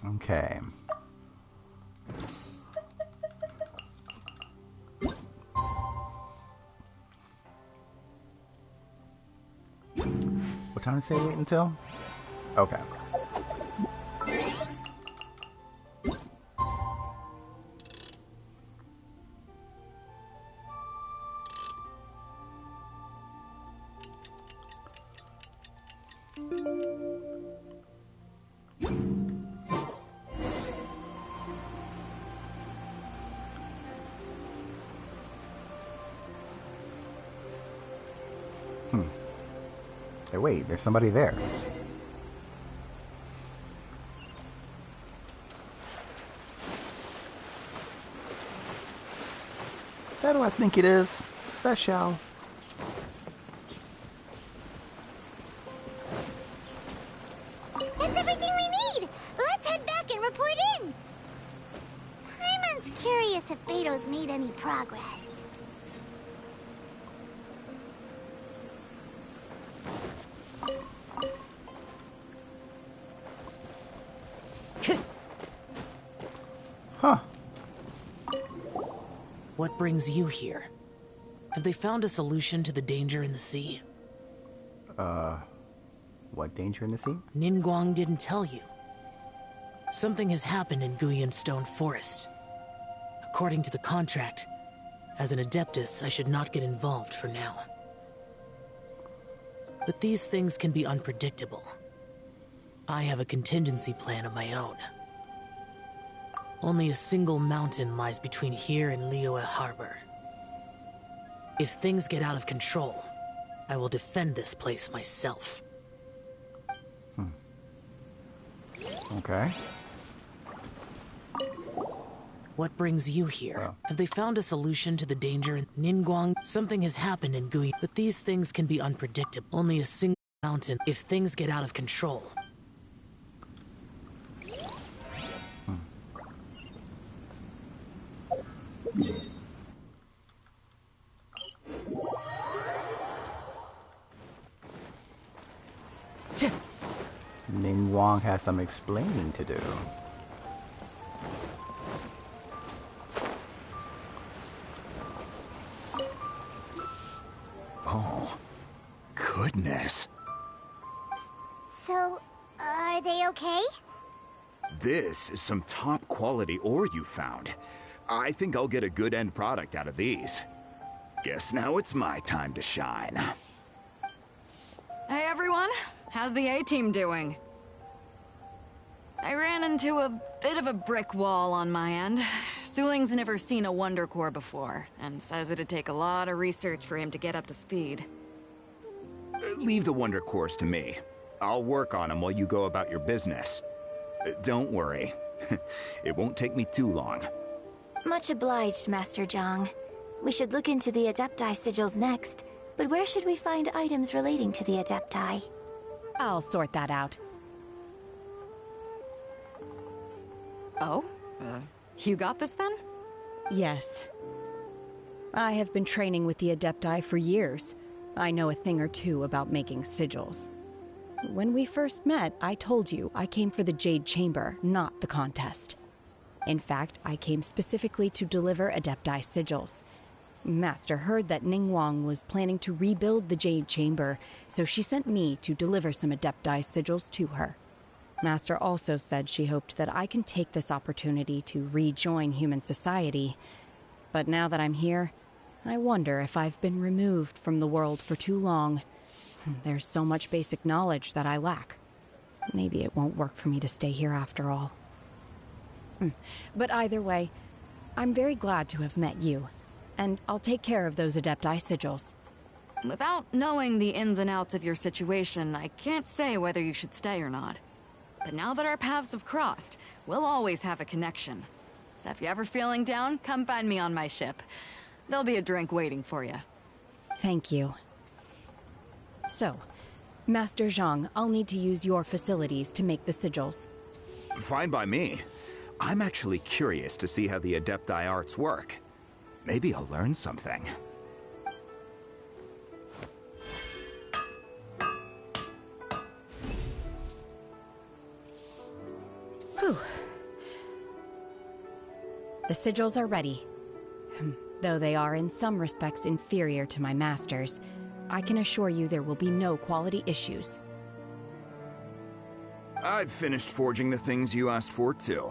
Okay. What time did I say wait until? Okay. Hey, wait, there's somebody there. How do I think it is? Is that Shao? That's everything we need! Let's head back and report in! Everyone's curious if Beto's made any progress. Huh. What brings you here? Have they found a solution to the danger in the sea? What danger in the sea? Ningguang didn't tell you. Something has happened in Guyun Stone Forest. According to the contract, as an Adeptus, I should not get involved for now. But these things can be unpredictable. I have a contingency plan of my own. Only a single mountain lies between here and Liyue Harbor. If things get out of control, I will defend this place myself. Okay. What brings you here? Have they found a solution to the danger in Ningguang? Something has happened in Guyun, but these things can be unpredictable. Only a single mountain. If things get out of control. Ningguang has some explaining to do. Oh, goodness. So, are they okay? This is some top quality ore you found. I think I'll get a good end product out of these. Guess now it's my time to shine. Hey everyone, how's the A-team doing? I ran into a bit of a brick wall on my end. Suling's never seen a Wonder Core before, and says it'd take a lot of research for him to get up to speed. Leave the Wonder Cores to me. I'll work on them while you go about your business. Don't worry. It won't take me too long. Much obliged, Master Zhang. We should look into the Adepti sigils next, but where should we find items relating to the Adepti? I'll sort that out. Oh? You got this then? Yes. I have been training with the Adepti for years. I know a thing or two about making sigils. When we first met, I told you I came for the Jade Chamber, not the contest. In fact, I came specifically to deliver Adepti sigils. Master heard that Ningguang was planning to rebuild the Jade Chamber, so she sent me to deliver some Adepti sigils to her. Master also said she hoped that I can take this opportunity to rejoin human society. But now that I'm here, I wonder if I've been removed from the world for too long. There's so much basic knowledge that I lack. Maybe it won't work for me to stay here after all. But either way, I'm very glad to have met you, and I'll take care of those Adepti sigils. Without knowing the ins and outs of your situation, I can't say whether you should stay or not. But now that our paths have crossed, we'll always have a connection. So if you're ever feeling down, come find me on my ship. There'll be a drink waiting for you. Thank you. So, Master Zhang, I'll need to use your facilities to make the sigils. Fine by me. I'm actually curious to see how the Adepti arts work. Maybe I'll learn something. Whew. The sigils are ready. Though they are in some respects inferior to my master's, I can assure you there will be no quality issues. I've finished forging the things you asked for, too.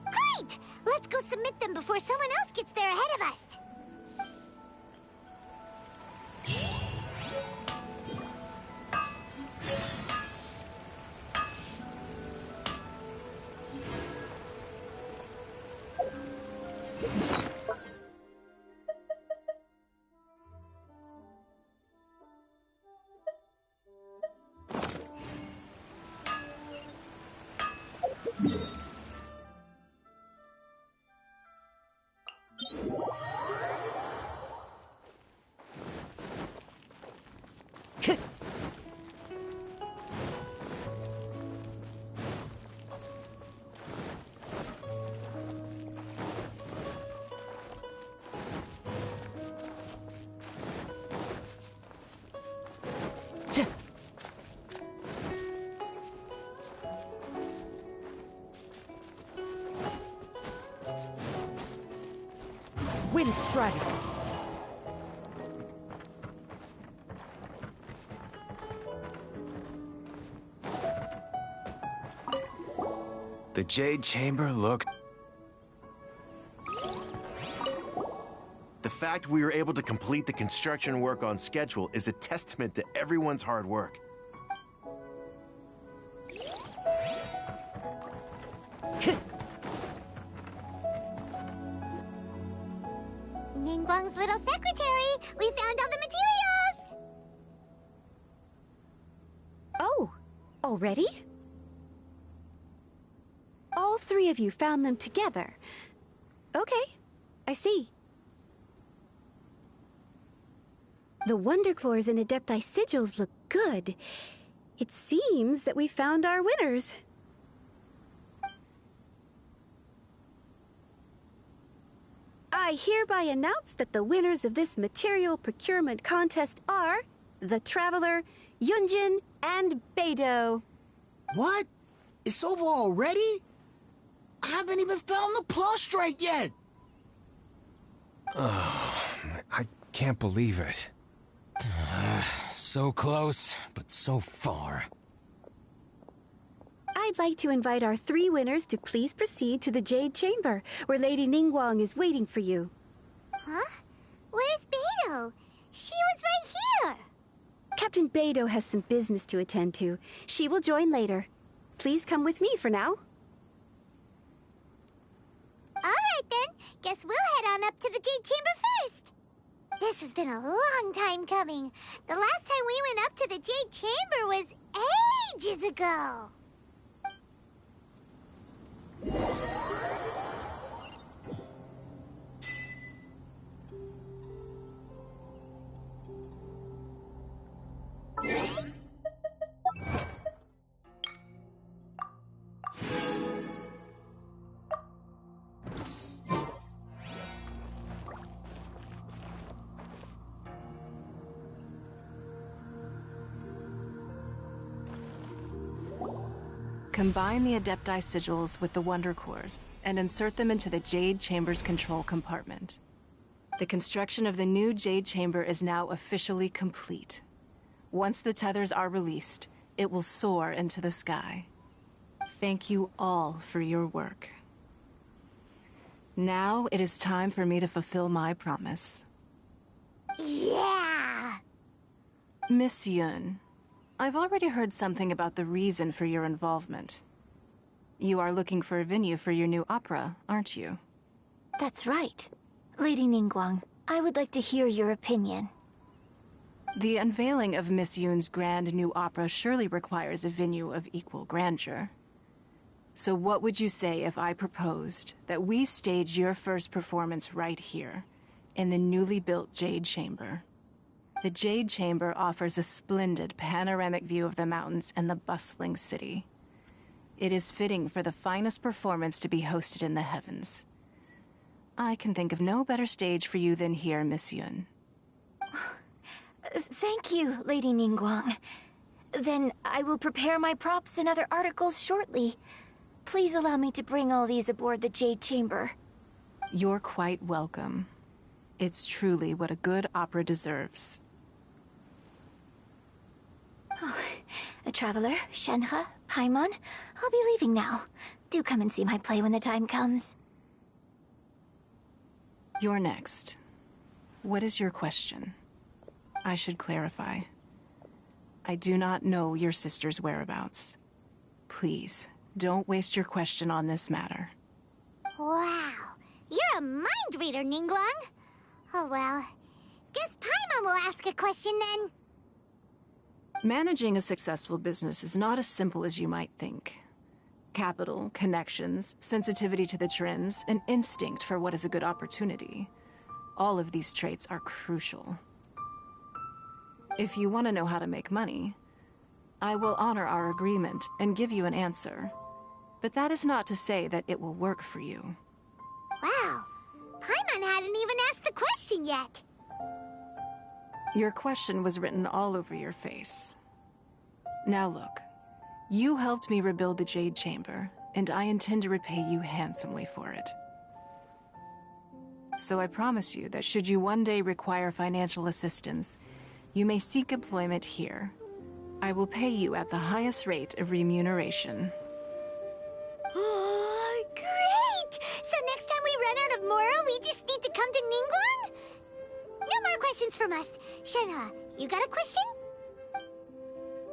Great! Let's go submit them before someone else gets there ahead of us. Wind strategy. The Jade Chamber looked... The fact we were able to complete the construction work on schedule is a testament to everyone's hard work. Ningguang's little secretary! We found all the materials! Oh, already? All three of you found them together. Okay, I see. The Wonder Cores and Adepti sigils look good. It seems that we found our winners. I hereby announce that the winners of this material procurement contest are the Traveler, Yunjin, and Beidou. What? It's over already? I haven't even found the Plustrite yet! I can't believe it. So close, but so far. I'd like to invite our three winners to please proceed to the Jade Chamber, where Lady Ningguang is waiting for you. Huh? Where's Beidou? She was right here! Captain Beidou has some business to attend to. She will join later. Please come with me for now. Alright then, guess we'll head on up to the Jade Chamber first. This has been a long time coming. The last time we went up to the Jade Chamber was ages ago. Combine the Adepti sigils with the Wonder Cores and insert them into the Jade Chamber's control compartment. The construction of the new Jade Chamber is now officially complete. Once the tethers are released, it will soar into the sky. Thank you all for your work. Now it is time for me to fulfill my promise. Yeah! Miss Yun, I've already heard something about the reason for your involvement. You are looking for a venue for your new opera, aren't you? That's right. Lady Ningguang, I would like to hear your opinion. The unveiling of Miss Yun's grand new opera surely requires a venue of equal grandeur. So what would you say if I proposed that we stage your first performance right here, in the newly built Jade Chamber? The Jade Chamber offers a splendid panoramic view of the mountains and the bustling city. It is fitting for the finest performance to be hosted in the heavens. I can think of no better stage for you than here, Miss Yun. Thank you, Lady Ningguang. Then I will prepare my props and other articles shortly. Please allow me to bring all these aboard the Jade Chamber. You're quite welcome. It's truly what a good opera deserves. Oh, a traveler, Shenhe, Paimon, I'll be leaving now. Do come and see my play when the time comes. You're next. What is your question? I should clarify. I do not know your sister's whereabouts. Please, don't waste your question on this matter. Wow, you're a mind reader, Ningguang. Oh well, guess Paimon will ask a question then. Managing a successful business is not as simple as you might think. Capital, connections, sensitivity to the trends, and instinct for what is a good opportunity. All of these traits are crucial. If you want to know how to make money, I will honor our agreement and give you an answer. But that is not to say that it will work for you. Wow, Paimon hadn't even asked the question yet. Your question was written all over your face. Now look, you helped me rebuild the Jade Chamber, and I intend to repay you handsomely for it. So I promise you that should you one day require financial assistance, you may seek employment here. I will pay you at the highest rate of remuneration. Oh, great! So next time we run out of Mora, we just need to come to Ningguang? No more questions from us. Shenhe, you got a question?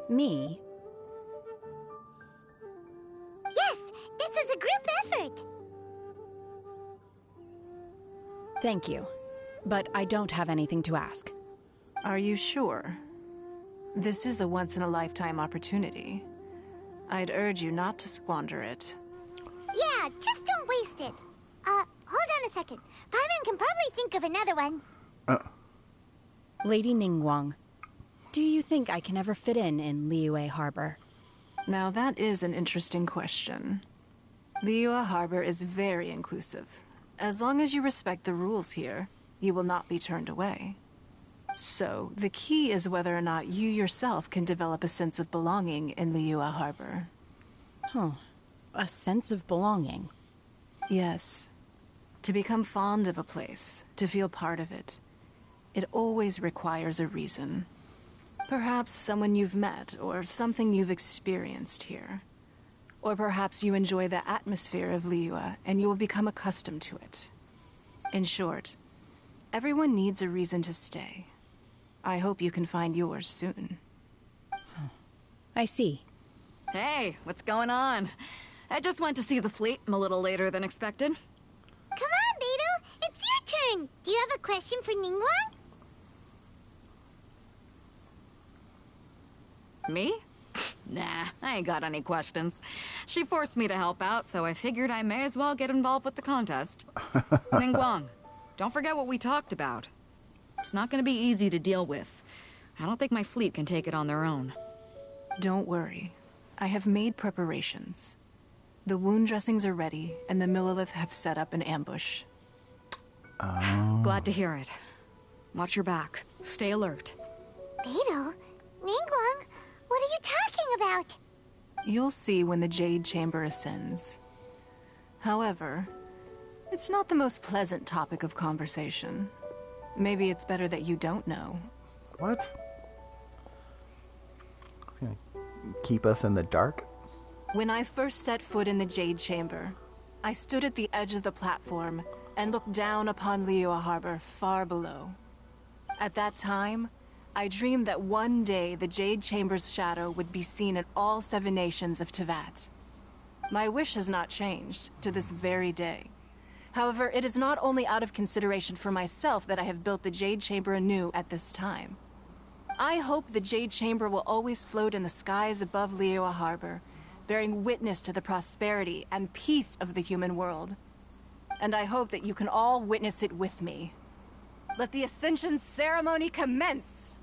Me? Yes, this was a group effort. Thank you. But I don't have anything to ask. Are you sure? This is a once-in-a-lifetime opportunity. I'd urge you not to squander it. Yeah, just don't waste it. Hold on a second. Paimon can probably think of another one. Lady Ningguang, do you think I can ever fit in Liyue Harbor? Now that is an interesting question. Liyue Harbor is very inclusive. As long as you respect the rules here, you will not be turned away. So, the key is whether or not you yourself can develop a sense of belonging in Liyue Harbor. Huh. A sense of belonging? Yes. To become fond of a place, to feel part of it, it always requires a reason. Perhaps someone you've met, or something you've experienced here. Or perhaps you enjoy the atmosphere of Liyue, and you will become accustomed to it. In short, everyone needs a reason to stay. I hope you can find yours soon. I see. Hey, what's going on? I just went to see the fleet. I'm a little later than expected. Come on, Beidou! It's your turn! Do you have a question for Ningguang? Me? Nah, I ain't got any questions. She forced me to help out, so I figured I may as well get involved with the contest. Ningguang, don't forget what we talked about. It's not gonna be easy to deal with. I don't think my fleet can take it on their own. Don't worry. I have made preparations. The wound dressings are ready, and the Millelith have set up an ambush. Glad to hear it. Watch your back. Stay alert. Beidou? Ningguang? What are you talking about? You'll see when the Jade Chamber ascends. However, it's not the most pleasant topic of conversation. Maybe it's better that you don't know. What? Keep us in the dark? When I first set foot in the Jade Chamber, I stood at the edge of the platform and looked down upon Liyue Harbor far below. At that time, I dreamed that one day the Jade Chamber's shadow would be seen in all 7 nations of Teyvat. My wish has not changed to this very day. However, it is not only out of consideration for myself that I have built the Jade Chamber anew at this time. I hope the Jade Chamber will always float in the skies above Liyue Harbor, bearing witness to the prosperity and peace of the human world. And I hope that you can all witness it with me. Let the Ascension ceremony commence!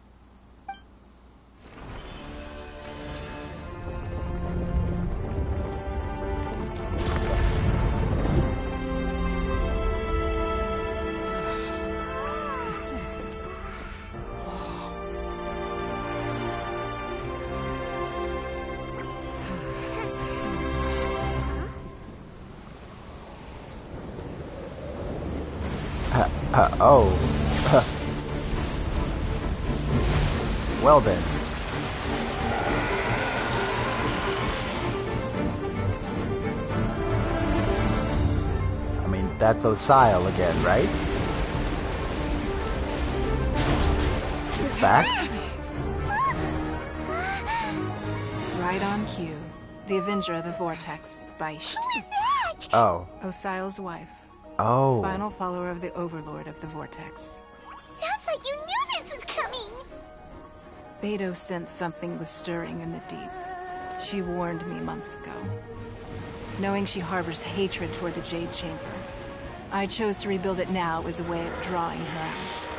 Oh. Well then. I mean, that's Osile again, right? It's back? Right on cue. The Avenger of the Vortex, Beisht. Who is that? Oh. Osile's wife. Oh. Final follower of the Overlord of the Vortex. Sounds like you knew this was coming! Beidou sensed something was stirring in the deep. She warned me months ago. Knowing she harbors hatred toward the Jade Chamber, I chose to rebuild it now as a way of drawing her out.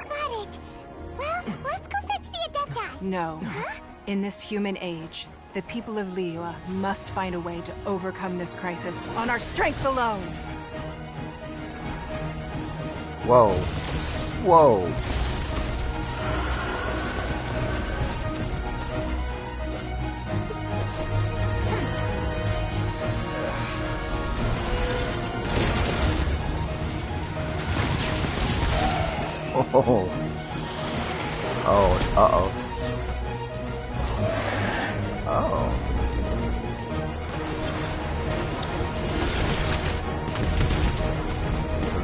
Got it. Well, let's go fetch the Adepti. No. In this human age, the people of Liyue must find a way to overcome this crisis on our strength alone! Whoa. Whoa. Oh. Oh. Uh-oh. Oh.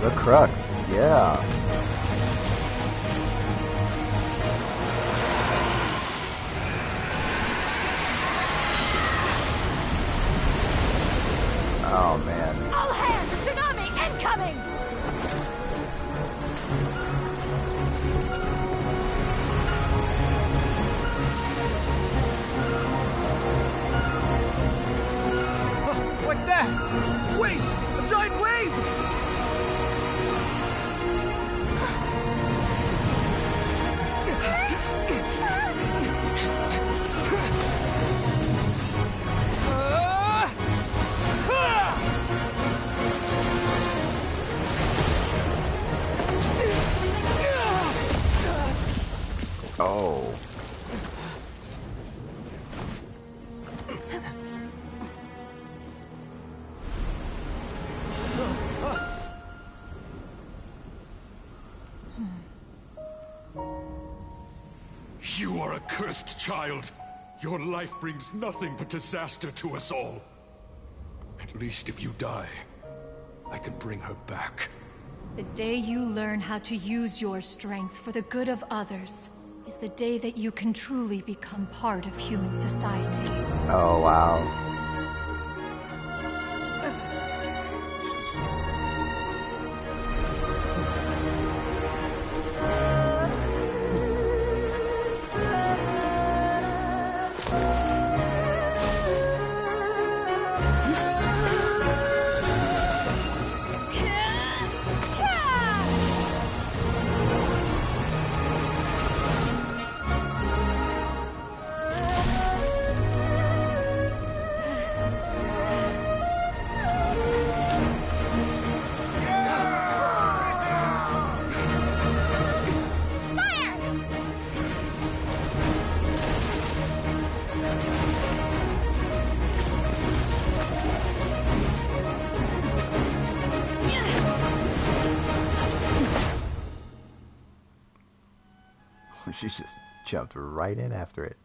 The crux. Yeah. Oh, man. All hands! Tsunami incoming! What's that? Wait! A giant wave! Oh. You are a cursed child. Your life brings nothing but disaster to us all. At least if you die, I can bring her back. The day you learn how to use your strength for the good of others is the day that you can truly become part of human society. Oh, wow. She just jumped right in after it.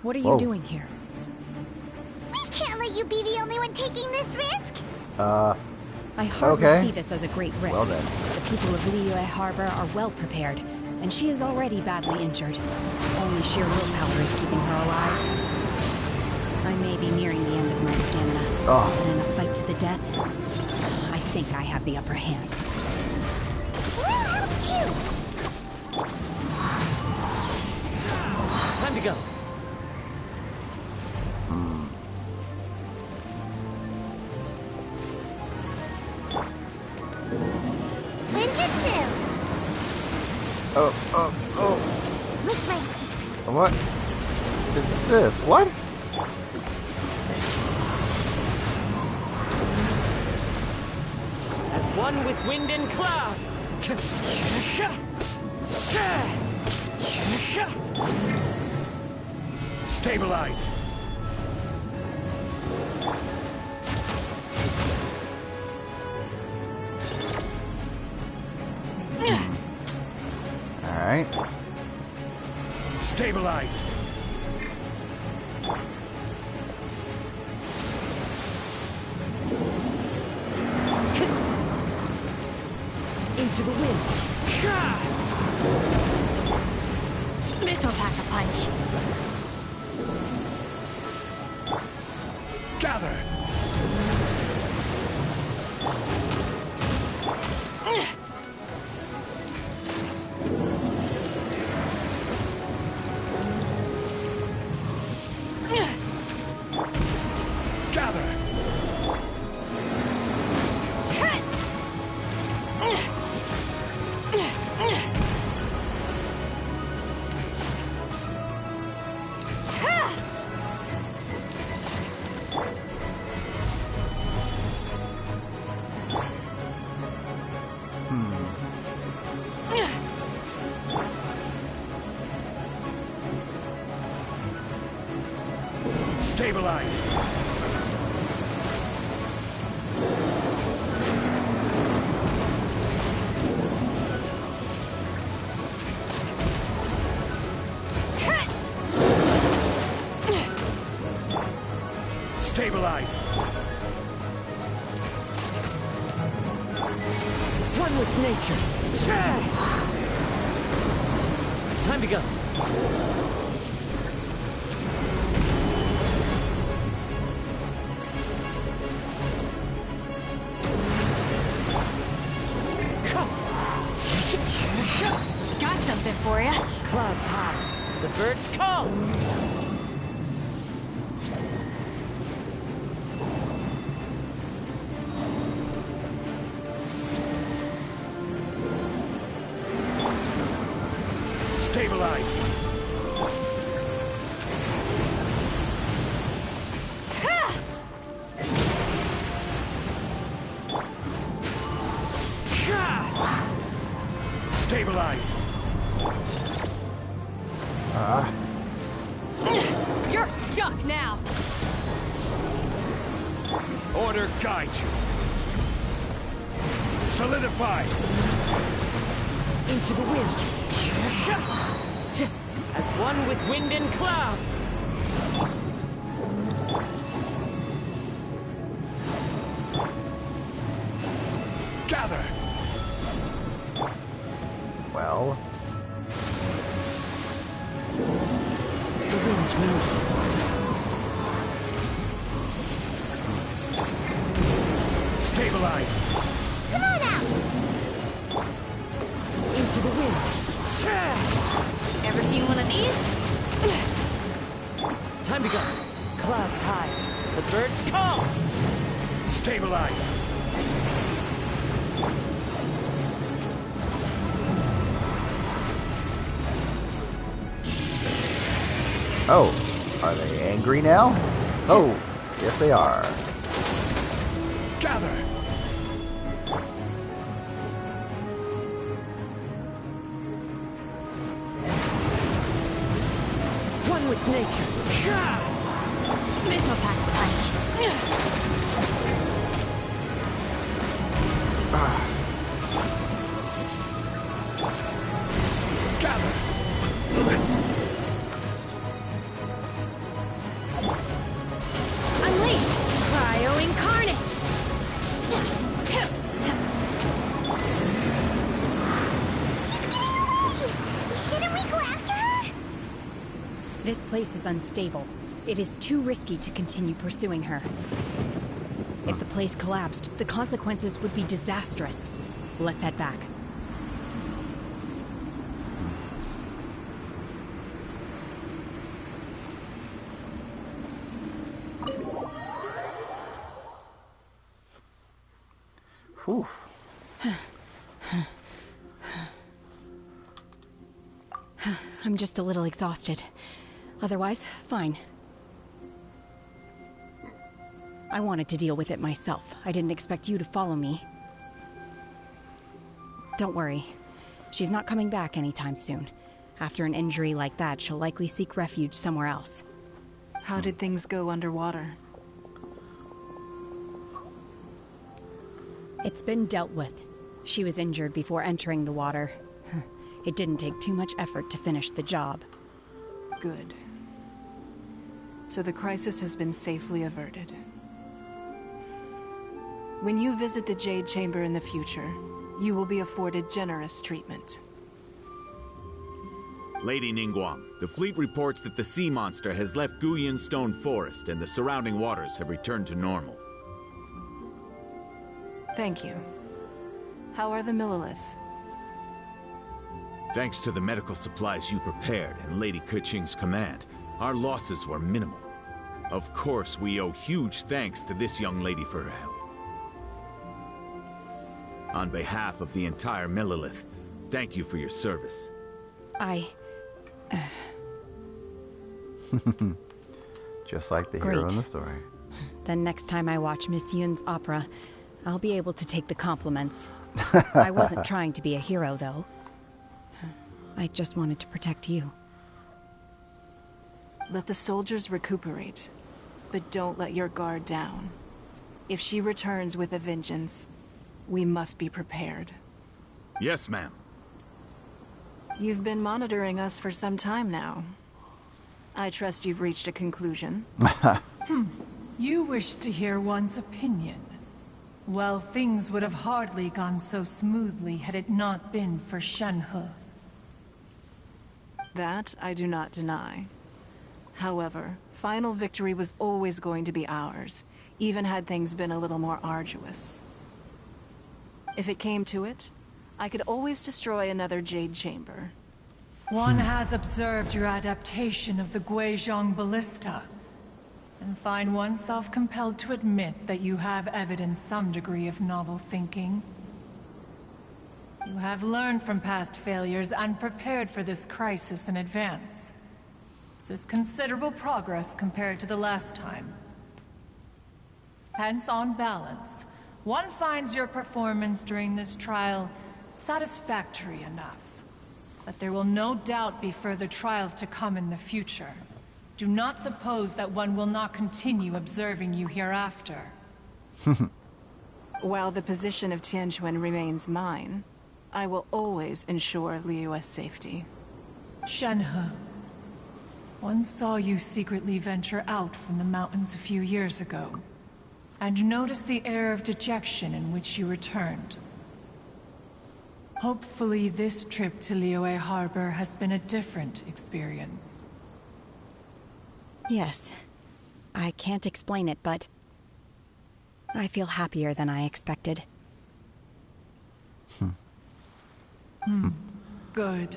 What are you doing here? We can't let you be the only one taking this risk. I hardly okay. see this as a great risk. Well then. The people of Liyue Harbor are well prepared, and she is already badly injured. Only sheer willpower is keeping her alive. I may be nearing the end of my stamina, but in a fight to the death, I think I have the upper hand. We'll help you. Time to go. Ninjutsu. Oh. Which way? What is this? What? As one with wind and cloud. Stabilize. Alright. Stabilize. Into the wind. This'll pack a punch. Gather. Gather. Stabilize. Stabilize! One with nature. Time to go. Got something for ya. Clouds high. The birds call. Stabilize! Stabilize! You're stuck now. Order guide you. Solidify! Into the wind. As one with wind and cloud. Gather! Well, The wind's moving. Stabilize! Come on out! Into the wind. Ever seen one of these? Time to go. Clouds high. The birds call. Stabilize! oh, are they angry now? Oh, yes they are. Gather! One with nature. This'll pack a punch. Unleash! Cryo Incarnate! She's getting away! Shouldn't we go after her? This place is unstable. It is too risky to continue pursuing her. If the place collapsed, the consequences would be disastrous. Let's head back. Whew. I'm just a little exhausted. Otherwise, fine. I wanted to deal with it myself. I didn't expect you to follow me. Don't worry. She's not coming back anytime soon. After an injury like that, she'll likely seek refuge somewhere else. How did things go underwater? It's been dealt with. She was injured before entering the water. It didn't take too much effort to finish the job. Good. So the crisis has been safely averted. When you visit the Jade Chamber in the future, you will be afforded generous treatment. Lady Ningguang, the fleet reports that the sea monster has left Guyun Stone Forest and the surrounding waters have returned to normal. Thank you. How are the Millilith? Thanks to the medical supplies you prepared and Lady Keqing's command, our losses were minimal. Of course, we owe huge thanks to this young lady for her help. On behalf of the entire Millilith, thank you for your service. Just like the Great. hero in the story. Then next time I watch Miss Yoon's opera, I'll be able to take the compliments. I wasn't trying to be a hero, though. I just wanted to protect you. Let the soldiers recuperate, but don't let your guard down. If she returns with a vengeance, we must be prepared. Yes, ma'am. You've been monitoring us for some time now. I trust you've reached a conclusion. You wish to hear one's opinion. Well, things would have hardly gone so smoothly had it not been for Shenhe. That I do not deny. However, final victory was always going to be ours, even had things been a little more arduous. If it came to it, I could always destroy another Jade Chamber. One has observed your adaptation of the Guizhong Ballista, and find oneself compelled to admit that you have evidenced some degree of novel thinking. You have learned from past failures and prepared for this crisis in advance. This is considerable progress compared to the last time. Hence, on balance, one finds your performance during this trial satisfactory enough. But there will no doubt be further trials to come in the future. Do not suppose that one will not continue observing you hereafter. While the position of Tianquan remains mine, I will always ensure Liyue's safety. Shenhe, one saw you secretly venture out from the mountains a few years ago, and noticed the air of dejection in which you returned. Hopefully this trip to Liyue Harbor has been a different experience. Yes. I can't explain it, but I feel happier than I expected. Good.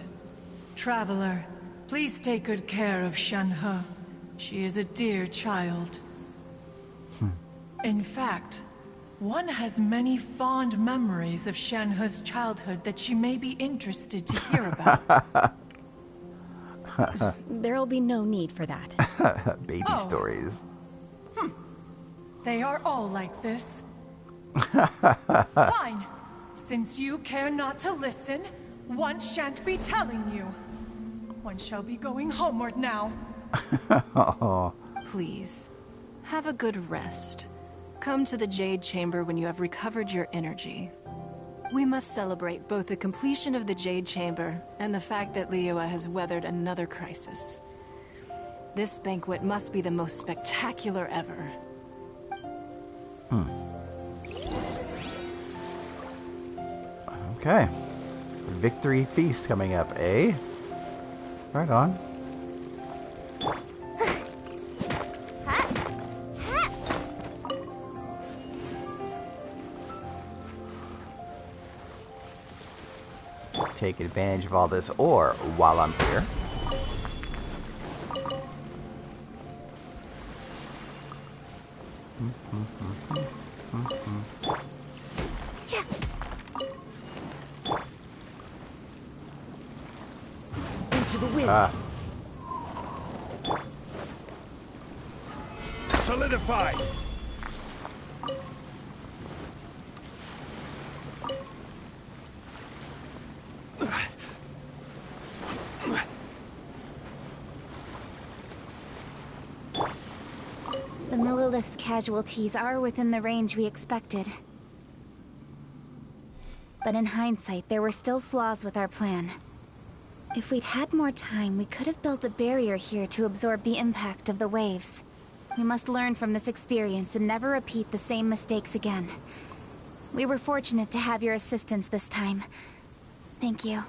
Traveler, please take good care of Shenhe. She is a dear child. In fact, one has many fond memories of Shenhe's childhood that she may be interested to hear about. There'll be no need for that. Baby stories. They are all like this. Fine. Since you care not to listen, one shan't be telling you. One shall be going homeward now. Please, have a good rest. Come to the Jade Chamber when you have recovered your energy. We must celebrate both the completion of the Jade Chamber and the fact that Liyue has weathered another crisis. This banquet must be the most spectacular ever. Okay. Victory feast coming up, eh? Right on. Take advantage of all this ore while I'm here. Into the wind. Solidify. The Millilith's casualties are within the range we expected. But in hindsight, there were still flaws with our plan. If we'd had more time, we could have built a barrier here to absorb the impact of the waves. We must learn from this experience and never repeat the same mistakes again. We were fortunate to have your assistance this time. Thank you.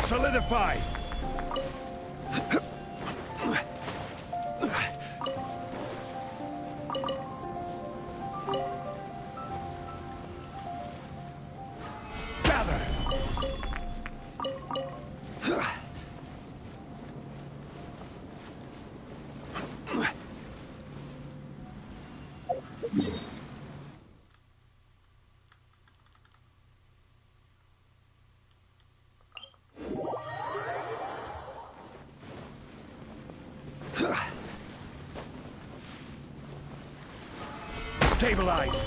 Solidify! Gather! Stabilize!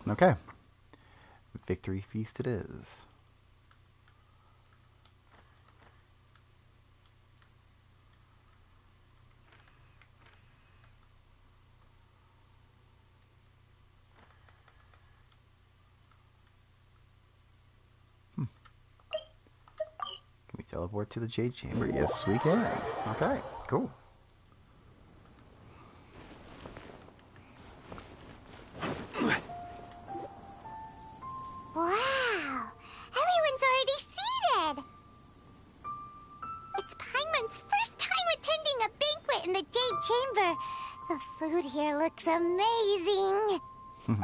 Okay. Victory feast it is. Can we teleport to the Jade Chamber? Yes, we can. Okay, cool. Wow! Everyone's already seated! It's Paimon's first time attending a banquet in the Jade Chamber. The food here looks amazing.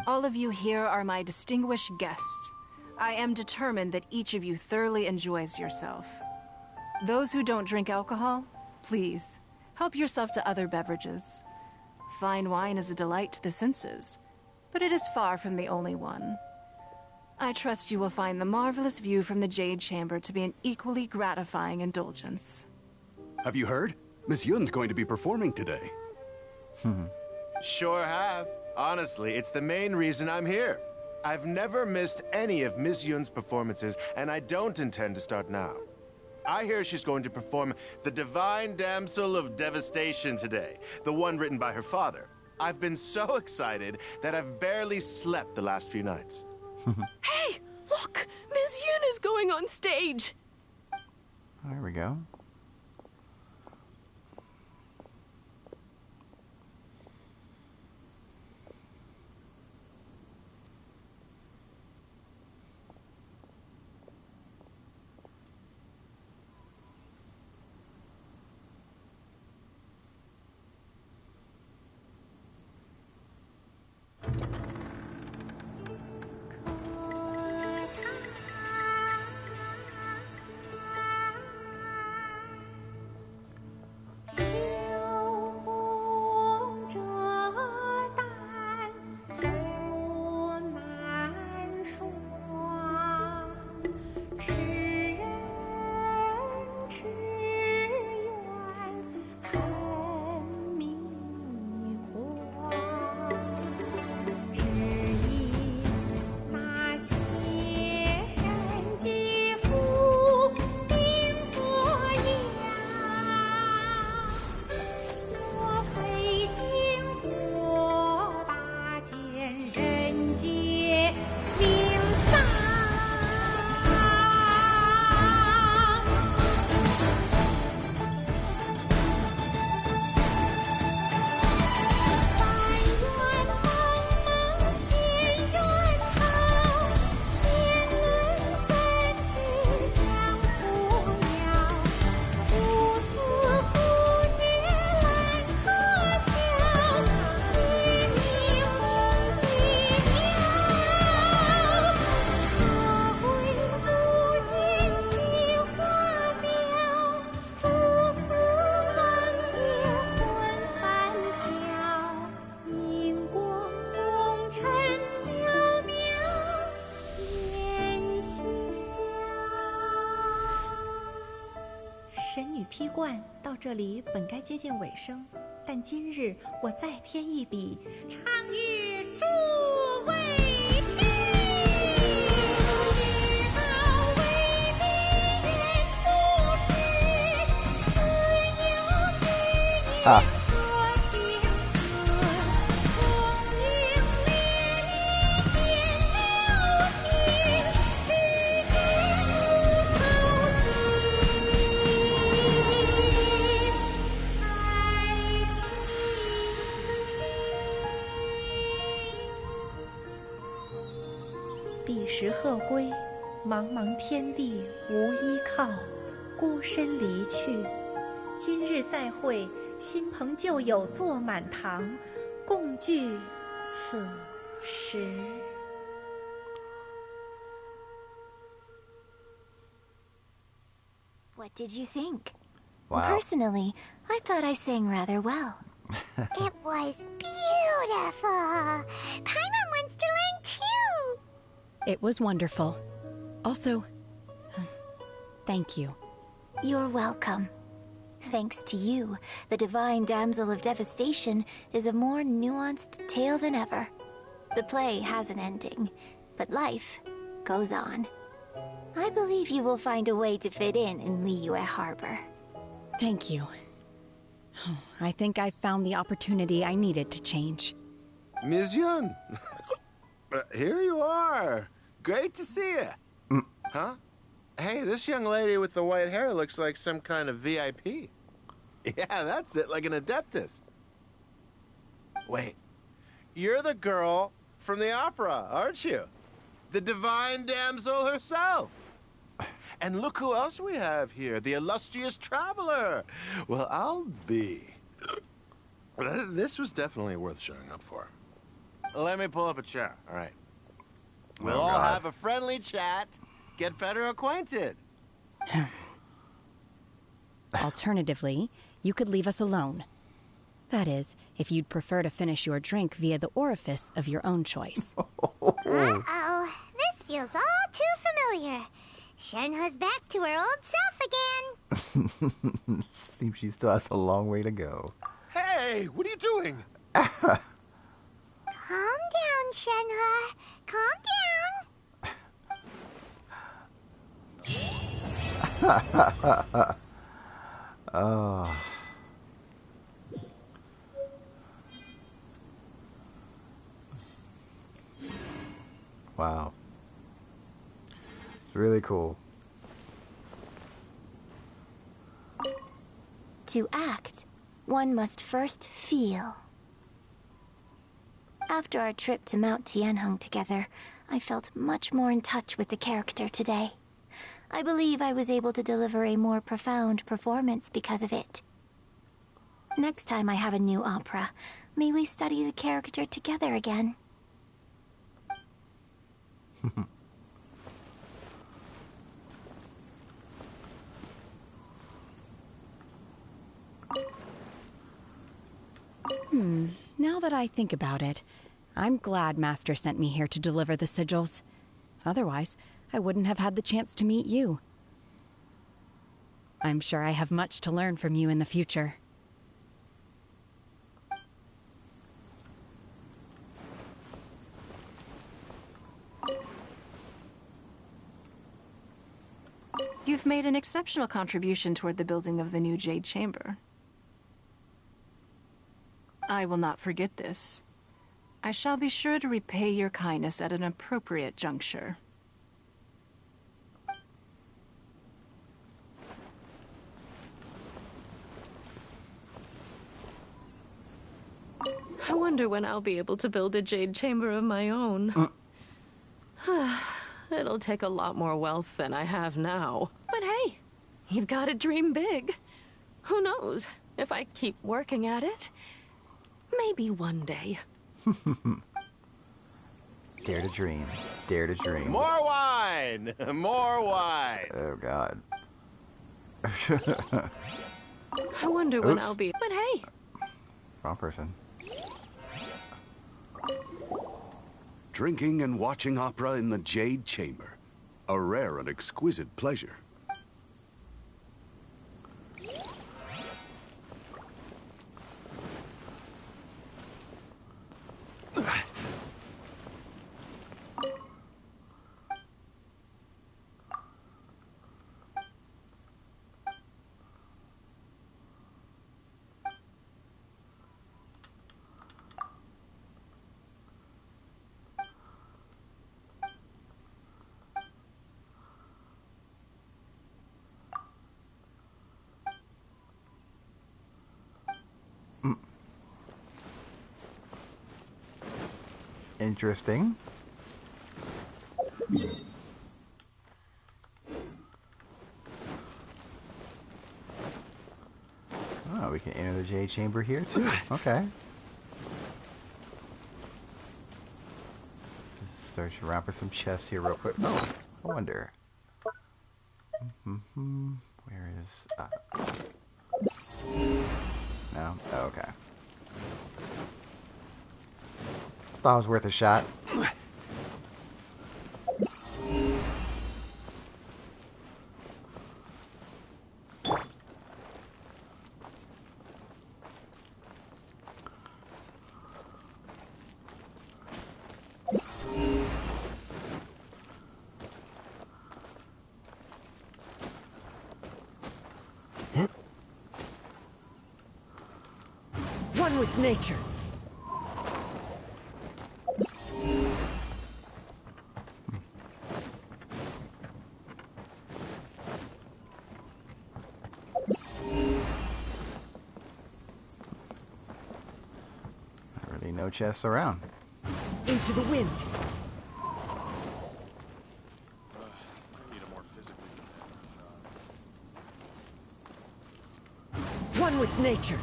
All of you here are my distinguished guests. I am determined that each of you thoroughly enjoys yourself. Those who don't drink alcohol, please, help yourself to other beverages. Fine wine is a delight to the senses, but it is far from the only one. I trust you will find the marvelous view from the Jade Chamber to be an equally gratifying indulgence. Have you heard? Miss Yun's going to be performing today. Sure have. Honestly, it's the main reason I'm here. I've never missed any of Miss Yun's performances, and I don't intend to start now. I hear she's going to perform The Divine Damsel of Devastation today, the one written by her father. I've been so excited that I've barely slept the last few nights. Hey, look! Miss Yun is going on stage! There we go.批冠到这里本该接近尾声，但今日我再添一笔，唱与诸位听。啊。时鹤归，茫茫天地无依靠，孤身离去。今日再会，新朋旧友坐满堂，共聚此时。What did you think? Wow. Personally, I thought I sang rather well. It was beautiful. Paimon wants to learn too. It was wonderful. Also, thank you. You're welcome. Thanks to you, the Divine Damsel of Devastation is a more nuanced tale than ever. The play has an ending, but life goes on. I believe you will find a way to fit in Liyue Harbor. Thank you. I think I've found the opportunity I needed to change. Ms. Yun, here you are. Great to see you. Huh? Hey, this young lady with the white hair looks like some kind of VIP. Yeah, that's it, like an Adeptus. Wait, you're the girl from the opera, aren't you? The Divine Damsel herself. And look who else we have here, the illustrious traveler. Well, I'll be. This was definitely worth showing up for. Let me pull up a chair, all right? We'll all have a friendly chat, get better acquainted. Alternatively, you could leave us alone. That is, if you'd prefer to finish your drink via the orifice of your own choice. Uh-oh. This feels all too familiar. Shenhe's back to her old self again. Seems she still has a long way to go. Hey, what are you doing? Calm down, Shenhe. Calm down. Oh. Wow. It's really cool. To act, one must first feel. After our trip to Mount Tianheng together, I felt much more in touch with the character today. I believe I was able to deliver a more profound performance because of it. Next time I have a new opera, may we study the character together again. Now that I think about it, I'm glad Master sent me here to deliver the sigils. Otherwise, I wouldn't have had the chance to meet you. I'm sure I have much to learn from you in the future. You've made an exceptional contribution toward the building of the new Jade Chamber. I will not forget this. I shall be sure to repay your kindness at an appropriate juncture. I wonder when I'll be able to build a Jade Chamber of my own. It'll take a lot more wealth than I have now. But hey, you've got to dream big. Who knows? If I keep working at it, maybe one day. Dare to dream. Dare to dream. More wine! More wine! Oh, God. I wonder when I'll be... But hey! Wrong person. Drinking and watching opera in the Jade Chamber. A rare and exquisite pleasure. Interesting. Oh, we can enter the Jade Chamber here too. Okay. Just search around for some chests here real quick. Oh, I wonder. Where is... No? Oh, okay. Thought it was worth a shot. One with nature. Not really no chests around. Into the wind. One with nature.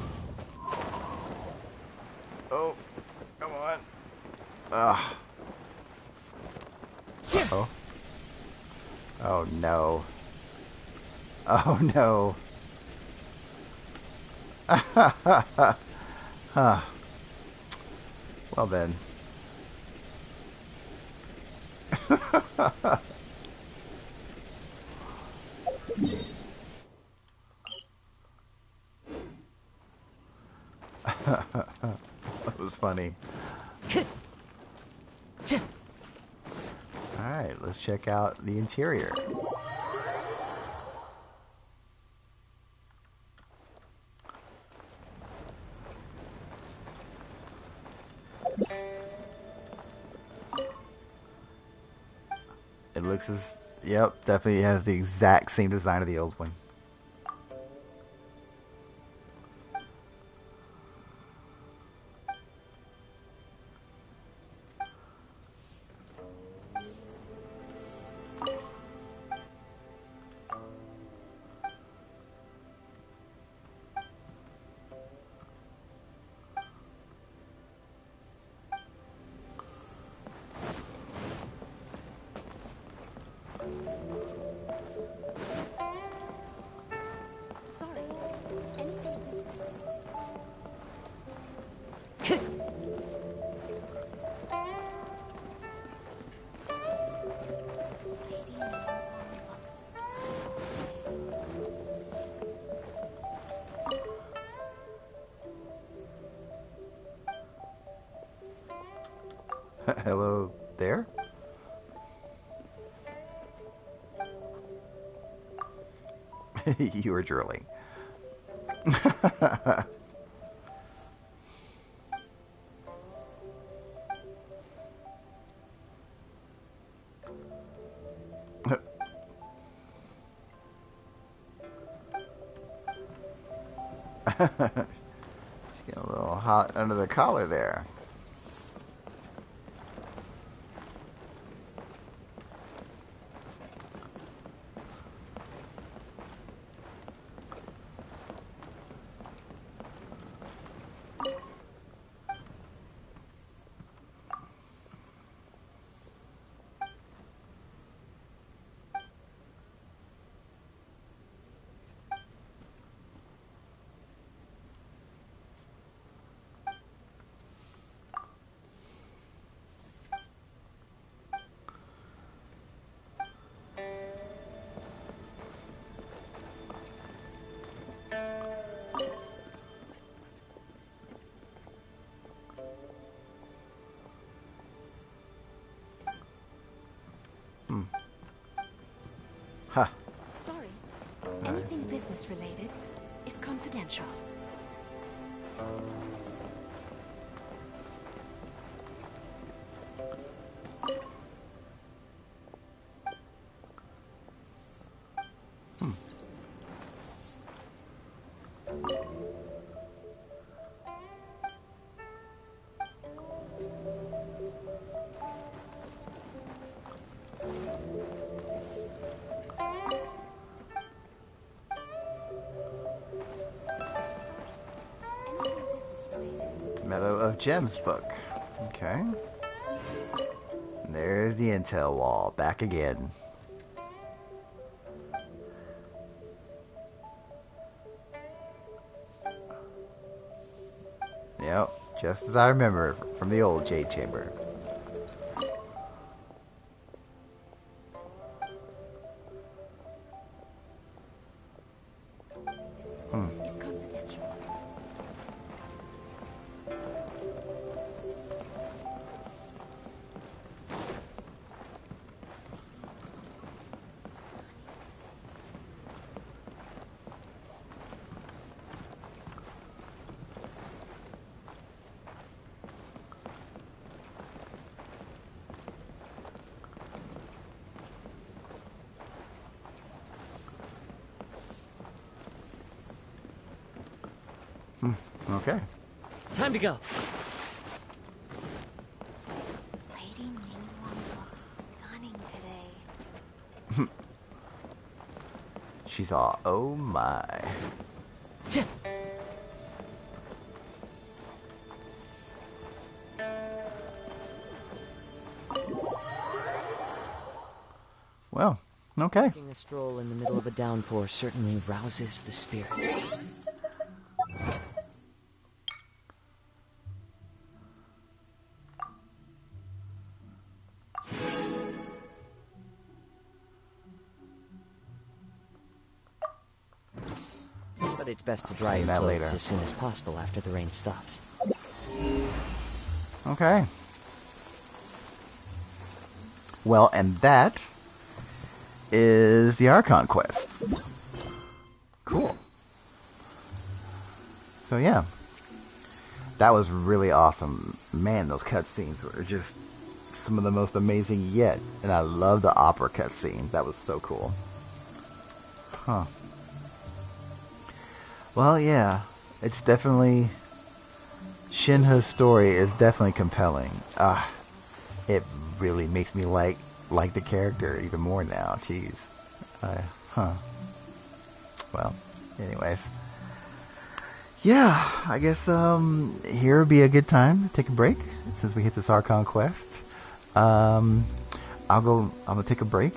Oh, come on. Ugh. Uh-oh. Oh no. Oh no. Huh. Well then. That was funny. Alright, let's check out the interior. It looks as... Yep, definitely has the exact same design of the old one. Sorry. Anything business. Hello there? You were drooling. She's getting a little hot under the collar there. Huh. Sorry. Nice. Anything business related is confidential. Meadow of Gems book. Okay. And there's the intel wall. Back again. Yep. Just as I remember from the old Jade Chamber. It's confidential. Okay. Time to go. Lady Ningguang looks stunning today. She's all, oh my. Well, okay. Taking a stroll in the middle of a downpour certainly rouses the spirit. But it's best to dry your that clothes later. as soon as possible after the rain stops. Okay. Well, and that is the Archon quest. Cool. So yeah. That was really awesome. Man, those cutscenes were just some of the most amazing yet. And I love the opera cutscene. That was so cool. Huh. Well, yeah. It's definitely... Shinha's story is definitely compelling. It really makes me like the character even more now. Jeez. Well, anyways. Yeah, I guess here would be a good time to take a break since we hit this Archon quest. I'm gonna take a break,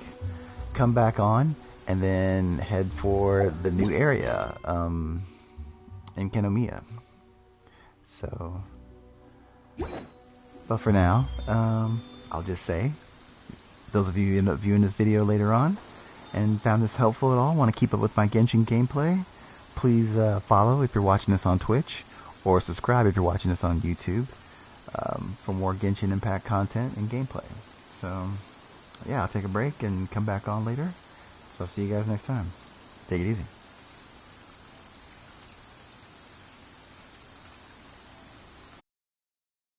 come back on, and then head for the new area in Kenomiya. So, but for now, I'll just say, those of you who end up viewing this video later on and found this helpful at all, want to keep up with my Genshin gameplay, please follow if you're watching this on Twitch, or subscribe if you're watching this on YouTube for more Genshin Impact content and gameplay. So, yeah, I'll take a break and come back on later. So I'll see you guys next time. Take it easy.